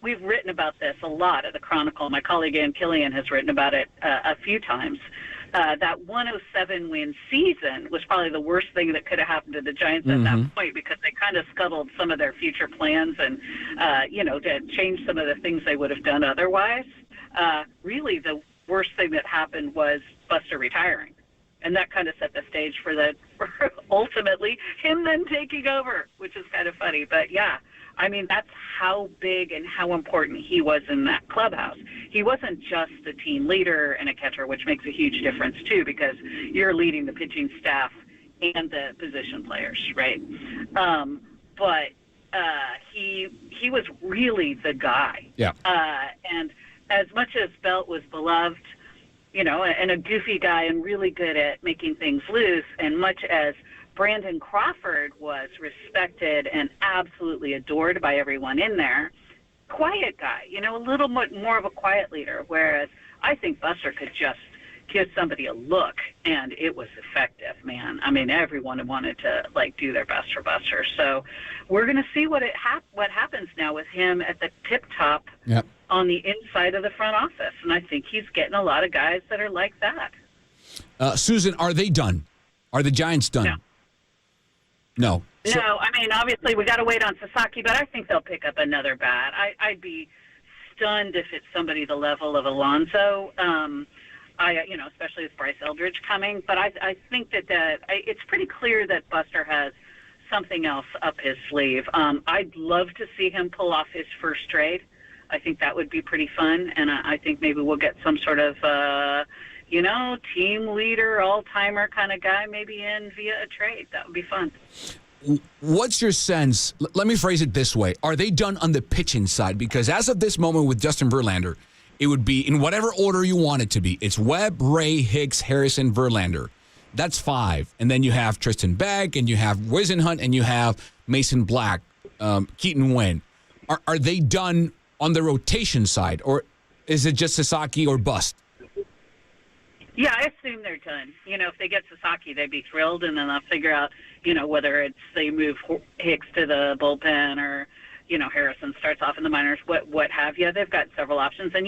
we've written about this a lot at the Chronicle. My colleague Ann Killian has written about it a few times. That 107-win season was probably the worst thing that could have happened to the Giants at that point, because they kind of scuttled some of their future plans and, to change some of the things they would have done otherwise. Really, the worst thing that happened was Buster retiring. And that kind of set the stage for ultimately him then taking over, which is kind of funny. But, yeah, I mean, that's how big and how important he was in that clubhouse. He wasn't just the team leader and a catcher, which makes a huge difference, too, because you're leading the pitching staff and the position players, right? But he was really the guy. Yeah. And as much as Belt was beloved, and a goofy guy and really good at making things loose, and much as Brandon Crawford was respected and absolutely adored by everyone in there, quiet guy, a little more of a quiet leader, whereas I think Buster could just give somebody a look, and it was effective, man. I mean, everyone wanted to, do their best for Buster. So we're going to see what happens now with him at the tip-top on the inside of the front office, and I think he's getting a lot of guys that are like that. Susan, are they done? Are the Giants done? No. No, I mean, obviously we got to wait on Sasaki, but I think they'll pick up another bat. I'd be stunned if it's somebody the level of Alonso, especially with Bryce Eldridge coming. But I think that it's pretty clear that Buster has something else up his sleeve. I'd love to see him pull off his first trade. I think that would be pretty fun, and I think maybe we'll get some sort of team leader, all-timer kind of guy maybe in via a trade. That would be fun. What's your sense? Let me phrase it this way. Are they done on the pitching side? Because as of this moment with Justin Verlander, it would be in whatever order you want it to be. It's Webb, Ray, Hicks, Harrison, Verlander. That's 5. And then you have Tristan Beck, and you have Wisenhunt, and you have Mason Black, Keaton Wynn. Are they done on the rotation side, or is it just Sasaki or bust? Yeah, I assume they're done. If they get Sasaki, they'd be thrilled, and then they'll figure out, whether it's they move Hicks to the bullpen or, Harrison starts off in the minors, what have you. They've got several options, and,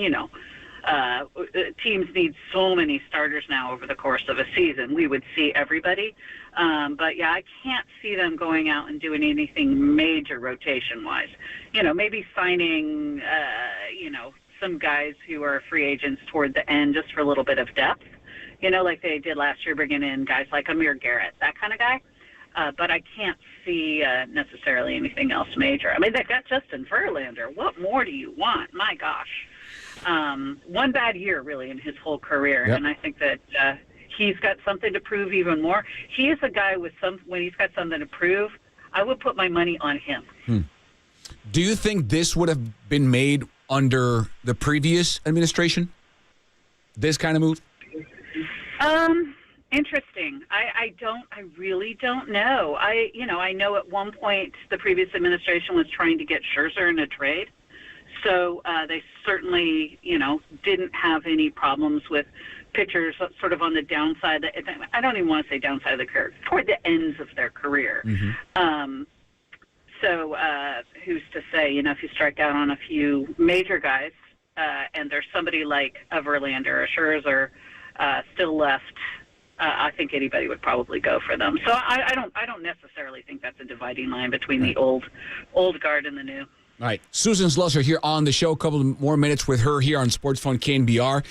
teams need so many starters now over the course of a season. We would see everybody. But, yeah, I can't see them going out and doing anything major rotation-wise. Maybe signing, some guys who are free agents toward the end just for a little bit of depth. Like they did last year, bringing in guys like Amir Garrett, that kind of guy. But I can't see necessarily anything else major. I mean, they've got Justin Verlander. What more do you want? My gosh. One bad year, really, in his whole career. Yep. And I think that he's got something to prove even more. He is a guy when he's got something to prove, I would put my money on him. Do you think this would have been made under the previous administration? This kind of move? Interesting. I really don't know. I know at one point the previous administration was trying to get Scherzer in a trade. So they certainly, didn't have any problems with pitchers sort of on the downside. I don't even want to say downside of the career, toward the ends of their career. Mm-hmm. So who's to say, if you strike out on a few major guys and there's somebody like a Verlander or a Scherzer still left, I think anybody would probably go for them. So I don't necessarily think that's a dividing line between the old guard and the new. All right. Susan Slusser here on the show. A couple of more minutes with her here on Sports Phone KNBR.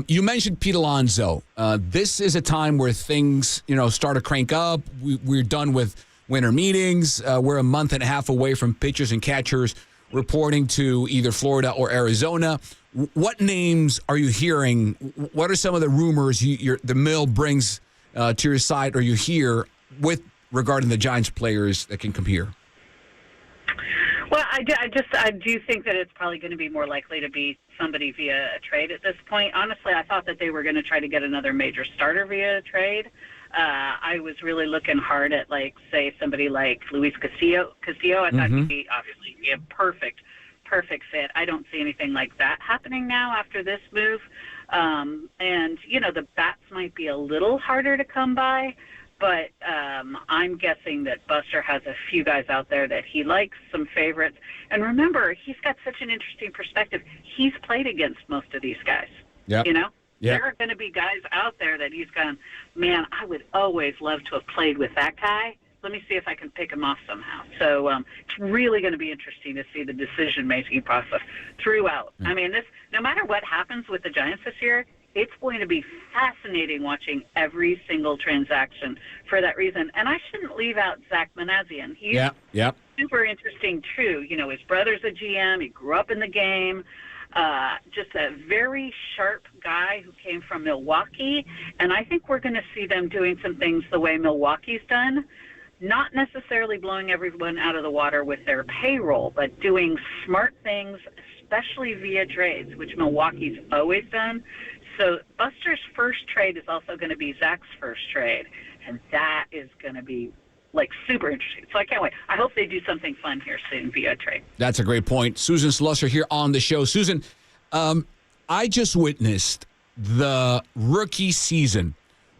You mentioned Pete Alonso. This is a time where things, start to crank up. We're done with winter meetings. We're a month and a half away from pitchers and catchers reporting to either Florida or Arizona. What names are you hearing? What are some of the rumors the mill brings to your side or you hear with regarding the Giants players that can come here? Well, I do think that it's probably going to be more likely to be somebody via a trade at this point. Honestly, I thought that they were going to try to get another major starter via a trade. I was really looking hard at, say, somebody like Luis Castillo. I thought he'd be obviously be a perfect fit. I don't see anything like that happening now after this move. And, the bats might be a little harder to come by. But I'm guessing that Buster has a few guys out there that he likes, some favorites. And remember, he's got such an interesting perspective. He's played against most of these guys. Yep. There are going to be guys out there that he's gone, man, I would always love to have played with that guy. Let me see if I can pick him off somehow. So it's really going to be interesting to see the decision-making process throughout. I mean, no matter what happens with the Giants this year, it's going to be fascinating watching every single transaction for that reason. And I shouldn't leave out Zach Manassian. He's super interesting, too. His brother's a GM. He grew up in the game. Just a very sharp guy who came from Milwaukee. And I think we're going to see them doing some things the way Milwaukee's done. Not necessarily blowing everyone out of the water with their payroll, but doing smart things, especially via trades, which Milwaukee's always done. So Buster's first trade is also going to be Zach's first trade, and that is going to be super interesting. So I can't wait. I hope they do something fun here soon via trade. That's a great point. Susan Slusser here on the show. Susan, I just witnessed the rookie season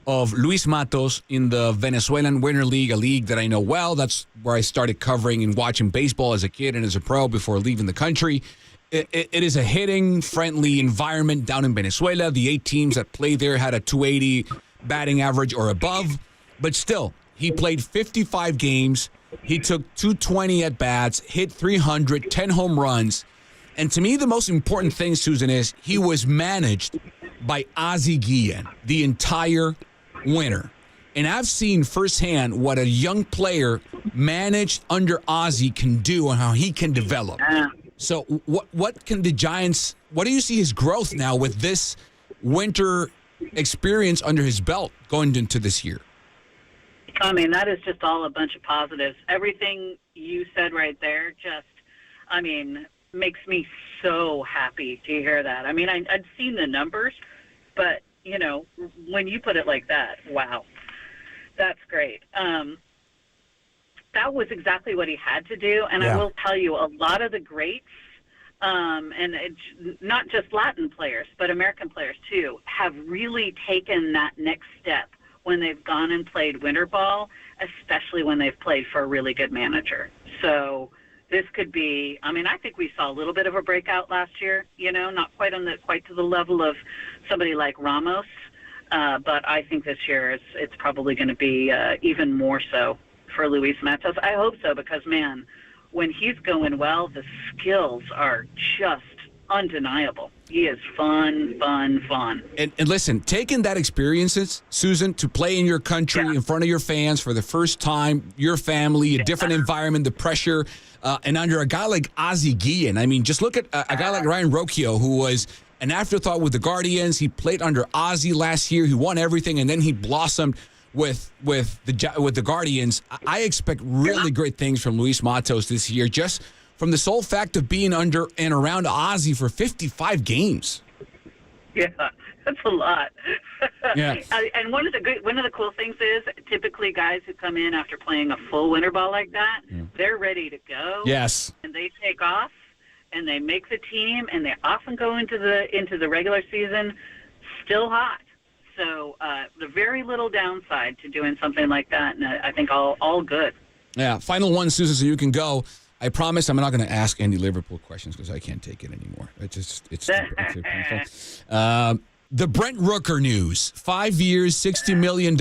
of Luis Matos in the Venezuelan Winter League, a league that I know well. That's where I started covering and watching baseball as a kid and as a pro before leaving the country. It is a hitting-friendly environment down in Venezuela. The 8 teams that played there had a 280 batting average or above. But still, he played 55 games. He took 220 at-bats, hit 300, 10 home runs. And to me, the most important thing, Susan, is he was managed by Ozzie Guillen the entire winter. And I've seen firsthand what a young player managed under Ozzie can do and how he can develop. So what can the Giants, what do you see his growth now with this winter experience under his belt going into this year? I mean, that is just all a bunch of positives. Everything you said right there, makes me so happy to hear that. I mean, I'd seen the numbers, but, when you put it like that, wow, that's great. That was exactly what he had to do. And I will tell you, a lot of the greats, and it's not just Latin players, but American players too, have really taken that next step when they've gone and played winter ball, especially when they've played for a really good manager. So this could be, I think we saw a little bit of a breakout last year, not quite to the level of somebody like Ramos. But I think this year it's probably going to be even more so for Luis Matos. I hope so, because, man, when he's going well, the skills are just undeniable. He is fun. And listen, taking that experiences, Susan, to play in your country, in front of your fans for the first time, your family, a different environment, the pressure, and under a guy like Ozzie Guillen. Just look at a guy like Ryan Rocchio, who was an afterthought with the Guardians. He played under Ozzie last year. He won everything, and then he blossomed with the Guardians. I expect really great things from Luis Matos this year, just from the sole fact of being under and around Ozzie for 55 games. Yeah, that's a lot. Yeah. And one of the cool things is, typically guys who come in after playing a full winter ball like that, they're ready to go. Yes. And they take off, and they make the team, and they often go into the regular season still hot. So the very little downside to doing something like that, and I think all good. Yeah. Final one, Susan, so you can go. I promise I'm not going to ask any Liverpool questions because I can't take it anymore. It's painful. The Brent Rooker news: 5 years, $60 million.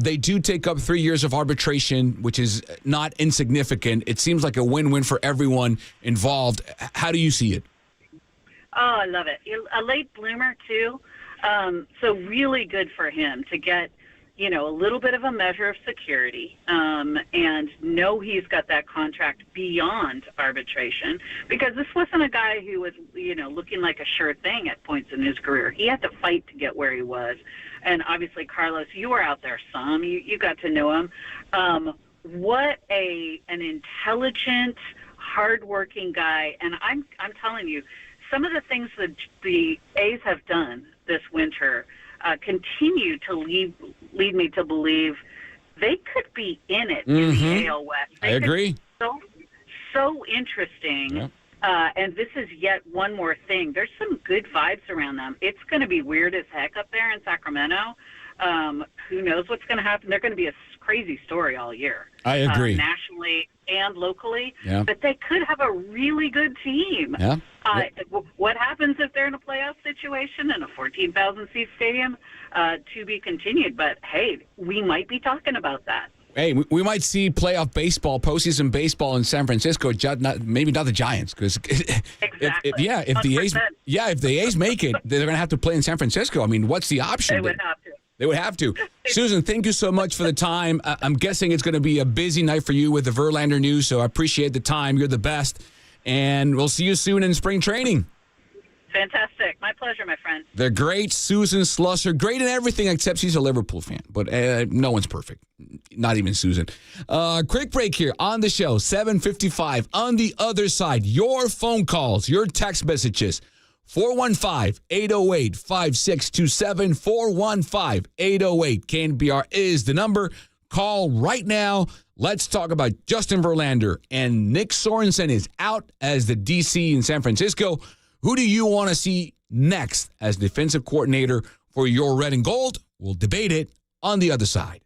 They do take up 3 years of arbitration, which is not insignificant. It seems like a win-win for everyone involved. How do you see it? Oh, I love it. A late bloomer, too. So really good for him to get, a little bit of a measure of security, and know he's got that contract beyond arbitration, because this wasn't a guy who was, looking like a sure thing at points in his career. He had to fight to get where he was. And obviously, Carlos, you were out there some. You got to know him. What an intelligent, hardworking guy. And I'm telling you, some of the things that the A's have done this winter continue to lead me to believe they could be in it in the AL West. I agree. So interesting. Yeah. And this is yet one more thing. There's some good vibes around them. It's going to be weird as heck up there in Sacramento. Who knows what's going to happen? They're going to be a crazy story all year. I agree. Nationally and locally. Yeah. But they could have a really good team. Yeah. What happens if they're in a playoff situation in a 14,000-seat stadium? To be continued. But, hey, we might be talking about that. Hey, we might see playoff baseball, postseason baseball in San Francisco. Maybe not the Giants, because exactly. if the A's make it, they're going to have to play in San Francisco. What's the option? They would have to. They would have to. Susan, thank you so much for the time. I'm guessing it's going to be a busy night for you with the Verlander news, so I appreciate the time. You're the best, and we'll see you soon in spring training. Fantastic. My pleasure, my friend. The great Susan Slusser. Great in everything except she's a Liverpool fan. But no one's perfect. Not even Susan. Quick break here on the show. 7:55. On the other side, your phone calls, your text messages. 415-808-5627. 415-808. KNBR is the number. Call right now. Let's talk about Justin Verlander. And Nick Sorenson is out as the DC in San Francisco. Who do you want to see next as defensive coordinator for your red and gold? We'll debate it on the other side.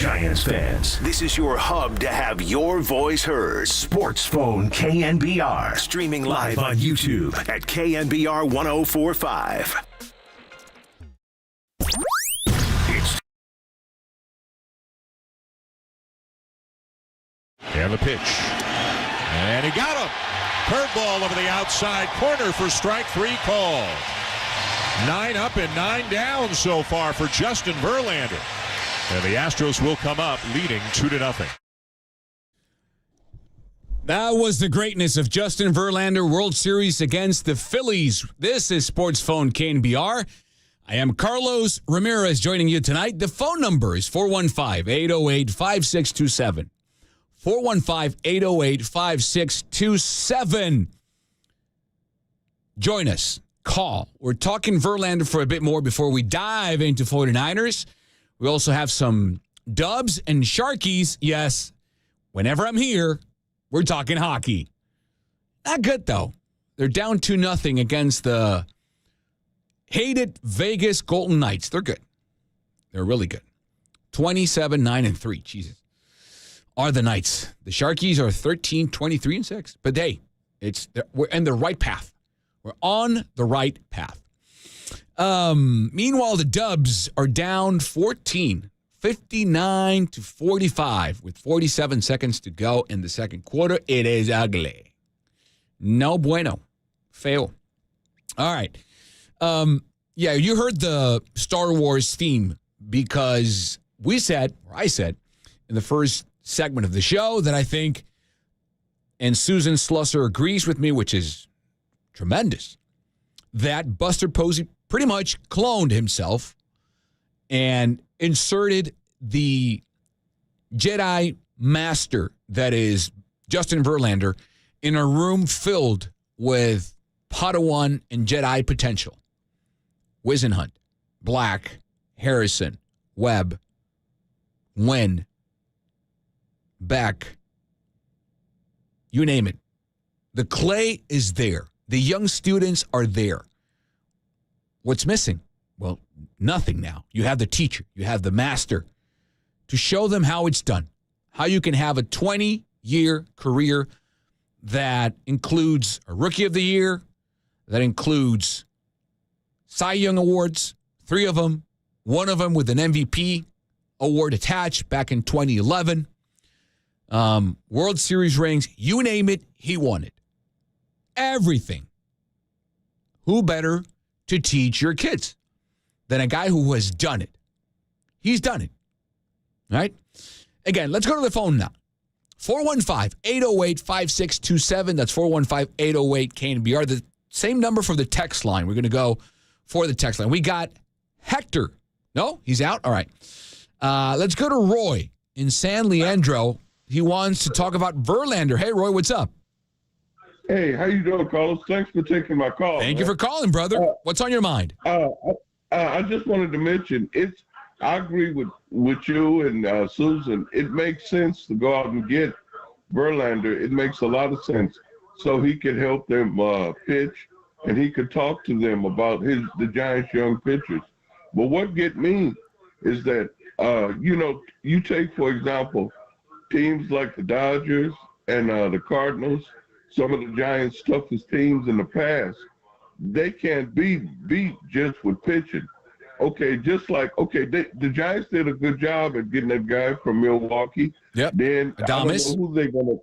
Giants fans, this is your hub to have your voice heard. Sports Phone KNBR. Streaming live on YouTube at KNBR 1045. And the pitch. And he got him. Curveball over the outside corner for strike 3 call. 9 up and 9 down so far for Justin Verlander. And the Astros will come up leading 2-0. That was the greatness of Justin Verlander, World Series against the Phillies. This is Sports Phone KNBR. I am Carlos Ramirez joining you tonight. The phone number is 415-808-5627. 415-808-5627. Join us. Call. We're talking Verlander for a bit more before we dive into 49ers. We also have some Dubs and Sharkies. Yes, whenever I'm here, we're talking hockey. Not good, though. They're down 2-0 against the hated Vegas Golden Knights. They're good. They're really good. 27-9-3. Jesus. Are the Knights. The Sharkies are 13-23-6. But hey, we're in the right path. We're on the right path. Meanwhile, the Dubs are down 14, 59-45 with 47 seconds to go in the second quarter. It is ugly. No bueno. Fail. All right. Yeah, you heard the Star Wars theme because I said in the first segment of the show that I think, and Susan Slusser agrees with me, which is tremendous, that Buster Posey pretty much cloned himself and inserted the Jedi Master that is Justin Verlander in a room filled with Padawan and Jedi potential. Wisenhunt, Black, Harrison, Webb, Wynn, Beck, you name it. The clay is there. The young students are there. What's missing? Well, nothing now. You have the teacher. You have the master to show them how it's done, how you can have a 20-year career that includes a Rookie of the Year, that includes Cy Young Awards, 3 of them, 1 of them with an MVP award attached back in 2011. World Series rings, you name it, he won it. Everything. Who better to teach your kids than a guy who has done it? He's done it. All right? Again, let's go to the phone now. 415-808-5627. That's 415-808-KNBR. The same number for the text line. We're going to go for the text line. We got Hector. No? He's out? All right. Let's go to Roy in San Leandro. He wants to talk about Verlander. Hey, Roy, what's up? Hey, how you doing, Carlos? Thanks for taking my call. Thank you for calling, brother. What's on your mind? I just wanted to mention, I agree with you and Susan. It makes sense to go out and get Verlander. It makes a lot of sense. So he could help them pitch, and he could talk to them about the Giants' young pitchers. But what get me is that, you take, for example, teams like the Dodgers and the Cardinals, some of the Giants' toughest teams in the past, they can't be beat just with pitching. Okay, the Giants did a good job at getting that guy from Milwaukee. Yep. Then Adames. I don't know who they're going to.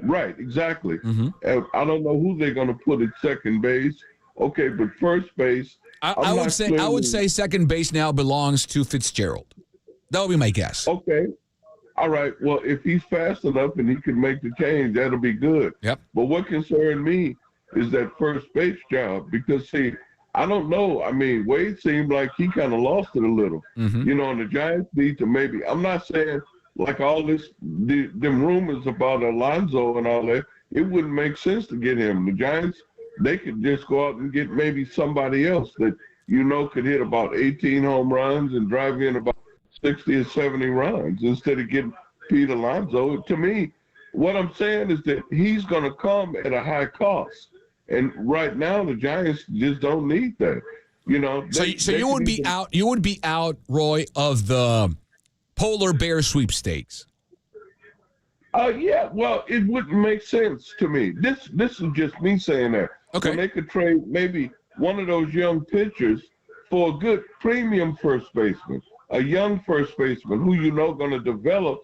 Right, exactly. Mm-hmm. I don't know who they're going to put at second base. Okay, but first base. I would say second base now belongs to Fitzgerald. That would be my guess. Okay. All right. Well, if he's fast enough and he can make the change, that'll be good. Yep. But what concerned me is that first base job because, see, I don't know. I mean, Wade seemed like he kind of lost it a little. Mm-hmm. And the Giants need to maybe – I'm not saying like all them rumors about Alonso and all that. It wouldn't make sense to get him. The Giants, they could just go out and get maybe somebody else that, could hit about 18 home runs and drive in about 60 or 70 runs instead of getting Pete Alonso. To me, what I'm saying is that he's going to come at a high cost. And right now, the Giants just don't need that. So you would be out. You would be out, Roy, of the polar bear sweepstakes. Yeah, well, it wouldn't make sense to me. This is just me saying that. Okay. When they could trade maybe one of those young pitchers for a good premium first baseman, a young first baseman who going to develop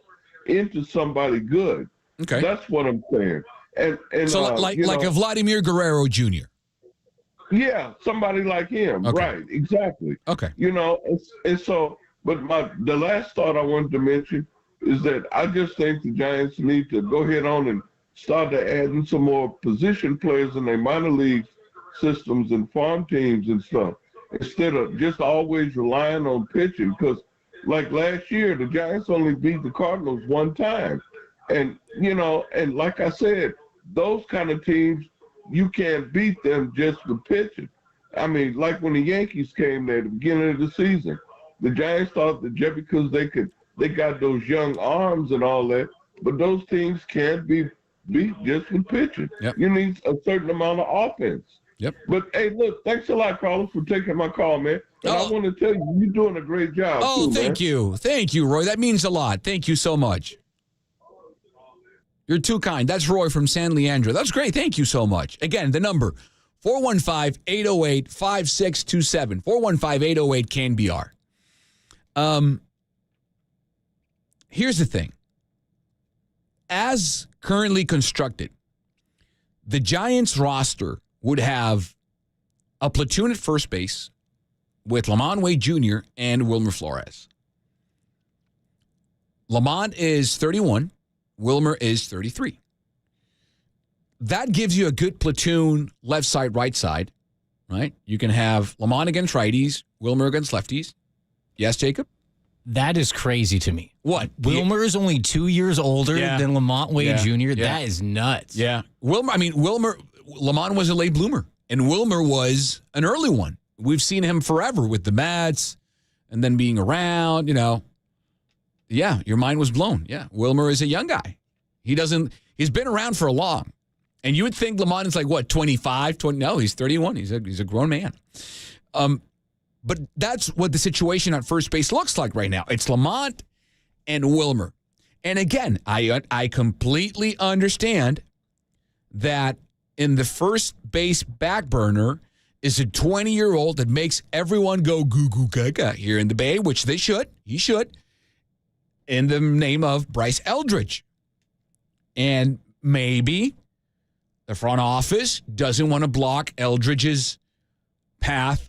into somebody good. Okay. That's what I'm saying. And so like a Vladimir Guerrero Jr. Yeah, somebody like him. Okay. Right, exactly. Okay. And so, but the last thought I wanted to mention is that I just think the Giants need to go ahead on and start to add in some more position players in their minor league systems and farm teams and stuff, instead of just always relying on pitching. Because like last year, the Giants only beat the Cardinals one time. And, and like I said, those kind of teams, you can't beat them just with pitching. I mean, like when the Yankees came there at the beginning of the season, the Giants thought that just because they got those young arms and all that, but those teams can't be beat just with pitching. Yep. You need a certain amount of offense. Yep. But, hey, look, thanks a lot, Carlos, for taking my call, man. And I want to tell you, you're doing a great job, too, thank man. you. Thank you, Roy. That means a lot. Thank you so much. You're too kind. That's Roy from San Leandro. That's great. Thank you so much. Again, the number, 415-808-5627. 415-808-KNBR. Here's the thing. As currently constructed, the Giants roster would have a platoon at first base with Lamont Wade Jr. and Wilmer Flores. Lamont is 31. Wilmer is 33. That gives you a good platoon left side, right side, right? You can have Lamont against righties, Wilmer against lefties. Yes, Jacob? That is crazy to me. What? Wilmer is only 2 years older than Lamont Wade Jr. Yeah. That is nuts. Yeah. Lamont was a late bloomer, and Wilmer was an early one. We've seen him forever with the Mets and then being around, Yeah, your mind was blown. Yeah, Wilmer is a young guy. He's been around for a long. And you would think Lamont is like, what, 25, 20? No, he's 31. He's a grown man. But that's what the situation at first base looks like right now. It's Lamont and Wilmer. And again, I completely understand that in the first base back burner is a 20-year-old that makes everyone go goo goo gaga here in the Bay, which they should. He should. In the name of Bryce Eldridge. And maybe the front office doesn't want to block Eldridge's path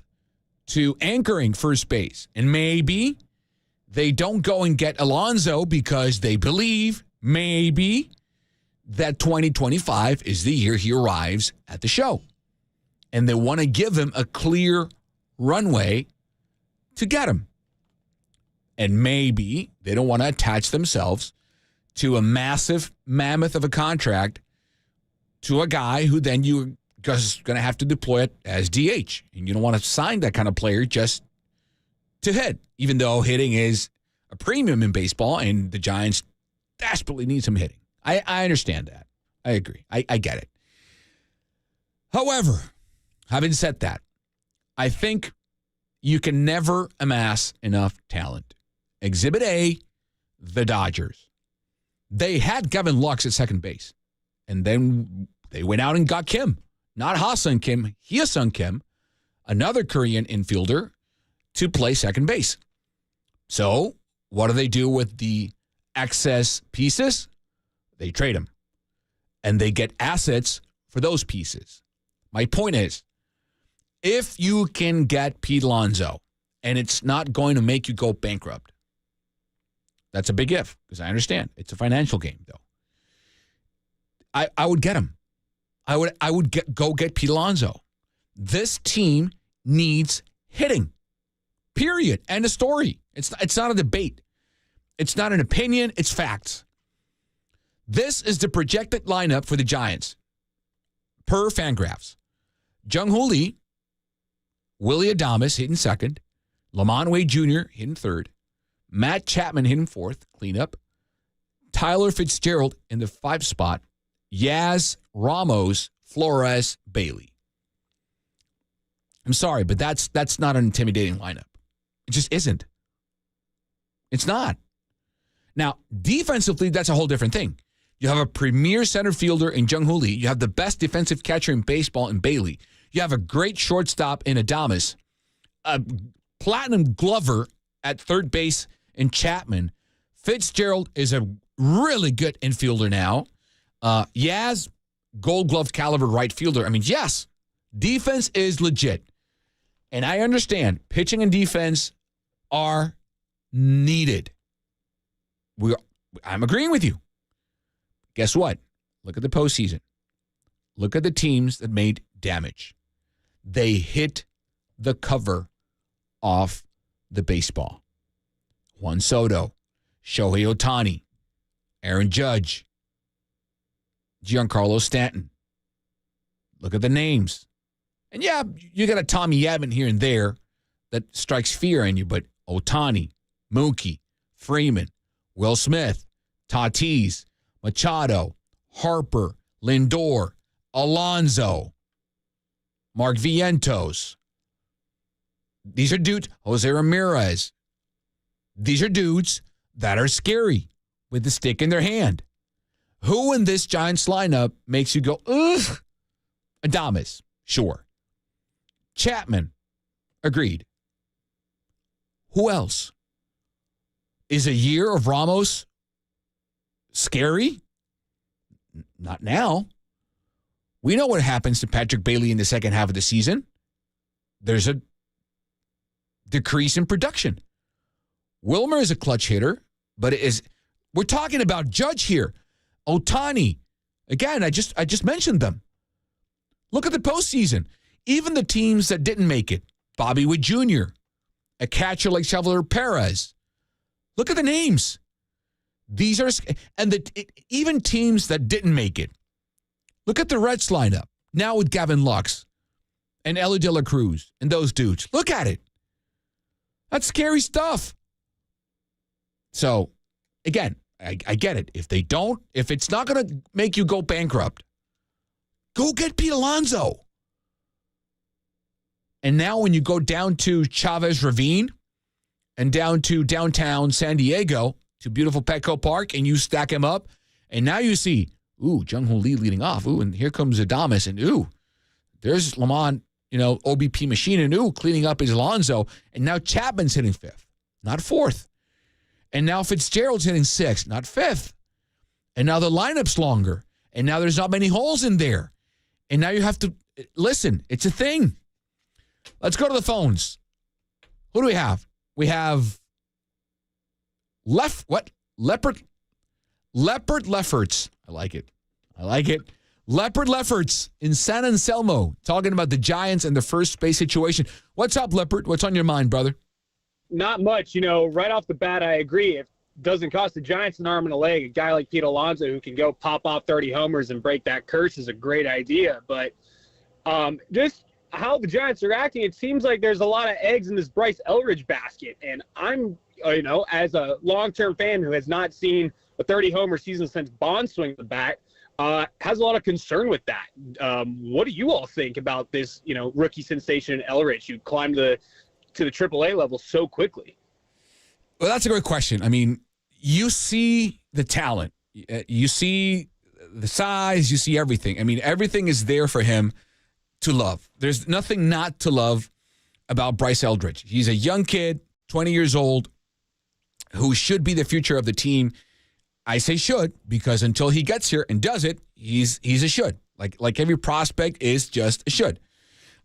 to anchoring first base. And maybe they don't go and get Alonso because they believe maybe that 2025 is the year he arrives at the show. And they want to give him a clear runway to get him. And maybe they don't want to attach themselves to a massive mammoth of a contract to a guy who then you're just going to have to deploy it as DH. And you don't want to sign that kind of player just to hit, even though hitting is a premium in baseball and the Giants desperately need some hitting. I understand that. I agree. I get it. However, having said that, I think you can never amass enough talent. Exhibit A, the Dodgers. They had Gavin Lux at second base. And then they went out and got Kim. Not Ha-Sung Kim, Hye-Sung Kim, another Korean infielder, to play second base. So what do they do with the excess pieces? They trade them. And they get assets for those pieces. My point is, if you can get Pete Alonso and it's not going to make you go bankrupt, that's a big if, because I understand. It's a financial game, though. I would get him. I would go get Pete Alonso. This team needs hitting. Period. End of story. It's not a debate. It's not an opinion. It's facts. This is the projected lineup for the Giants per Fangraphs. Jung-Hoo Lee, Willie Adames hitting second, Lamont Wade Jr. hitting third, Matt Chapman hitting fourth, cleanup, Tyler Fitzgerald in the 5 spot, Yaz, Ramos, Flores, Bailey. I'm sorry, but that's not an intimidating lineup. It just isn't. It's not. Now, defensively, that's a whole different thing. You have a premier center fielder in Jung-Hoo Lee. You have the best defensive catcher in baseball in Bailey. You have a great shortstop in Adames. A platinum glover at third base in Chapman. Fitzgerald is a really good infielder now. Yaz, Gold Glove caliber right fielder. I mean, yes, defense is legit. And I understand pitching and defense are needed. I'm agreeing with you. Guess what? Look at the postseason. Look at the teams that made damage. They hit the cover off the baseball. Juan Soto, Shohei Ohtani, Aaron Judge, Giancarlo Stanton. Look at the names. And yeah, you got a Tommy Edman here and there that strikes fear in you, but Ohtani, Mookie, Freeman, Will Smith, Tatis, Machado, Harper, Lindor, Alonso, Mark Vientos. These are dudes, Jose Ramirez. These are dudes that are scary with the stick in their hand. Who in this Giants lineup makes you go, ugh? Adames, sure. Chapman, agreed. Who else? Is a year of Ramos scary? Not now. We know what happens to Patrick Bailey in the second half of the season. There's a decrease in production. Wilmer is a clutch hitter, but we're talking about Judge here. Ohtani. Again, I just mentioned them. Look at the postseason. Even the teams that didn't make it. Bobby Witt Jr., a catcher like Salvador Perez. Look at the names. These are, even teams that didn't make it. Look at the Reds lineup now with Gavin Lux and Ellie De La Cruz and those dudes. Look at it. That's scary stuff. So, again, I get it. If it's not going to make you go bankrupt, go get Pete Alonso. And now when you go down to Chavez Ravine and down to downtown San Diego to beautiful Petco Park and you stack him up, and now you see, Jung-Hoo Lee leading off. And here comes Adames. And, there's Lamont, OBP machine. And, cleaning up is Alonso. And now Chapman's hitting fifth, not fourth. And now Fitzgerald's hitting sixth, not fifth. And now the lineup's longer. And now there's not many holes in there. And now you have to, listen, it's a thing. Let's go to the phones. Who do we have? We have Leopard Lefferts. I like it. Leopard Lefferts in San Anselmo talking about the Giants and the first base situation. What's up, Leopard? What's on your mind, brother? Not much. Right off the bat, I agree. If it doesn't cost the Giants an arm and a leg, a guy like Pete Alonso who can go pop off 30 homers and break that curse is a great idea. But just how the Giants are acting, it seems like there's a lot of eggs in this Bryce Elridge basket. And I'm, as a long-term fan who has not seen a 30-homer season since Bond swing the bat, has a lot of concern with that. What do you all think about this, rookie sensation Elridge who climbed to the AAA level so quickly? Well, that's a great question. I mean, you see the talent. You see the size. You see everything. I mean, everything is there for him to love. There's nothing not to love about Bryce Eldridge. He's a young kid, 20 years old, who should be the future of the team. I say should because until he gets here and does it, he's a should. Like every prospect is just a should.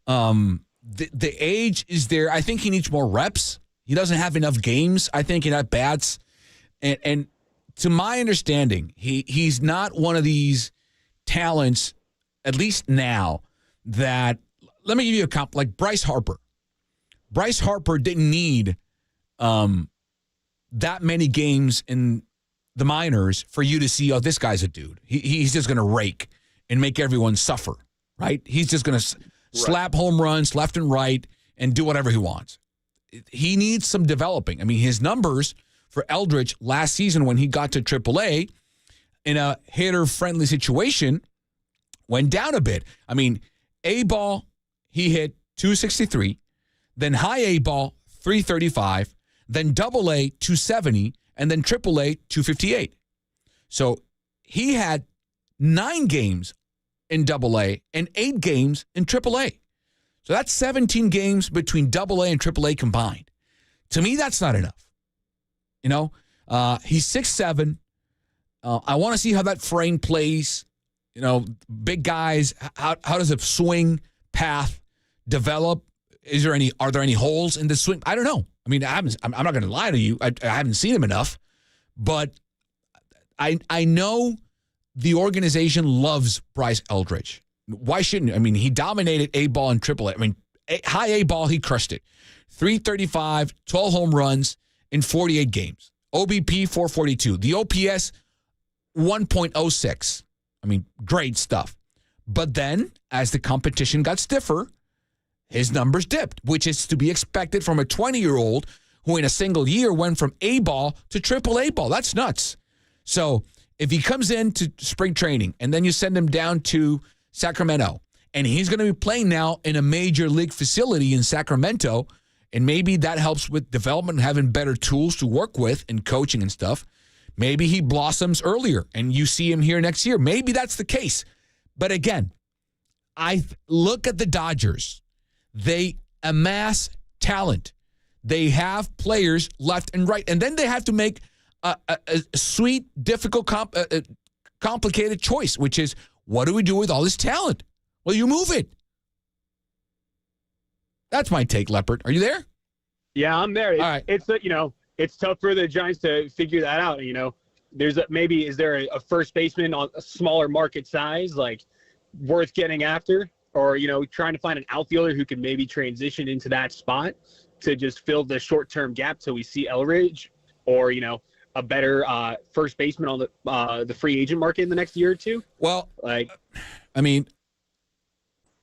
The age is there. I think he needs more reps. He doesn't have enough games, I think, in at bats. And to my understanding, he's not one of these talents, at least now, that, let me give you a comp, like Bryce Harper. Bryce Harper didn't need that many games in the minors for you to see, this guy's a dude. He's just going to rake and make everyone suffer, right? He's just going to slap home runs left and right and do whatever he wants. He needs some developing. I mean, his numbers for Eldridge last season when he got to AAA in a hitter-friendly situation went down a bit. I mean, A-ball, he hit 263, then high A-ball, 335, then double A, 270, and then AAA 258. So he had 9 games in AA and 8 games in AAA. So that's 17 games between AA and AAA combined. To me, that's not enough. You know, he's 6'7". I want to see how that frame plays. You know, big guys. How does a swing path develop? Are there any holes in the swing? I don't know. I mean, I'm not going to lie to you. I haven't seen him enough, but I know the organization loves Bryce Eldridge. Why shouldn't you? I mean, he dominated A-ball and AAA. I mean, high A-ball, he crushed it. 335, 12 home runs in 48 games. OBP 442. The OPS 1.06. I mean, great stuff. But then, as the competition got stiffer, his numbers dipped, which is to be expected from a 20-year-old who in a single year went from A-ball to AAA ball. That's nuts. So if he comes into spring training and then you send him down to Sacramento and he's going to be playing now in a major league facility in Sacramento, and maybe that helps with development and having better tools to work with and coaching and stuff, maybe he blossoms earlier and you see him here next year. Maybe that's the case. But again, I look at the Dodgers. They amass talent. They have players left and right. And then they have to make a sweet, difficult, complicated choice, which is, what do we do with all this talent? Well, you move it. That's my take, Leopard. Are you there? Yeah, I'm there. All right. It's tough for the Giants to figure that out. You know, is there a first baseman on a smaller market size, like, worth getting after? Or, you know, trying to find an outfielder who can maybe transition into that spot to just fill the short-term gap till we see Eldridge, or, you know, a better first baseman on the free agent market in the next year or two? Well, I mean,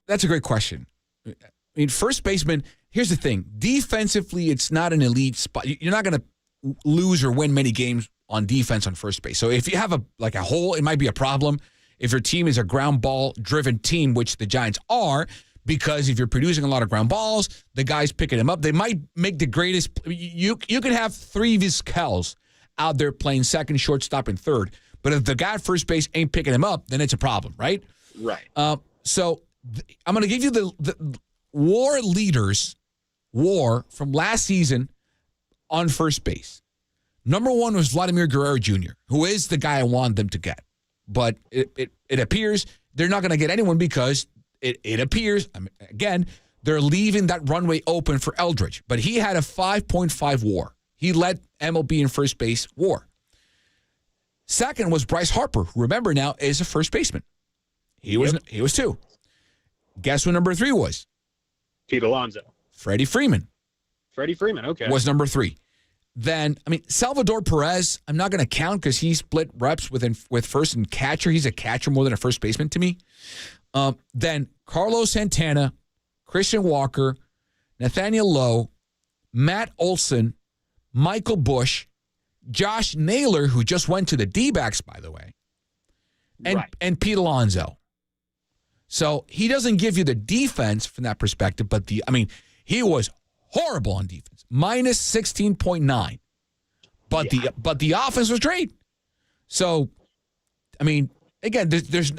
that's a great question. I mean, first baseman, here's the thing. Defensively, it's not an elite spot. You're not going to lose or win many games on defense on first base. So if you have a hole, it might be a problem. If your team is a ground ball driven team, which the Giants are, because if you're producing a lot of ground balls, the guys picking them up, they might make the greatest. You can have 3 Vizquels out there playing second, shortstop, and third. But if the guy at first base ain't picking him up, then it's a problem, right? Right. So I'm going to give you the WAR leaders, WAR from last season on first base. Number 1 was Vladimir Guerrero Jr., who is the guy I want them to get. But it appears they're not going to get anyone because it appears, again, they're leaving that runway open for Eldridge. But he had a 5.5 WAR. He led MLB in first base WAR. Second was Bryce Harper, who, remember now, is a first baseman. He was 2. Guess who number 3 was? Pete Alonso. Freddie Freeman. Okay. Was number 3. Then, Salvador Perez, I'm not going to count because he split reps with first and catcher. He's a catcher more than a first baseman to me. Then Carlos Santana, Christian Walker, Nathaniel Lowe, Matt Olson, Michael Bush, Josh Naylor, who just went to the D-backs, by the way, and Pete Alonso. So he doesn't give you the defense from that perspective, but he was horrible on defense, minus 16.9. But the offense was great. So, again, there's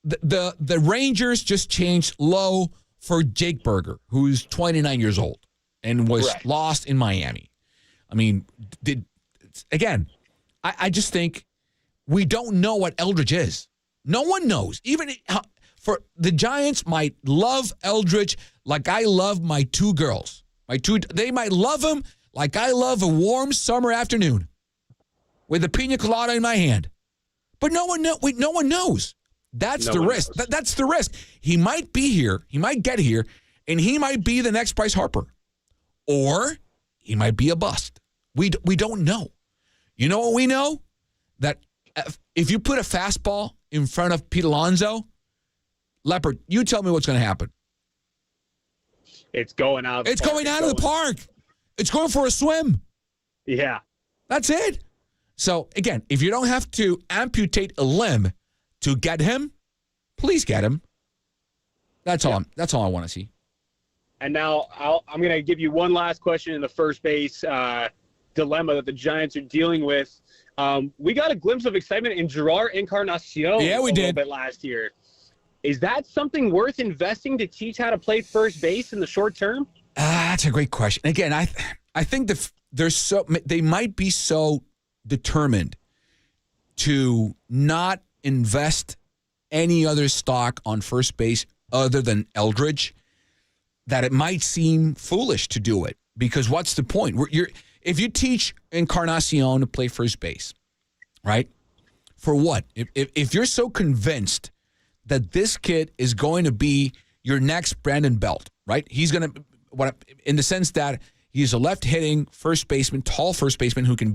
the Rangers just changed Lowe for Jake Berger, who's 29 years old and was lost in Miami. I just think we don't know what Eldridge is. No one knows. Even for the Giants might love Eldridge like I love my 2 girls. They might love him like I love a warm summer afternoon with a pina colada in my hand. But no one knows. That's the risk. That's the risk. He might be here. He might get here, and he might be the next Bryce Harper. Or he might be a bust. We don't know. You know what we know? That if you put a fastball in front of Pete Alonso, Leopard, you tell me what's going to happen. It's going out. It's going out of the park. It's going for a swim. Yeah. That's it. So, again, if you don't have to amputate a limb to get him, please get him. That's all I want to see. And now I'm going to give you one last question in the first base dilemma that the Giants are dealing with. We got a glimpse of excitement in Gerard Encarnacion a little bit last year. Is that something worth investing to teach how to play first base in the short term? That's a great question. Again, I think they might be so determined to not invest any other stock on first base other than Eldridge that it might seem foolish to do it. Because what's the point? If you teach Encarnacion to play first base, right? For what? If you're so convinced that this kid is going to be your next Brandon Belt, right? He's going to, in the sense that he's a left-hitting first baseman, tall first baseman who can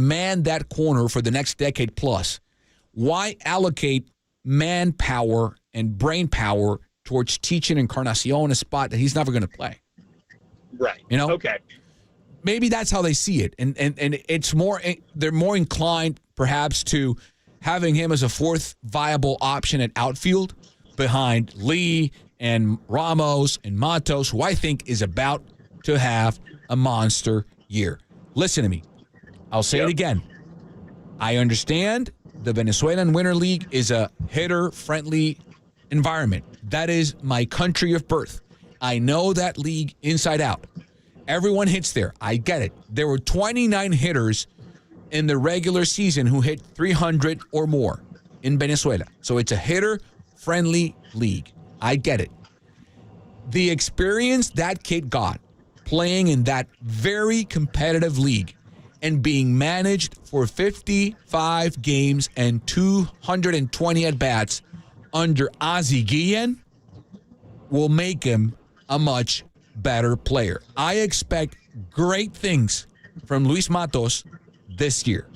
man that corner for the next decade plus. Why allocate manpower and brain power towards teaching Encarnacion a spot that he's never going to play? Right. You know? Okay. Maybe that's how they see it. And it's more, they're more inclined perhaps to having him as a fourth viable option at outfield behind Lee and Ramos and Matos, who I think is about to have a monster year. Listen to me. I'll say it again. I understand the Venezuelan Winter League is a hitter-friendly environment. That is my country of birth. I know that league inside out. Everyone hits there. I get it. There were 29 hitters in the regular season who hit 300 or more in Venezuela. So it's a hitter-friendly league. I get it. The experience that kid got playing in that very competitive league and being managed for 55 games and 220 at-bats under Ozzie Guillen will make him a much better player. I expect great things from Luis Matos this year.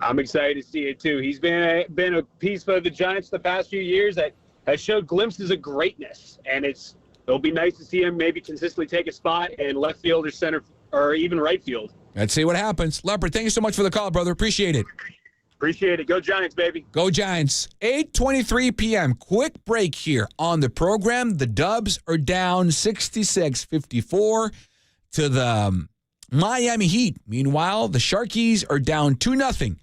I'm excited to see it too. He's been a piece of the Giants the past few years that has showed glimpses of greatness, and it'll be nice to see him maybe consistently take a spot in left field or center or even right field. Let's see what happens. Leopard, thank you so much for the call, brother. Appreciate it. Appreciate it. Go Giants, baby. Go Giants. 8:23 p.m. Quick break here on the program. The Dubs are down 66-54 to the Miami Heat. Meanwhile, the Sharkies are down 2-0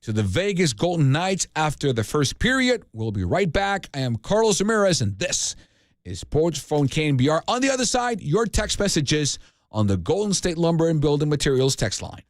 to the Vegas Golden Knights after the first period. We'll be right back. I am Carlos Ramirez, and this is Sports Phone KNBR. On the other side, your text messages on the Golden State Lumber and Building Materials text line.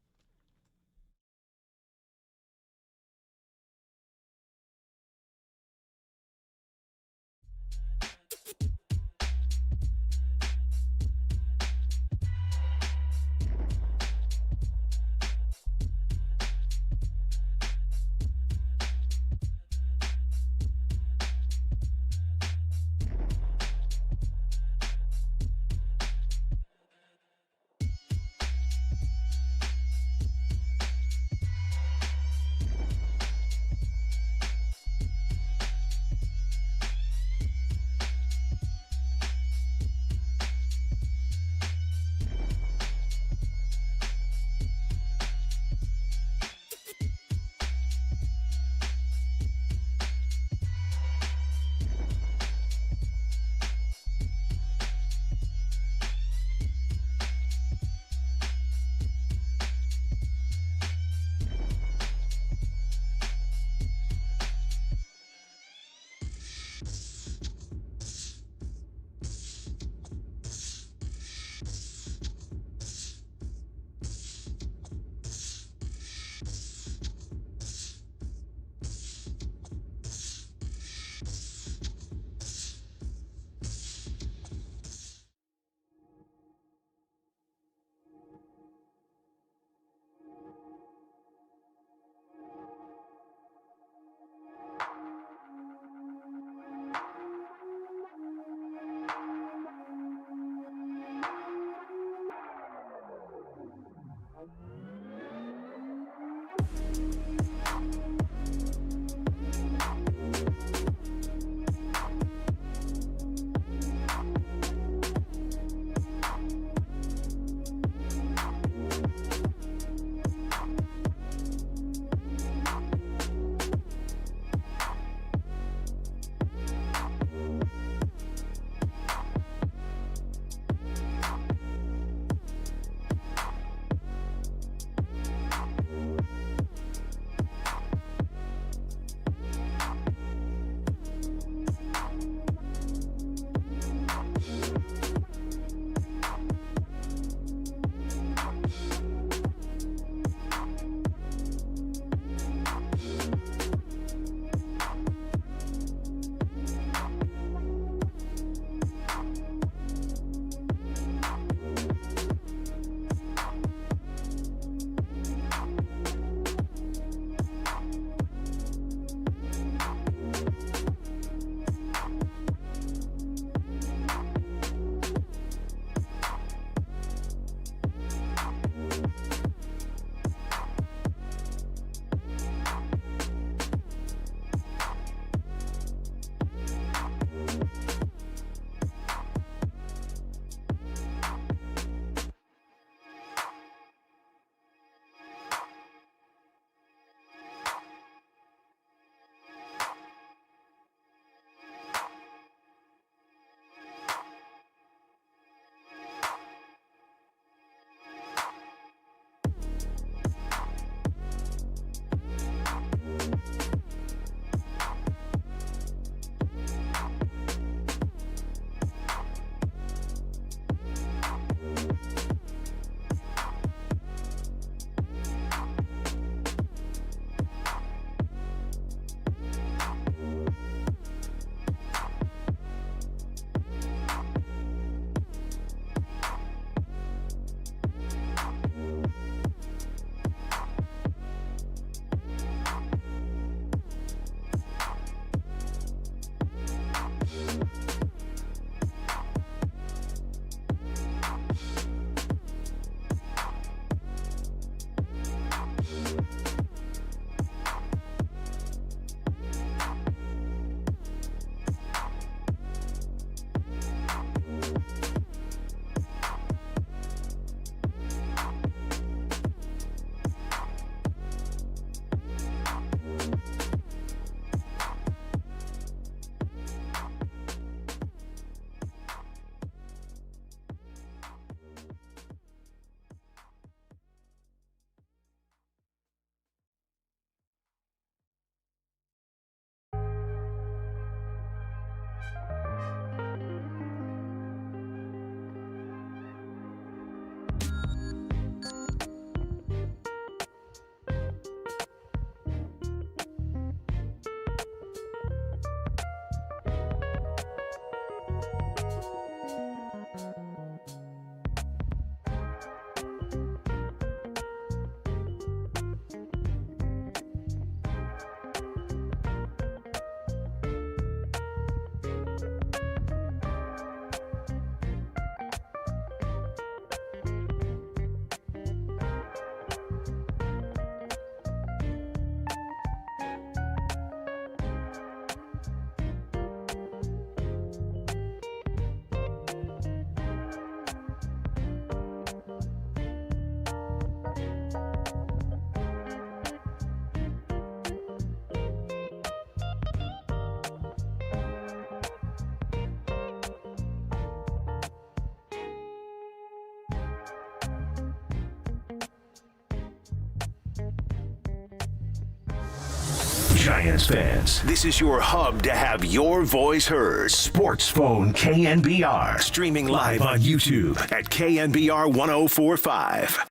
Giants fans, this is your hub to have your voice heard. Sports Phone KNBR. Streaming live on YouTube at KNBR 1045.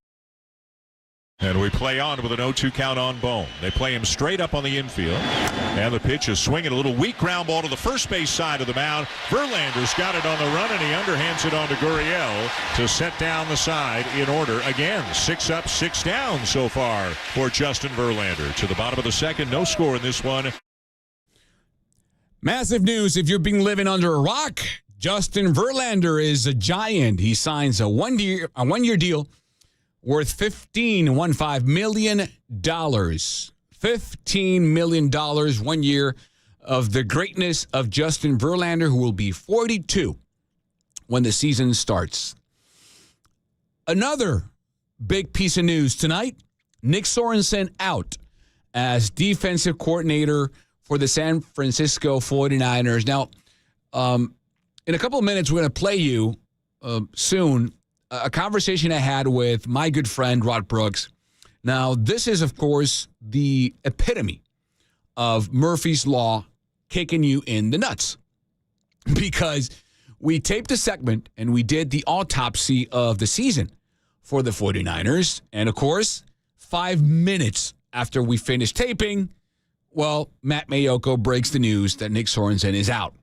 And we play on with an 0-2 count on Bone. They play him straight up on the infield. And the pitch is swinging a little weak ground ball to the first base side of the mound. Verlander's got it on the run, and he underhands it on to Gurriel to set down the side in order. Again, 6 up, 6 down so far for Justin Verlander. To the bottom of the second, no score in this one. Massive news if you've been living under a rock. Justin Verlander is a Giant. He signs a one-year deal worth $15 million. $15 million 1 year of the greatness of Justin Verlander, who will be 42 when the season starts. Another big piece of news tonight, Nick Sorenson out as defensive coordinator for the San Francisco 49ers. Now, in a couple of minutes, we're going to play you soon a conversation I had with my good friend, Rod Brooks. Now, this is, of course, the epitome of Murphy's Law kicking you in the nuts. Because we taped a segment and we did the autopsy of the season for the 49ers. And, of course, 5 minutes after we finished taping, well, Matt Mayoko breaks the news that Nick Sorenson is out.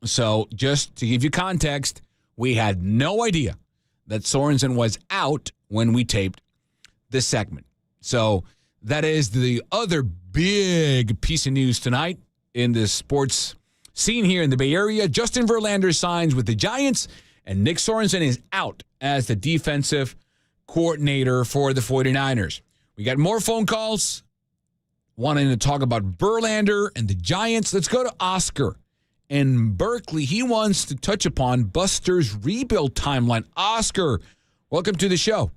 So just to give you context, we had no idea that Sorenson was out when we taped this segment. So that is the other big piece of news tonight in the sports scene here in the Bay Area. Justin Verlander signs with the Giants, and Nick Sorenson is out as the defensive coordinator for the 49ers. We got more phone calls wanting to talk about Verlander and the Giants. Let's go to Oscar in Berkeley. He wants to touch upon Buster's rebuild timeline. Oscar, welcome to the show.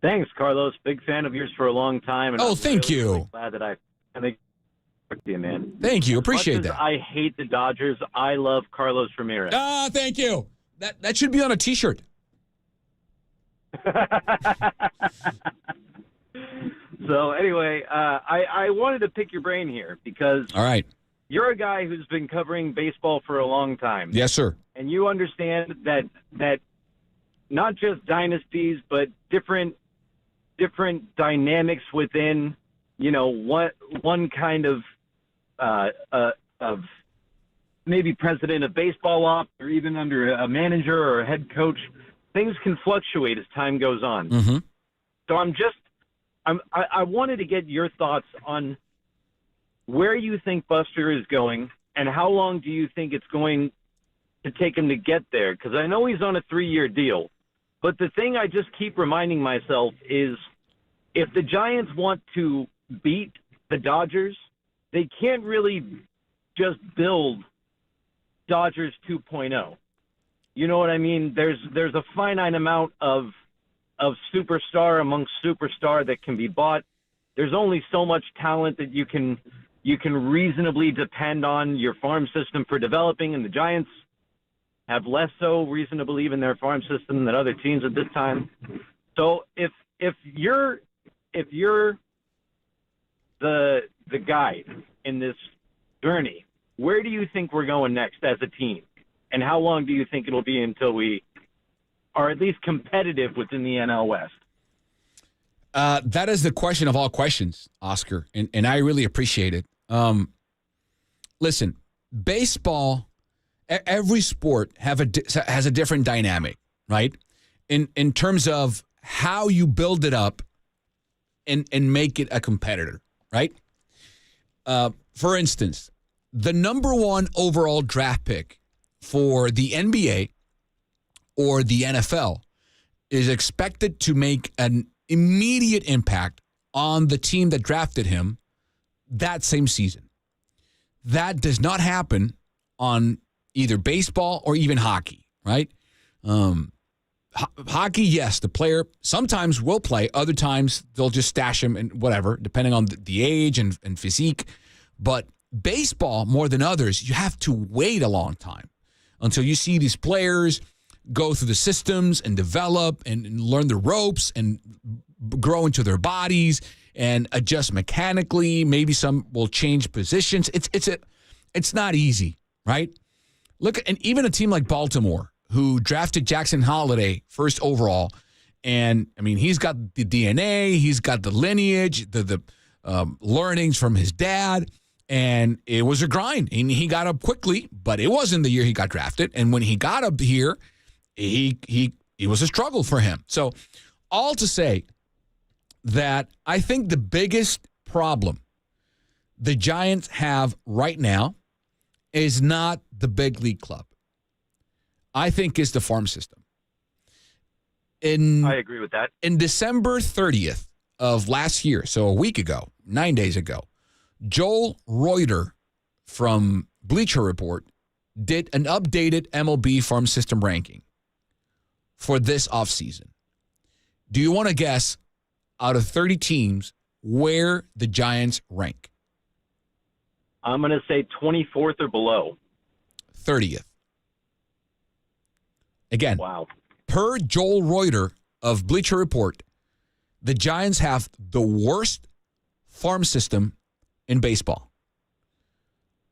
Thanks, Carlos. Big fan of yours for a long time. And thank you. Really glad that I think you, man. Thank you. Appreciate that. I hate the Dodgers. I love Carlos Ramirez. Thank you. That should be on a T-shirt. So anyway, I wanted to pick your brain here because all right, you're a guy who's been covering baseball for a long time. Yes, sir. And you understand that not just dynasties, but different dynamics within, one kind of maybe president of baseball ops or even under a manager or a head coach, things can fluctuate as time goes on. Mm-hmm. So I wanted to get your thoughts on where you think Buster is going and how long do you think it's going to take him to get there? Because I know he's on a 3-year deal. But the thing I just keep reminding myself is if the Giants want to beat the Dodgers, they can't really just build Dodgers 2.0. You know what I mean? There's a finite amount of superstar amongst superstar that can be bought. There's only so much talent that you can reasonably depend on your farm system for developing, and the Giants have less so reason to believe in their farm system than other teams at this time. So if you're the guide in this journey, where do you think we're going next as a team? And how long do you think it'll be until we are at least competitive within the NL West? That is the question of all questions, Oscar, and I really appreciate it. Listen, baseball, every sport has a different dynamic, right? In terms of how you build it up and make it a competitor, right? For instance, the number 1 overall draft pick for the NBA or the NFL is expected to make an immediate impact on the team that drafted him that same season. That does not happen on either baseball or even hockey, right? Hockey, yes, the player sometimes will play. Other times they'll just stash him and whatever, depending on the age and physique. But baseball, more than others, you have to wait a long time until you see these players go through the systems and develop and learn the ropes and grow into their bodies and adjust mechanically. Maybe some will change positions. It's not easy, right? Look, and even a team like Baltimore, who drafted Jackson Holliday first overall, and I mean, he's got the DNA, he's got the lineage, the learnings from his dad, and it was a grind. And he got up quickly, but it wasn't the year he got drafted. And when he got up here, it was a struggle for him. So, all to say that I think the biggest problem the Giants have right now is not the big league club. I think it's the farm system. I agree with that. In December 30th of last year, so a week ago, 9 days ago, Joel Reuter from Bleacher Report did an updated MLB farm system ranking for this offseason. Do you want to guess, out of 30 teams, where the Giants rank? I'm going to say 24th or below. 30th. Again, wow. Per Joel Reuter of Bleacher Report, the Giants have the worst farm system in baseball.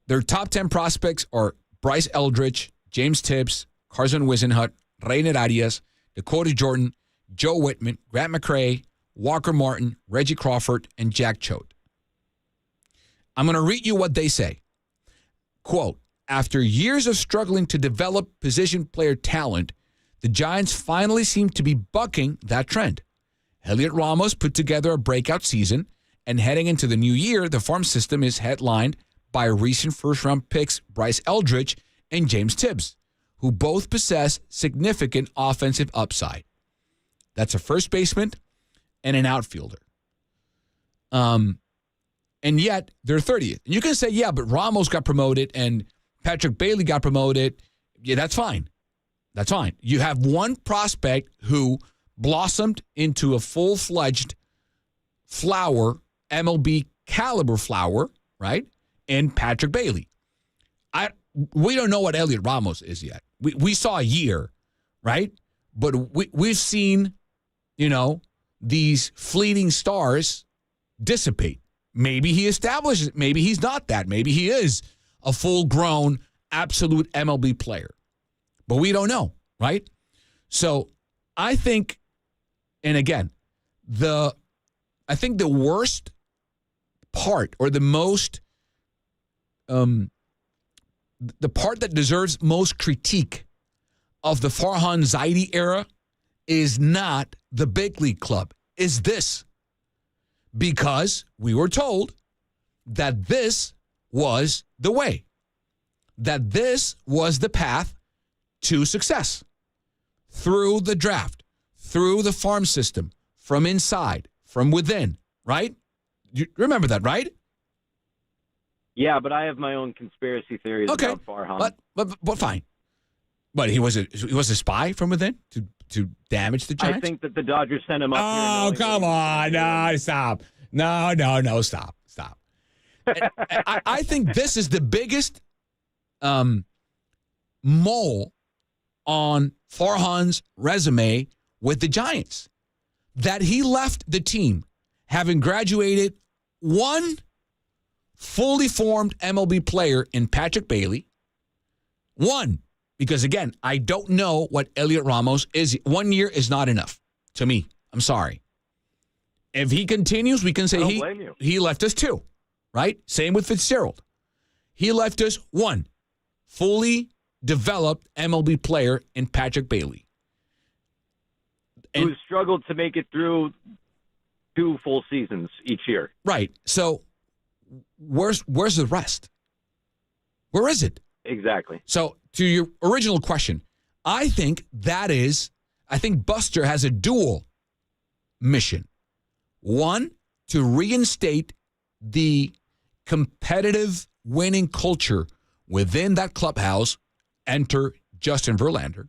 Their top 10 prospects are Bryce Eldridge, James Tibbs, Carson Wisenhut, Reiner Arias, Dakota Jordan, Joe Whitman, Grant McCray, Walker Martin, Reggie Crawford, and Jack Choate. I'm going to read you what they say. Quote, after years of struggling to develop position player talent, the Giants finally seem to be bucking that trend. Heliot Ramos put together a breakout season, and heading into the new year, the farm system is headlined by recent first-round picks Bryce Eldridge and James Tibbs, who both possess significant offensive upside. That's a first baseman and an outfielder. And yet, they're 30th. And you can say, yeah, but Ramos got promoted and Patrick Bailey got promoted. Yeah, that's fine. That's fine. You have one prospect who blossomed into a full-fledged flower, MLB caliber flower, right? And Patrick Bailey. We don't know what Heliot Ramos is yet. We saw a year, right? But we've seen, these fleeting stars dissipate. Maybe he establishes it. Maybe he's not that. Maybe he is a full-grown, absolute MLB player. But we don't know, right? So I think, and again, I think the worst part or the most, the part that deserves most critique of the Farhan Zaidi era is not the big league club, is this. Because we were told that this was the way, that this was the path to success through the draft, through the farm system, from inside, from within, right? You remember that, right? Yeah, but I have my own conspiracy theories about Farhan. But fine. But he was a spy from within to damage the Giants? I think that the Dodgers sent him up here. Oh, come on. No, stop. No, stop. I think this is the biggest mole on Farhan's resume with the Giants. That he left the team having graduated one fully formed MLB player in Patrick Bailey. One. Because, again, I don't know what Heliot Ramos is. 1 year is not enough to me. I'm sorry. If he continues, we can say he left us two, right? Same with Fitzgerald. He left us one fully developed MLB player in Patrick Bailey. Who struggled to make it through 2 full seasons each year. Right. So where's the rest? Where is it? Exactly. So to your original question, I think Buster has a dual mission. One, to reinstate the competitive winning culture within that clubhouse. Enter Justin Verlander.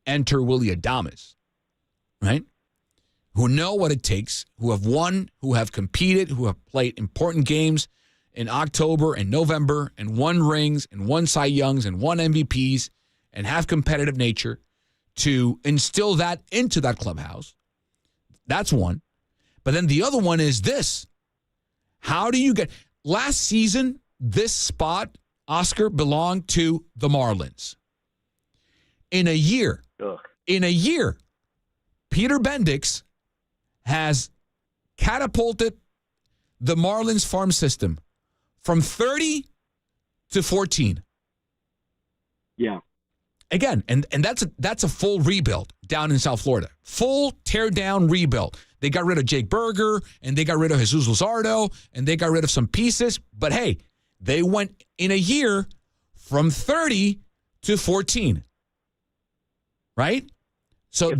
Enter Willy Adames, right? Who know what it takes, who have won, who have competed, who have played important games in October and November and won rings and won Cy Youngs and won MVPs and have competitive nature to instill that into that clubhouse. That's one. But then the other one is this. How do you get – last season, this spot, Oscar, belonged to the Marlins. In a year, Peter Bendix has catapulted the Marlins farm system from 30 to 14. Yeah. Again, and that's a full rebuild down in South Florida. Full tear-down rebuild. They got rid of Jake Berger, and they got rid of Jesus Luzardo, and they got rid of some pieces. But, hey, they went in a year from 30 to 14. Right? So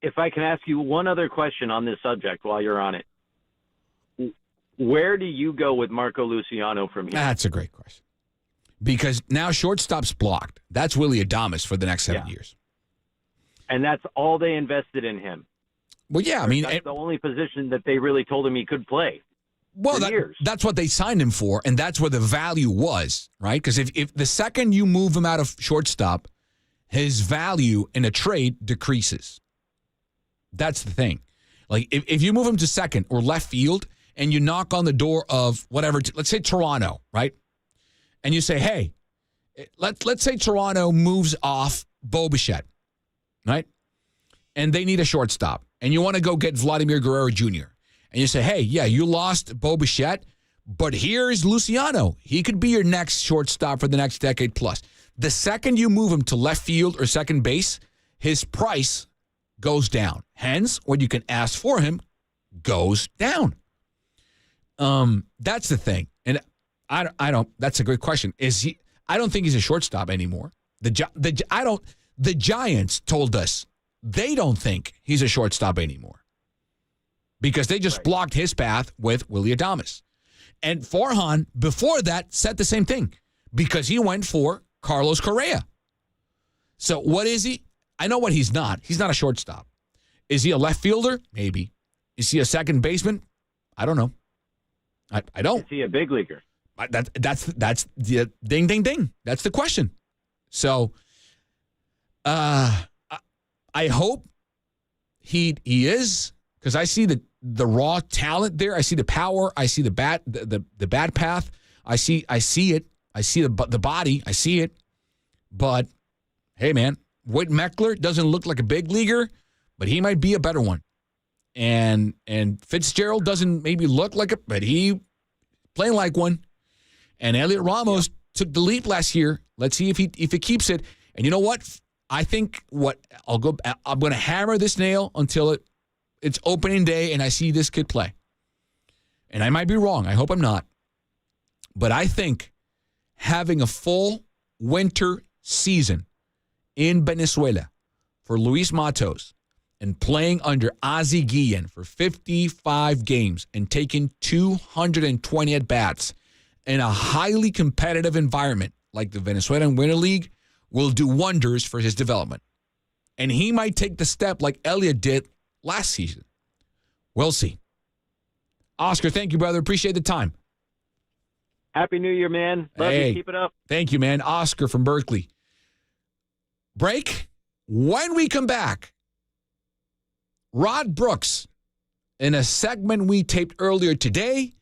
if I can ask you one other question on this subject while you're on it. Where do you go with Marco Luciano from here? That's a great question. Because now shortstop's blocked. That's Willie Adames for the next 7 years. And that's all they invested in him. Well, yeah, I mean, that's the only position that they really told him he could play. Well, that's what they signed him for, and that's where the value was, right? Because if the second you move him out of shortstop, his value in a trade decreases. That's the thing. Like, if you move him to second or left field and you knock on the door of whatever, let's say Toronto, right? And you say, hey, let's say Toronto moves off Bo Bichette, right? And they need a shortstop. And you want to go get Vladimir Guerrero Jr. And you say, hey, yeah, you lost Bo Bichette, but here's Luciano. He could be your next shortstop for the next decade plus. The second you move him to left field or second base, his price goes down. Hence, what you can ask for him goes down. That's the thing. And I don't. That's a great question. Is he? I don't think he's a shortstop anymore. The Giants told us they don't think he's a shortstop anymore because they just blocked his path with Willie Adames. And Farhan before that said the same thing because he went for Carlos Correa. So what is he? I know what he's not. He's not a shortstop. Is he a left fielder? Maybe. Is he a second baseman? I don't know. I don't. Is he a big leaguer? That's the ding, ding, ding. That's the question. So, I hope he is because I see the raw talent there. I see the power. I see the bad path. I see it. I see the body. I see it. But hey, man, Whit Meckler doesn't look like a big leaguer, but he might be a better one. And Fitzgerald doesn't maybe look like it, but he playing like one. And Elliot Ramos took the leap last year. Let's see if he keeps it. And you know what? I think I'm going to hammer this nail until it's opening day and I see this kid play. And I might be wrong. I hope I'm not. But I think having a full winter season in Venezuela for Luis Matos and playing under Ozzie Guillen for 55 games and taking 220 at-bats in a highly competitive environment like the Venezuelan Winter League will do wonders for his development. And he might take the step like Elliott did last season. We'll see. Oscar, thank you, brother. Appreciate the time. Happy New Year, man. Love you. Keep it up. Thank you, man. Oscar from Berkeley. Break. When we come back, Rod Brooks, in a segment we taped earlier today,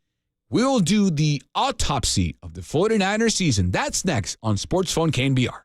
we'll do the autopsy of the 49ers season. That's next on Sports Phone KNBR.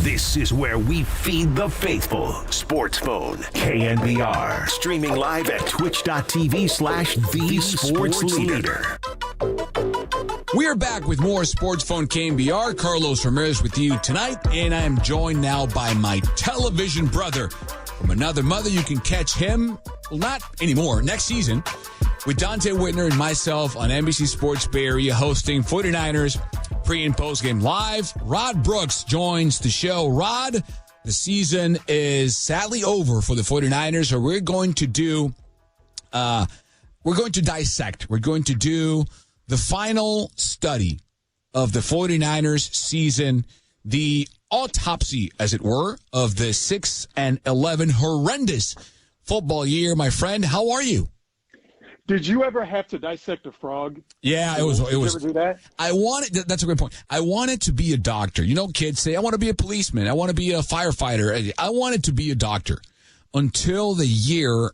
This is where we feed the faithful. Sports Phone, KNBR. Streaming live at twitch.tv/the Sports Leader. We are back with more Sports Phone KNBR. Carlos Ramirez with you tonight, and I am joined now by my television brother from another mother. You can catch him, well, not anymore, next season, with Dante Whitner and myself on NBC Sports Bay Area hosting 49ers pre- and post-game live. Rod Brooks joins the show. Rod, the season is sadly over for the 49ers, so we're going to dissect. We're going to do the final study of the 49ers season, the autopsy, as it were, of the 6-11 horrendous football year. My friend, how are you? Did you ever have to dissect a frog? Yeah, it was. Did you ever do that? That's a great point. I wanted to be a doctor. You know, kids say, I want to be a policeman. I want to be a firefighter. I wanted to be a doctor until the year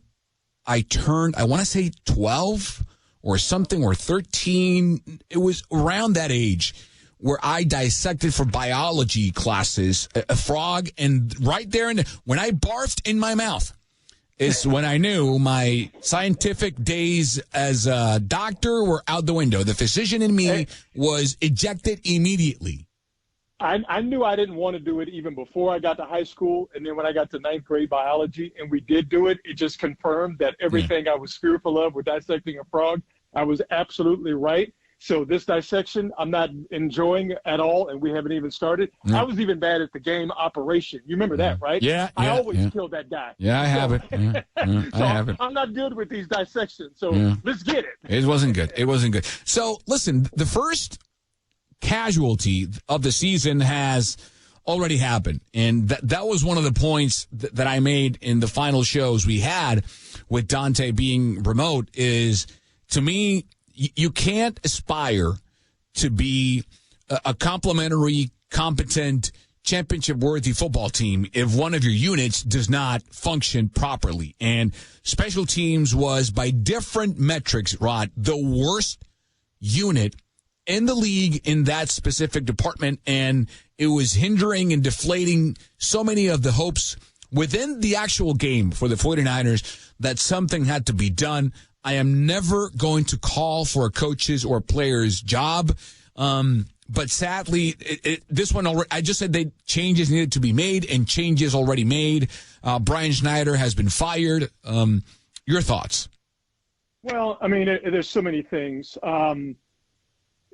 I turned, I want to say 12 or something, or 13. It was around that age where I dissected for biology classes a frog, and right there, when I barfed in my mouth, is when I knew my scientific days as a doctor were out the window. The physician in me was ejected immediately. I knew I didn't want to do it even before I got to high school. And then when I got to ninth grade biology and we did do it, it just confirmed that everything I was fearful of with dissecting a frog, I was absolutely right. So this dissection, I'm not enjoying at all, and we haven't even started. I was even bad at the game Operation. You remember that, right? Yeah. I always killed that guy. Yeah, I have it. So I have it. I'm not good with these dissections, so let's get it. It wasn't good. So, listen, the first casualty of the season has already happened, and that was one of the points that I made in the final shows we had with Dante being remote is, to me, you can't aspire to be a complimentary, competent, championship-worthy football team if one of your units does not function properly. And special teams was, by different metrics, Rod, the worst unit in the league in that specific department, and it was hindering and deflating so many of the hopes within the actual game for the 49ers that something had to be done. I am never going to call for a coach's or player's job, but sadly, this one already. I just said changes needed to be made, and changes already made. Brian Schneider has been fired. Your thoughts? Well, I mean, there's so many things.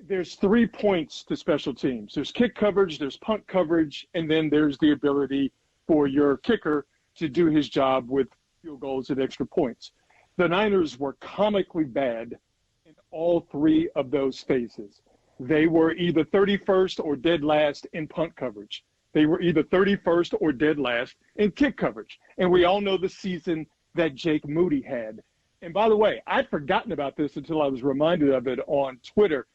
There's 3 points to special teams. There's kick coverage, there's punt coverage, and then there's the ability for your kicker to do his job with field goals and extra points. The Niners were comically bad in all 3 of those phases. They were either 31st or dead last in punt coverage. They were either 31st or dead last in kick coverage. And we all know the season that Jake Moody had. And by the way, I'd forgotten about this until I was reminded of it on Twitter.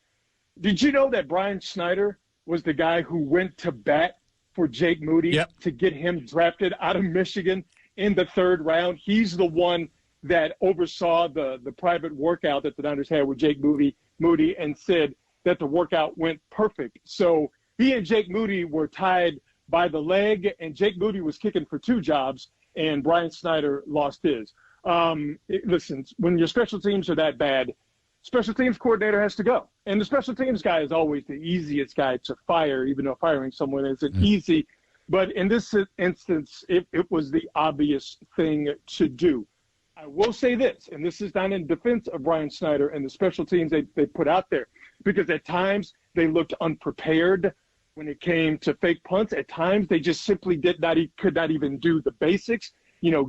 Did you know that Brian Schneider was the guy who went to bat for Jake Moody to get him drafted out of Michigan in the 3rd round? He's the one that oversaw the private workout that the Niners had with Jake Moody and said that the workout went perfect. So he and Jake Moody were tied by the leg, and Jake Moody was kicking for 2 jobs, and Brian Schneider lost his. Listen, when your special teams are that bad, special teams coordinator has to go. And the special teams guy is always the easiest guy to fire, even though firing someone isn't easy. But in this instance, it was the obvious thing to do. I will say this, and this is not in defense of Brian Schneider and the special teams they put out there, because at times they looked unprepared when it came to fake punts. At times they just simply could not even do the basics,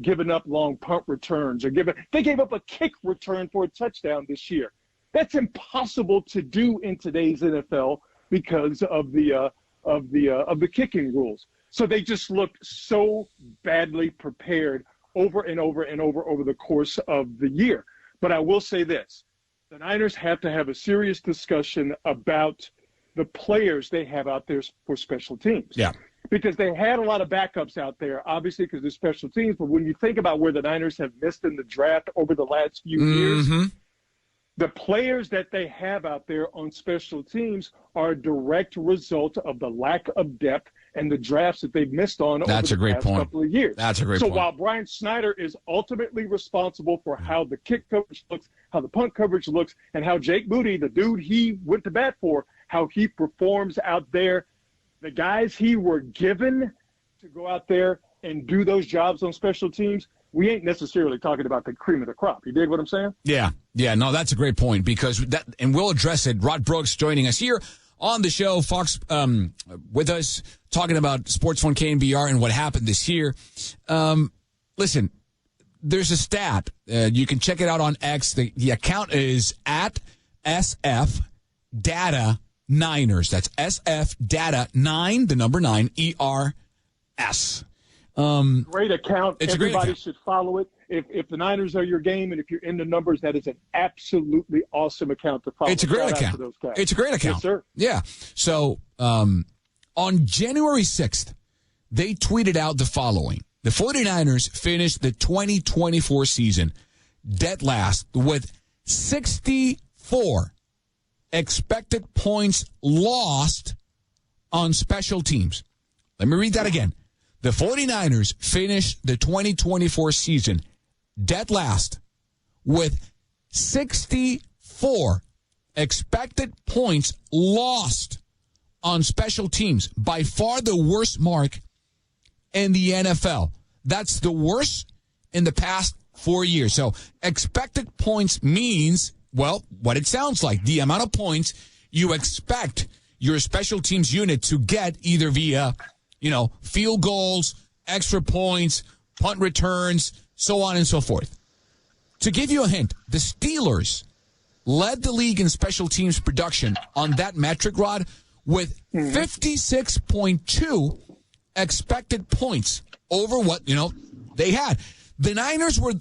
giving up long punt returns they gave up a kick return for a touchdown this year. That's impossible to do in today's NFL because of the kicking rules. So they just looked so badly prepared over and over and over the course of the year. But I will say this. The Niners have to have a serious discussion about the players they have out there for special teams. Yeah. Because they had a lot of backups out there, obviously, because they're special teams. But when you think about where the Niners have missed in the draft over the last few years, the players that they have out there on special teams are a direct result of the lack of depth and the drafts that they've missed on That's over a the great past point. couple of years. That's a great so point. while Brian Snyder is ultimately responsible for how the kick coverage looks, how the punt coverage looks, and how Jake Moody, the dude he went to bat for, how he performs out there, the guys he were given to go out there and do those jobs on special teams, we ain't necessarily talking about the cream of the crop. You dig what I'm saying? Yeah, no, that's a great point because and we'll address it. Rod Brooks joining us here on the show, Fox, with us, talking about Sports Fun KNBR and what happened this year. Listen, there's a stat. You can check it out on X. The account is at SF Data Niners. That's SF Data 9, the number 9, ERS. Great account. It's a great Everybody account. should follow it. If the Niners are your game and if you're into numbers, that is an absolutely awesome account to follow. It's a great Shout out account. to those guys. It's a great account. Yes, sir. Yeah. So on January 6th, they tweeted out the following. The 49ers finished the 2024 season dead last with 64 expected points lost on special teams. Let me read that again. The 49ers finished the 2024 season dead last with 64 expected points lost on special teams. By far the worst mark in the NFL. That's the worst in the past 4 years. So expected points means, well, what it sounds like, the amount of points you expect your special teams unit to get either via, field goals, extra points, punt returns, so on and so forth. To give you a hint, the Steelers led the league in special teams production on that metric, Rod, with 56.2 expected points over what, they had. The Niners were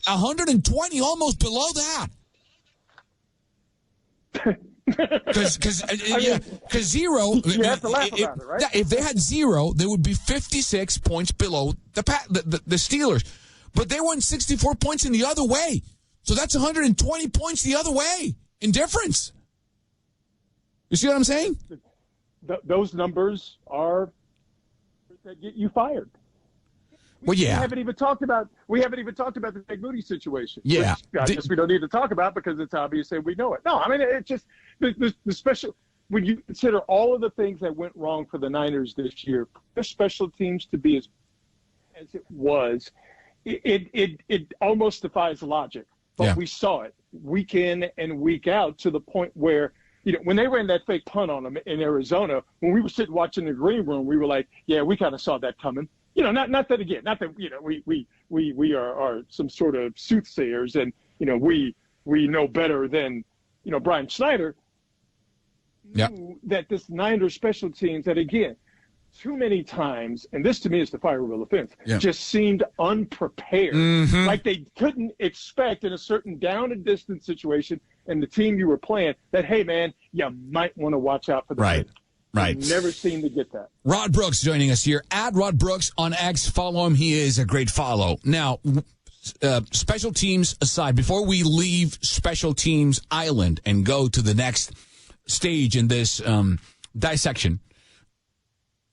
120, almost below that. Because zero. You have to laugh about it, right? If they had zero, they would be 56 points below the Steelers. But they won 64 points in the other way. So that's 120 points the other way in difference. You see what I'm saying? Those numbers are that get you fired. Well, yeah. We haven't even talked about the Jake Moody situation. Yeah. Which I guess we don't need to talk about because it's obvious and we know it. No, I mean, it's just the special, when you consider all of the things that went wrong for the Niners this year, for their special teams to be as it was, it almost defies logic. But we saw it week in and week out to the point where, when they ran that fake punt on them in Arizona, when we were sitting watching the green room, we were like, yeah, we kind of saw that coming. Not that we are some sort of soothsayers and, we know better than, Brian Snyder knew that this Niners special teams that, again, too many times, and this to me is the fireable offense, just seemed unprepared. Mm-hmm. Like they couldn't expect in a certain down and distance situation and the team you were playing that, hey, man, you might want to watch out for the Right. Right. Never seemed to get that. Rod Brooks joining us here. At Rod Brooks on X. Follow him. He is a great follow. Now, special teams aside, before we leave special teams island and go to the next stage in this dissection,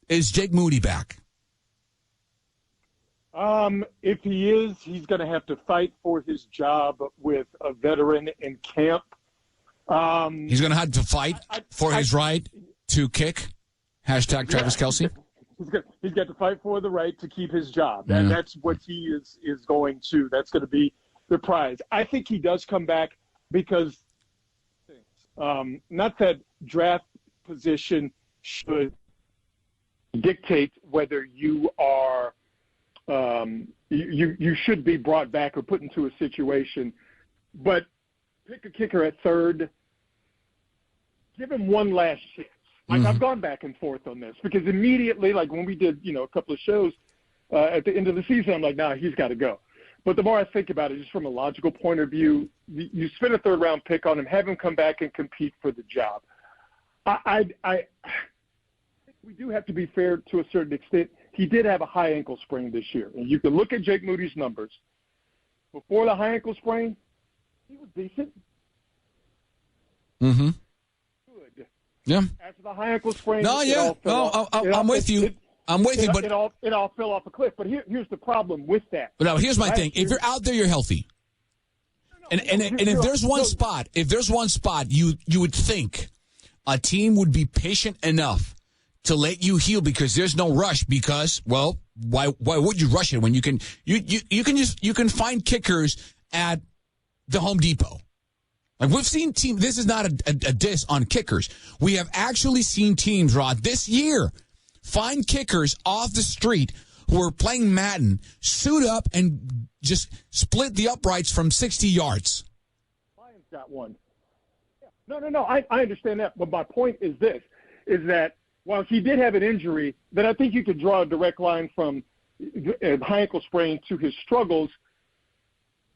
is Jake Moody back? If he is, he's going to have to fight for his job with a veteran in camp. He's going to have to fight for his right to kick. Hashtag Travis Kelce. He's got to fight for the right to keep his job. And that's what he is going to. That's going to be the prize. I think he does come back because not that draft position should dictate whether you are you should be brought back or put into a situation, but pick a kicker at third, give him one last chance. Like I've gone back and forth on this because immediately, like when we did, a couple of shows at the end of the season, I'm like, nah, he's got to go. But the more I think about it, just from a logical point of view, you spend a third round pick on him, have him come back and compete for the job. I think we do have to be fair to a certain extent. He did have a high ankle sprain this year, and you can look at Jake Moody's numbers. Before the high ankle sprain, he was decent. Mm-hmm. Good. Yeah. After the high ankle sprain. No, yeah. I'm with you. I'm with you, but it all fell off a cliff. But here's the problem with that. But now, here's my thing. If you're out there, you're healthy. And if there's one spot, you would think a team would be patient enough to let you heal because there's no rush. Because, well, why would you rush it when you can find kickers at the Home Depot? Like, we've seen teams. This is not a diss on kickers. We have actually seen teams, Rod, this year find kickers off the street who are playing Madden, suit up, and just split the uprights from 60 yards. Lions got one. No. I understand that. But my point is this, is that while he did have an injury, then I think you could draw a direct line from a high ankle sprain to his struggles.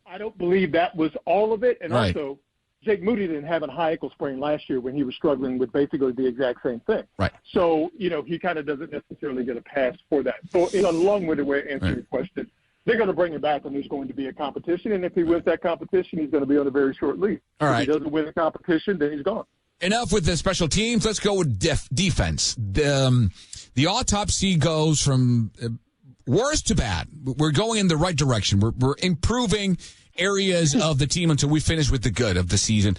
I don't believe that was all of it. And right. Also, Jake Moody didn't have a high ankle sprain last year when he was struggling with basically the exact same thing. Right. So, he kind of doesn't necessarily get a pass for that. So, in a long-winded way to answer your question, they're going to bring him back, and there's going to be a competition. And if he wins that competition, he's going to be on a very short leash. All right. If he doesn't win the competition, then he's gone. Enough with the special teams. Let's go with defense. The autopsy goes from worst to bad. We're going in the right direction. We're improving areas of the team until we finish with the good of the season.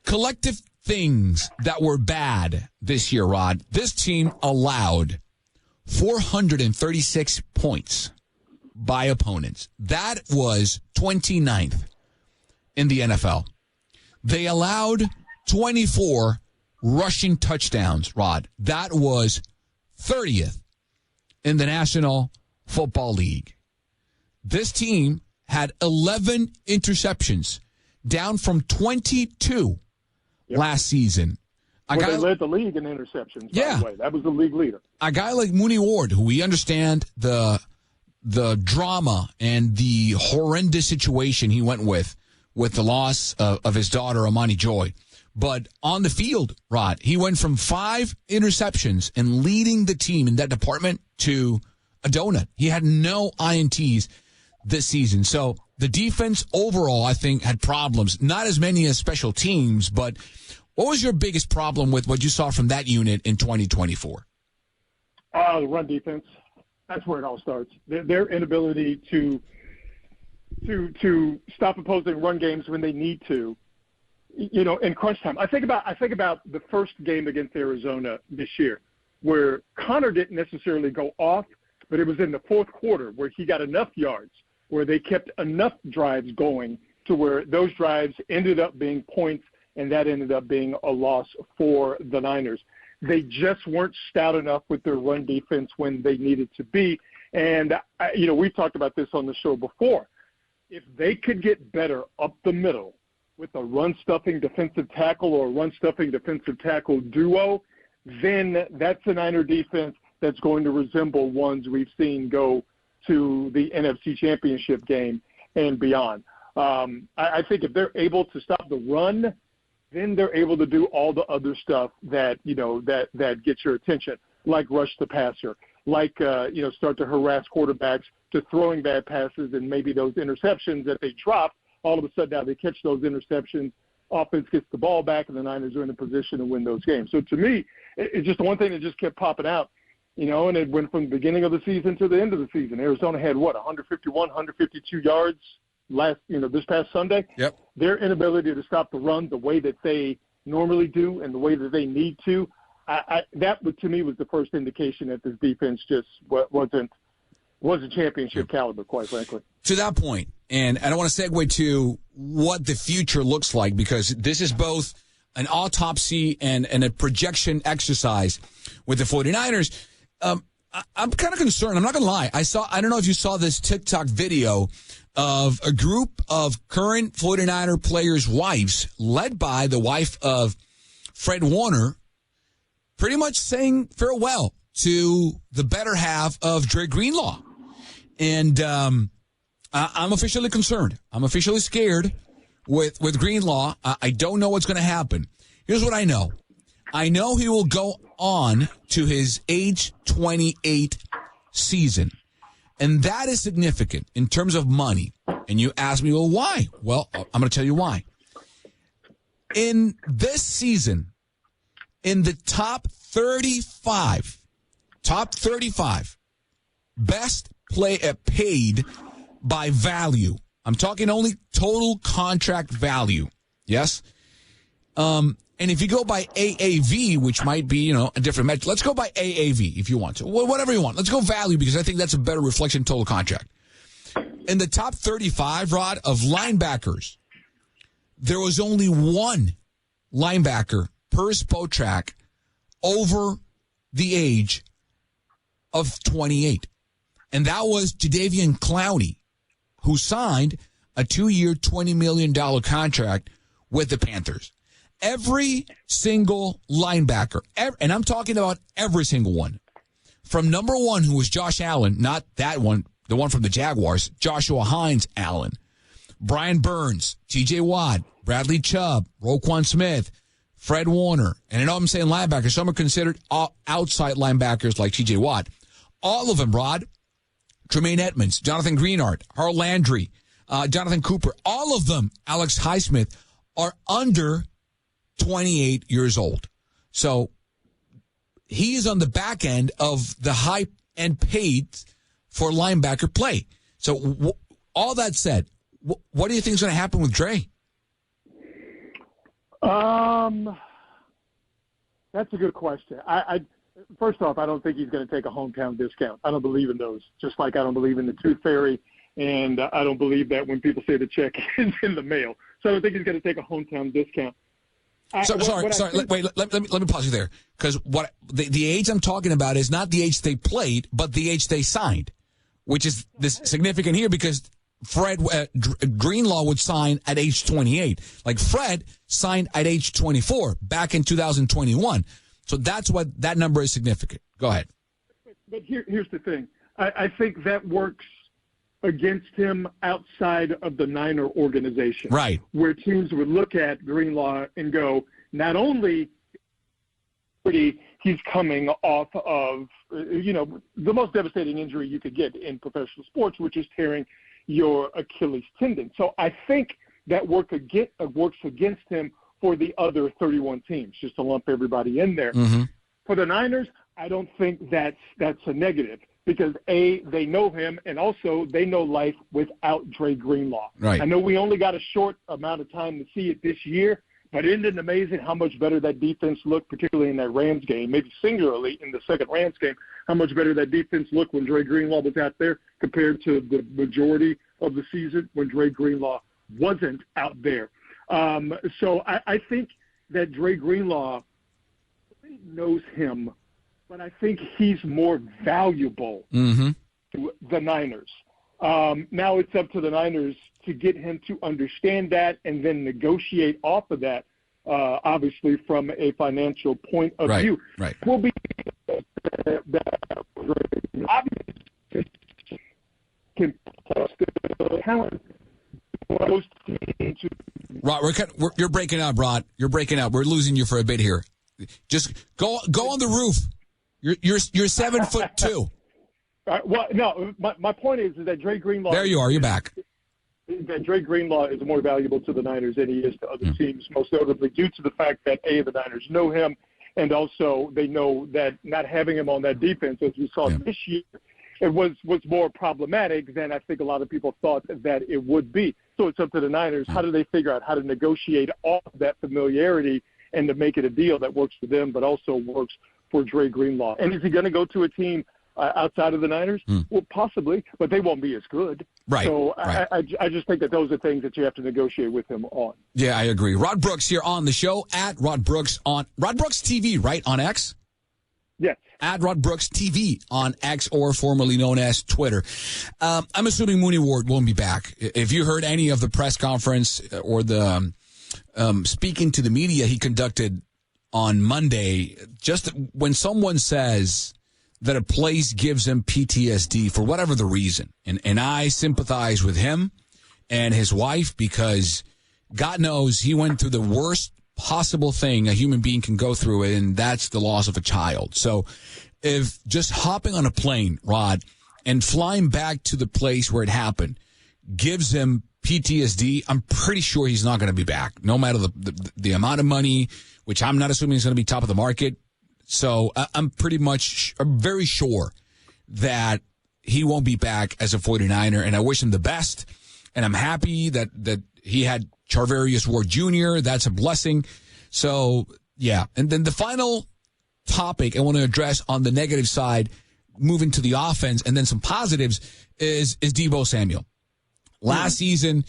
Collective things that were bad this year, Rod. This team allowed 436 points by opponents. That was 29th in the NFL. They allowed 24 rushing touchdowns, Rod. That was 30th in the National Football League. This team had 11 interceptions, down from 22 last season. They led the league in interceptions, by the way. That was the league leader. A guy like Moody Ward, who we understand the drama and the horrendous situation he went with the loss of his daughter, Amani Joy. But on the field, Rod, he went from 5 interceptions and leading the team in that department to a donut. He had no INTs this season. So the defense overall, I think, had problems. Not as many as special teams, but what was your biggest problem with what you saw from that unit in 2024? The run defense. That's where it all starts. Their inability to stop opposing run games when they need to, in crunch time. I think about the first game against Arizona this year, where Connor didn't necessarily go off, but it was in the fourth quarter where he got enough yards, where they kept enough drives going to where those drives ended up being points, and that ended up being a loss for the Niners. They just weren't stout enough with their run defense when they needed to be. And, we've talked about this on the show before. If they could get better up the middle with a run-stuffing defensive tackle or a run-stuffing defensive tackle duo, then that's a Niner defense that's going to resemble ones we've seen go to the NFC Championship game and beyond. I think if they're able to stop the run, then they're able to do all the other stuff that gets your attention, like rush the passer, like start to harass quarterbacks, to throwing bad passes, and maybe those interceptions that they dropped, all of a sudden now they catch those interceptions, offense gets the ball back, and the Niners are in a position to win those games. So to me, it's just one thing that just kept popping out, and it went from the beginning of the season to the end of the season. Arizona had, 151, 152 yards this past Sunday. Yep. Their inability to stop the run the way that they normally do and the way that they need to, that to me was the first indication that this defense just wasn't championship caliber, quite frankly. To that point, and I don't want to segue to what the future looks like, because this is both an autopsy and a projection exercise with the 49ers. I'm kind of concerned. I'm not going to lie. I don't know if you saw this TikTok video of a group of current 49er players' wives, led by the wife of Fred Warner, pretty much saying farewell to the better half of Dre Greenlaw. And I'm officially concerned. I'm officially scared with Greenlaw. I don't know what's going to happen. Here's what I know. I know he will go on to his age 28 season. And that is significant in terms of money. And you ask me, well, why? Well, I'm going to tell you why. In this season, In the top 35 best paid by value. I'm talking only total contract value. Yes. And if you go by AAV, which might be, a different metric, let's go by AAV if you want to. Whatever you want. Let's go value because I think that's a better reflection of total contract. In the top 35, Rod, of linebackers, there was only one linebacker per Spotrac over the age of 28. And that was Jadeveon Clowney, who signed a 2-year, $20 million contract with the Panthers. Every single linebacker, and I'm talking about every single one, from number one, who was Josh Allen, not that one, the one from the Jaguars, Joshua Hines Allen, Brian Burns, T.J. Watt, Bradley Chubb, Roquan Smith, Fred Warner, and I know I'm saying linebackers, some are considered outside linebackers like T.J. Watt. All of them, Rod, Tremaine Edmonds, Jonathan Greenard, Harold Landry, Jonathan Cooper, all of them, Alex Highsmith, are under 28 years old. So he is on the back end of the high end paid for linebacker play. So all that said, what do you think is going to happen with Dre? That's a good question. First off, I don't think he's going to take a hometown discount. I don't believe in those, just like I don't believe in the tooth fairy, and I don't believe that when people say the check is in the mail. So I don't think he's going to take a hometown discount. Sorry. Wait, let me pause you there, because what the age I'm talking about is not the age they played, but the age they signed, which is this significant here because Fred Greenlaw would sign at age 28. Like Fred signed at age 24 back in 2021. So that's what that number is significant. Go ahead. But here's the thing. I think that works against him outside of the Niner organization. Right. Where teams would look at Greenlaw and go, not only he's coming off of, the most devastating injury you could get in professional sports, which is tearing your Achilles tendon. So I think that works against him for the other 31 teams, just to lump everybody in there. Mm-hmm. For the Niners, I don't think that's a negative because, A, they know him, and also they know life without Dre Greenlaw. Right. I know we only got a short amount of time to see it this year, but isn't it amazing how much better that defense looked, particularly in that Rams game, maybe singularly in the second Rams game, how much better that defense looked when Dre Greenlaw was out there compared to the majority of the season when Dre Greenlaw wasn't out there. So I think that Dre Greenlaw knows him, but I think he's more valuable to the Niners. Now it's up to the Niners to get him to understand that and then negotiate off of that, obviously from a financial point of view. Right. Will be obviously can plus the talent. Rod, you're breaking up, Rod. You're breaking up. We're losing you for a bit here. Just go on the roof. You're 7'2". Well, no, my point is that Dre Greenlaw. There you are. You're back. That Dre Greenlaw is more valuable to the Niners than he is to other teams, most notably due to the fact that the Niners know him, and also they know that not having him on that defense, as we saw this year, it was more problematic than I think a lot of people thought that it would be. So it's up to the Niners. How do they figure out how to negotiate all of that familiarity and to make it a deal that works for them, but also works for Dre Greenlaw? And is he going to go to a team outside of the Niners? Well, possibly, but they won't be as good. Right. So I just think that those are things that you have to negotiate with him on. Yeah, I agree. Rod Brooks here on the show at Rod Brooks on Rod Brooks TV, right, on X? Yes. At Rod Brooks TV on X, or formerly known as Twitter. I'm assuming Mooney Ward won't be back. If you heard any of the press conference or the speaking to the media he conducted on Monday, just when someone says that a place gives him PTSD for whatever the reason, and I sympathize with him and his wife because God knows he went through the worst possible thing a human being can go through, and that's the loss of a child. So if just hopping on a plane, Rod, and flying back to the place where it happened gives him PTSD, I'm pretty sure he's not going to be back, no matter the amount of money which I'm not assuming is going to be top of the market. So I'm very sure that he won't be back as a 49er, and I wish him the best. And I'm happy that he had Charvarius Ward Jr. That's a blessing. So, yeah. And then the final topic I want to address on the negative side, moving to the offense, and then some positives, is Deebo Samuel. Last season,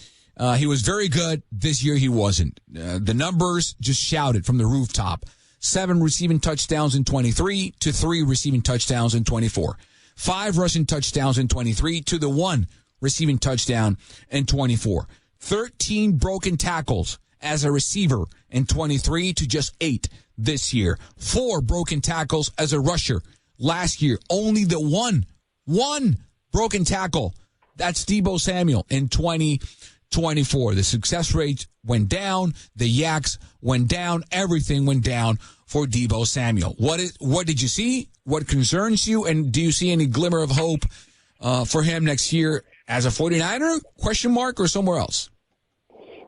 he was very good. This year, he wasn't. The numbers just shouted from the rooftop. 7 receiving touchdowns in 23 to 3 receiving touchdowns in 24. 5 rushing touchdowns in 23 to the 1 receiving touchdown in 24. 13 broken tackles as a receiver in 23 to just 8 this year. 4 broken tackles as a rusher last year. Only the one broken tackle. That's Deebo Samuel in 2024. The success rate went down. The yaks went down. Everything went down for Deebo Samuel. What did you see? What concerns you? And do you see any glimmer of hope for him next year as a 49er? Question mark, or somewhere else?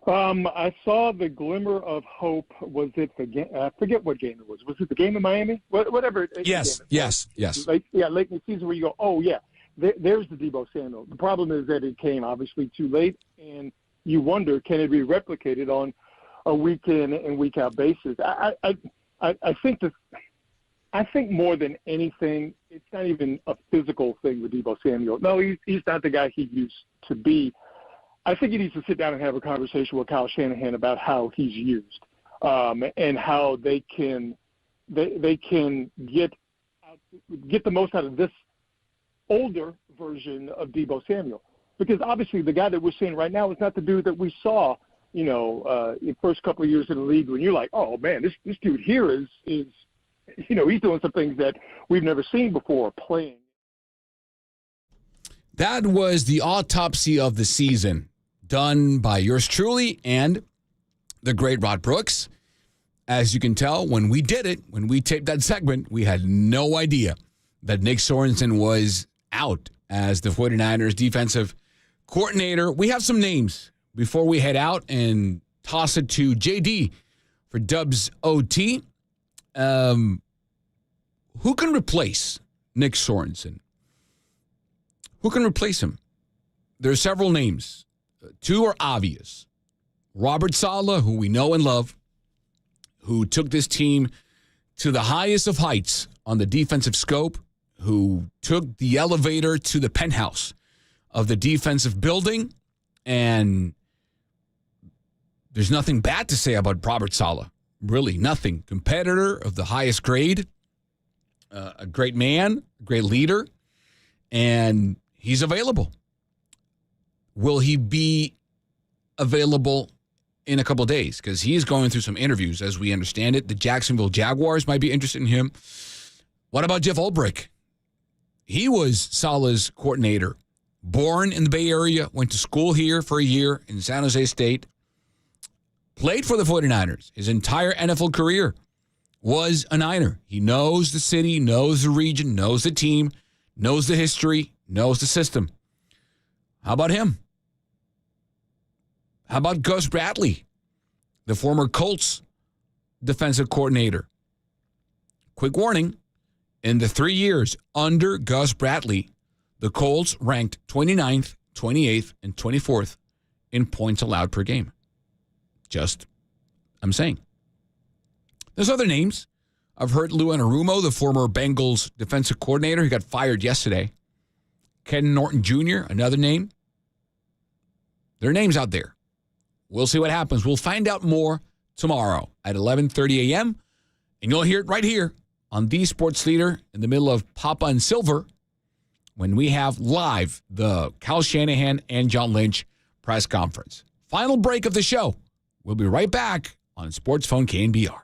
I saw the glimmer of hope. Was it the game? I forget what game it was. Was it the game in Miami? Whatever. Yes. Late in the season where you go, oh, yeah, there's the Deebo Samuel. The problem is that it came obviously too late, and you wonder, can it be replicated on a week in and week out basis? I think more than anything, it's not even a physical thing with Deebo Samuel. No, he's not the guy he used to be. I think he needs to sit down and have a conversation with Kyle Shanahan about how he's used, and how they can get the most out of this older version of Deebo Samuel. Because obviously the guy that we're seeing right now is not the dude that we saw, in the first couple of years in the league when you're like, oh man, this dude here is he's doing some things that we've never seen before playing. That was the autopsy of the season, done by yours truly and the great Rod Brooks. As you can tell, when we taped that segment, we had no idea that Nick Sorenson was out as the 49ers defensive coordinator. We have some names before we head out and toss it to JD for Dubs OT. Who can replace Nick Sorenson? Who can replace him? There are several names. 2 are obvious. Robert Saleh, who we know and love, who took this team to the highest of heights on the defensive scope, who took the elevator to the penthouse of the defensive building, and there's nothing bad to say about Robert Saleh. Really, nothing. Competitor of the highest grade, a great man, great leader, and he's available. Will he be available in a couple of days? Because he's going through some interviews, as we understand it. The Jacksonville Jaguars might be interested in him. What about Jeff Ulbrich? He was Saleh's coordinator. Born in the Bay Area, went to school here for a year in San Jose State. Played for the 49ers. His entire NFL career was a Niner. He knows the city, knows the region, knows the team, knows the history, knows the system. How about him? How about Gus Bradley, the former Colts defensive coordinator? Quick warning, in the 3 years under Gus Bradley, the Colts ranked 29th, 28th, and 24th in points allowed per game. I'm saying. There's other names. I've heard Lou Anarumo, the former Bengals defensive coordinator. He got fired yesterday. Ken Norton Jr., another name. There are names out there. We'll see what happens. We'll find out more tomorrow at 11:30 a.m., and you'll hear it right here on the Sports Leader in the middle of Papa and Silver when we have live the Kyle Shanahan and John Lynch press conference. Final break of the show. We'll be right back on Sports Phone KNBR.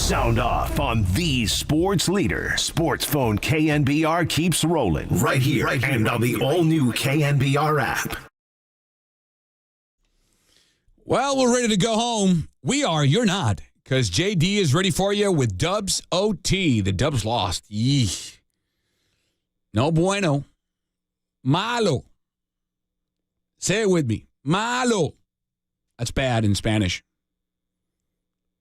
Sound off on the sports leader. Sports phone KNBR keeps rolling right here and on the all-new KNBR app. Well, we're ready to go home. We are. You're not. Because JD is ready for you with Dubs OT. The Dubs lost. Yee. No bueno. Malo. Say it with me. Malo. That's bad in Spanish.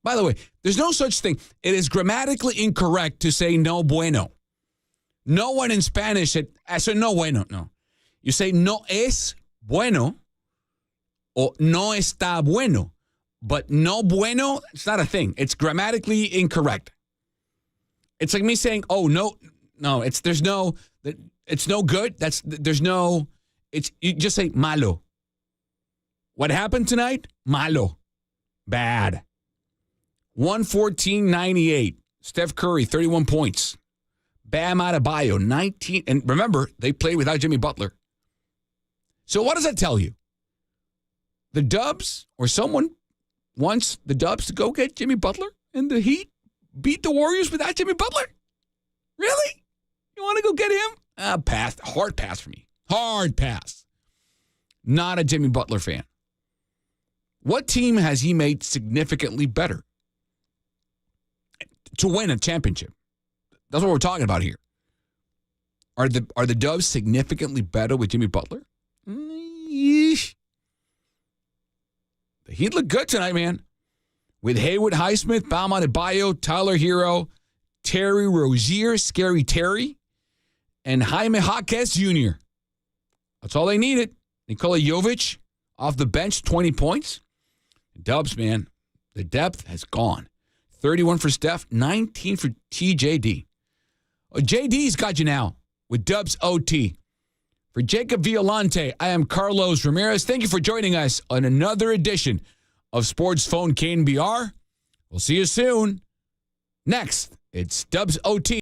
By the way, there's no such thing. It is grammatically incorrect to say no bueno. No one in Spanish said no bueno. No. You say no es bueno or no está bueno. But no bueno, it's not a thing. It's grammatically incorrect. It's like me saying, oh, no, it's no good. You just say malo. What happened tonight? Malo. Bad. 114-98. Steph Curry, 31 points. Bam Adebayo, 19. And remember, they played without Jimmy Butler. So what does that tell you? The Dubs or someone wants the Dubs to go get Jimmy Butler and the Heat beat the Warriors without Jimmy Butler? Really? You want to go get him? Pass. Hard pass for me. Hard pass. Not a Jimmy Butler fan. What team has he made significantly better to win a championship? That's what we're talking about here. Are the Dubs significantly better with Jimmy Butler? Yeesh. The Heat look good tonight, man. With Haywood Highsmith, Bam Adebayo, Tyler Hero, Terry Rozier, Scary Terry, and Jaime Jaquez Jr. That's all they needed. Nikola Jovic off the bench, 20 points. Dubs, man, the depth has gone. 31 for Steph, 19 for TJD. JD's got you now with Dubs OT. For Jacob Violante, I am Carlos Ramirez. Thank you for joining us on another edition of Sports Phone KNBR. We'll see you soon. Next, it's Dubs OT.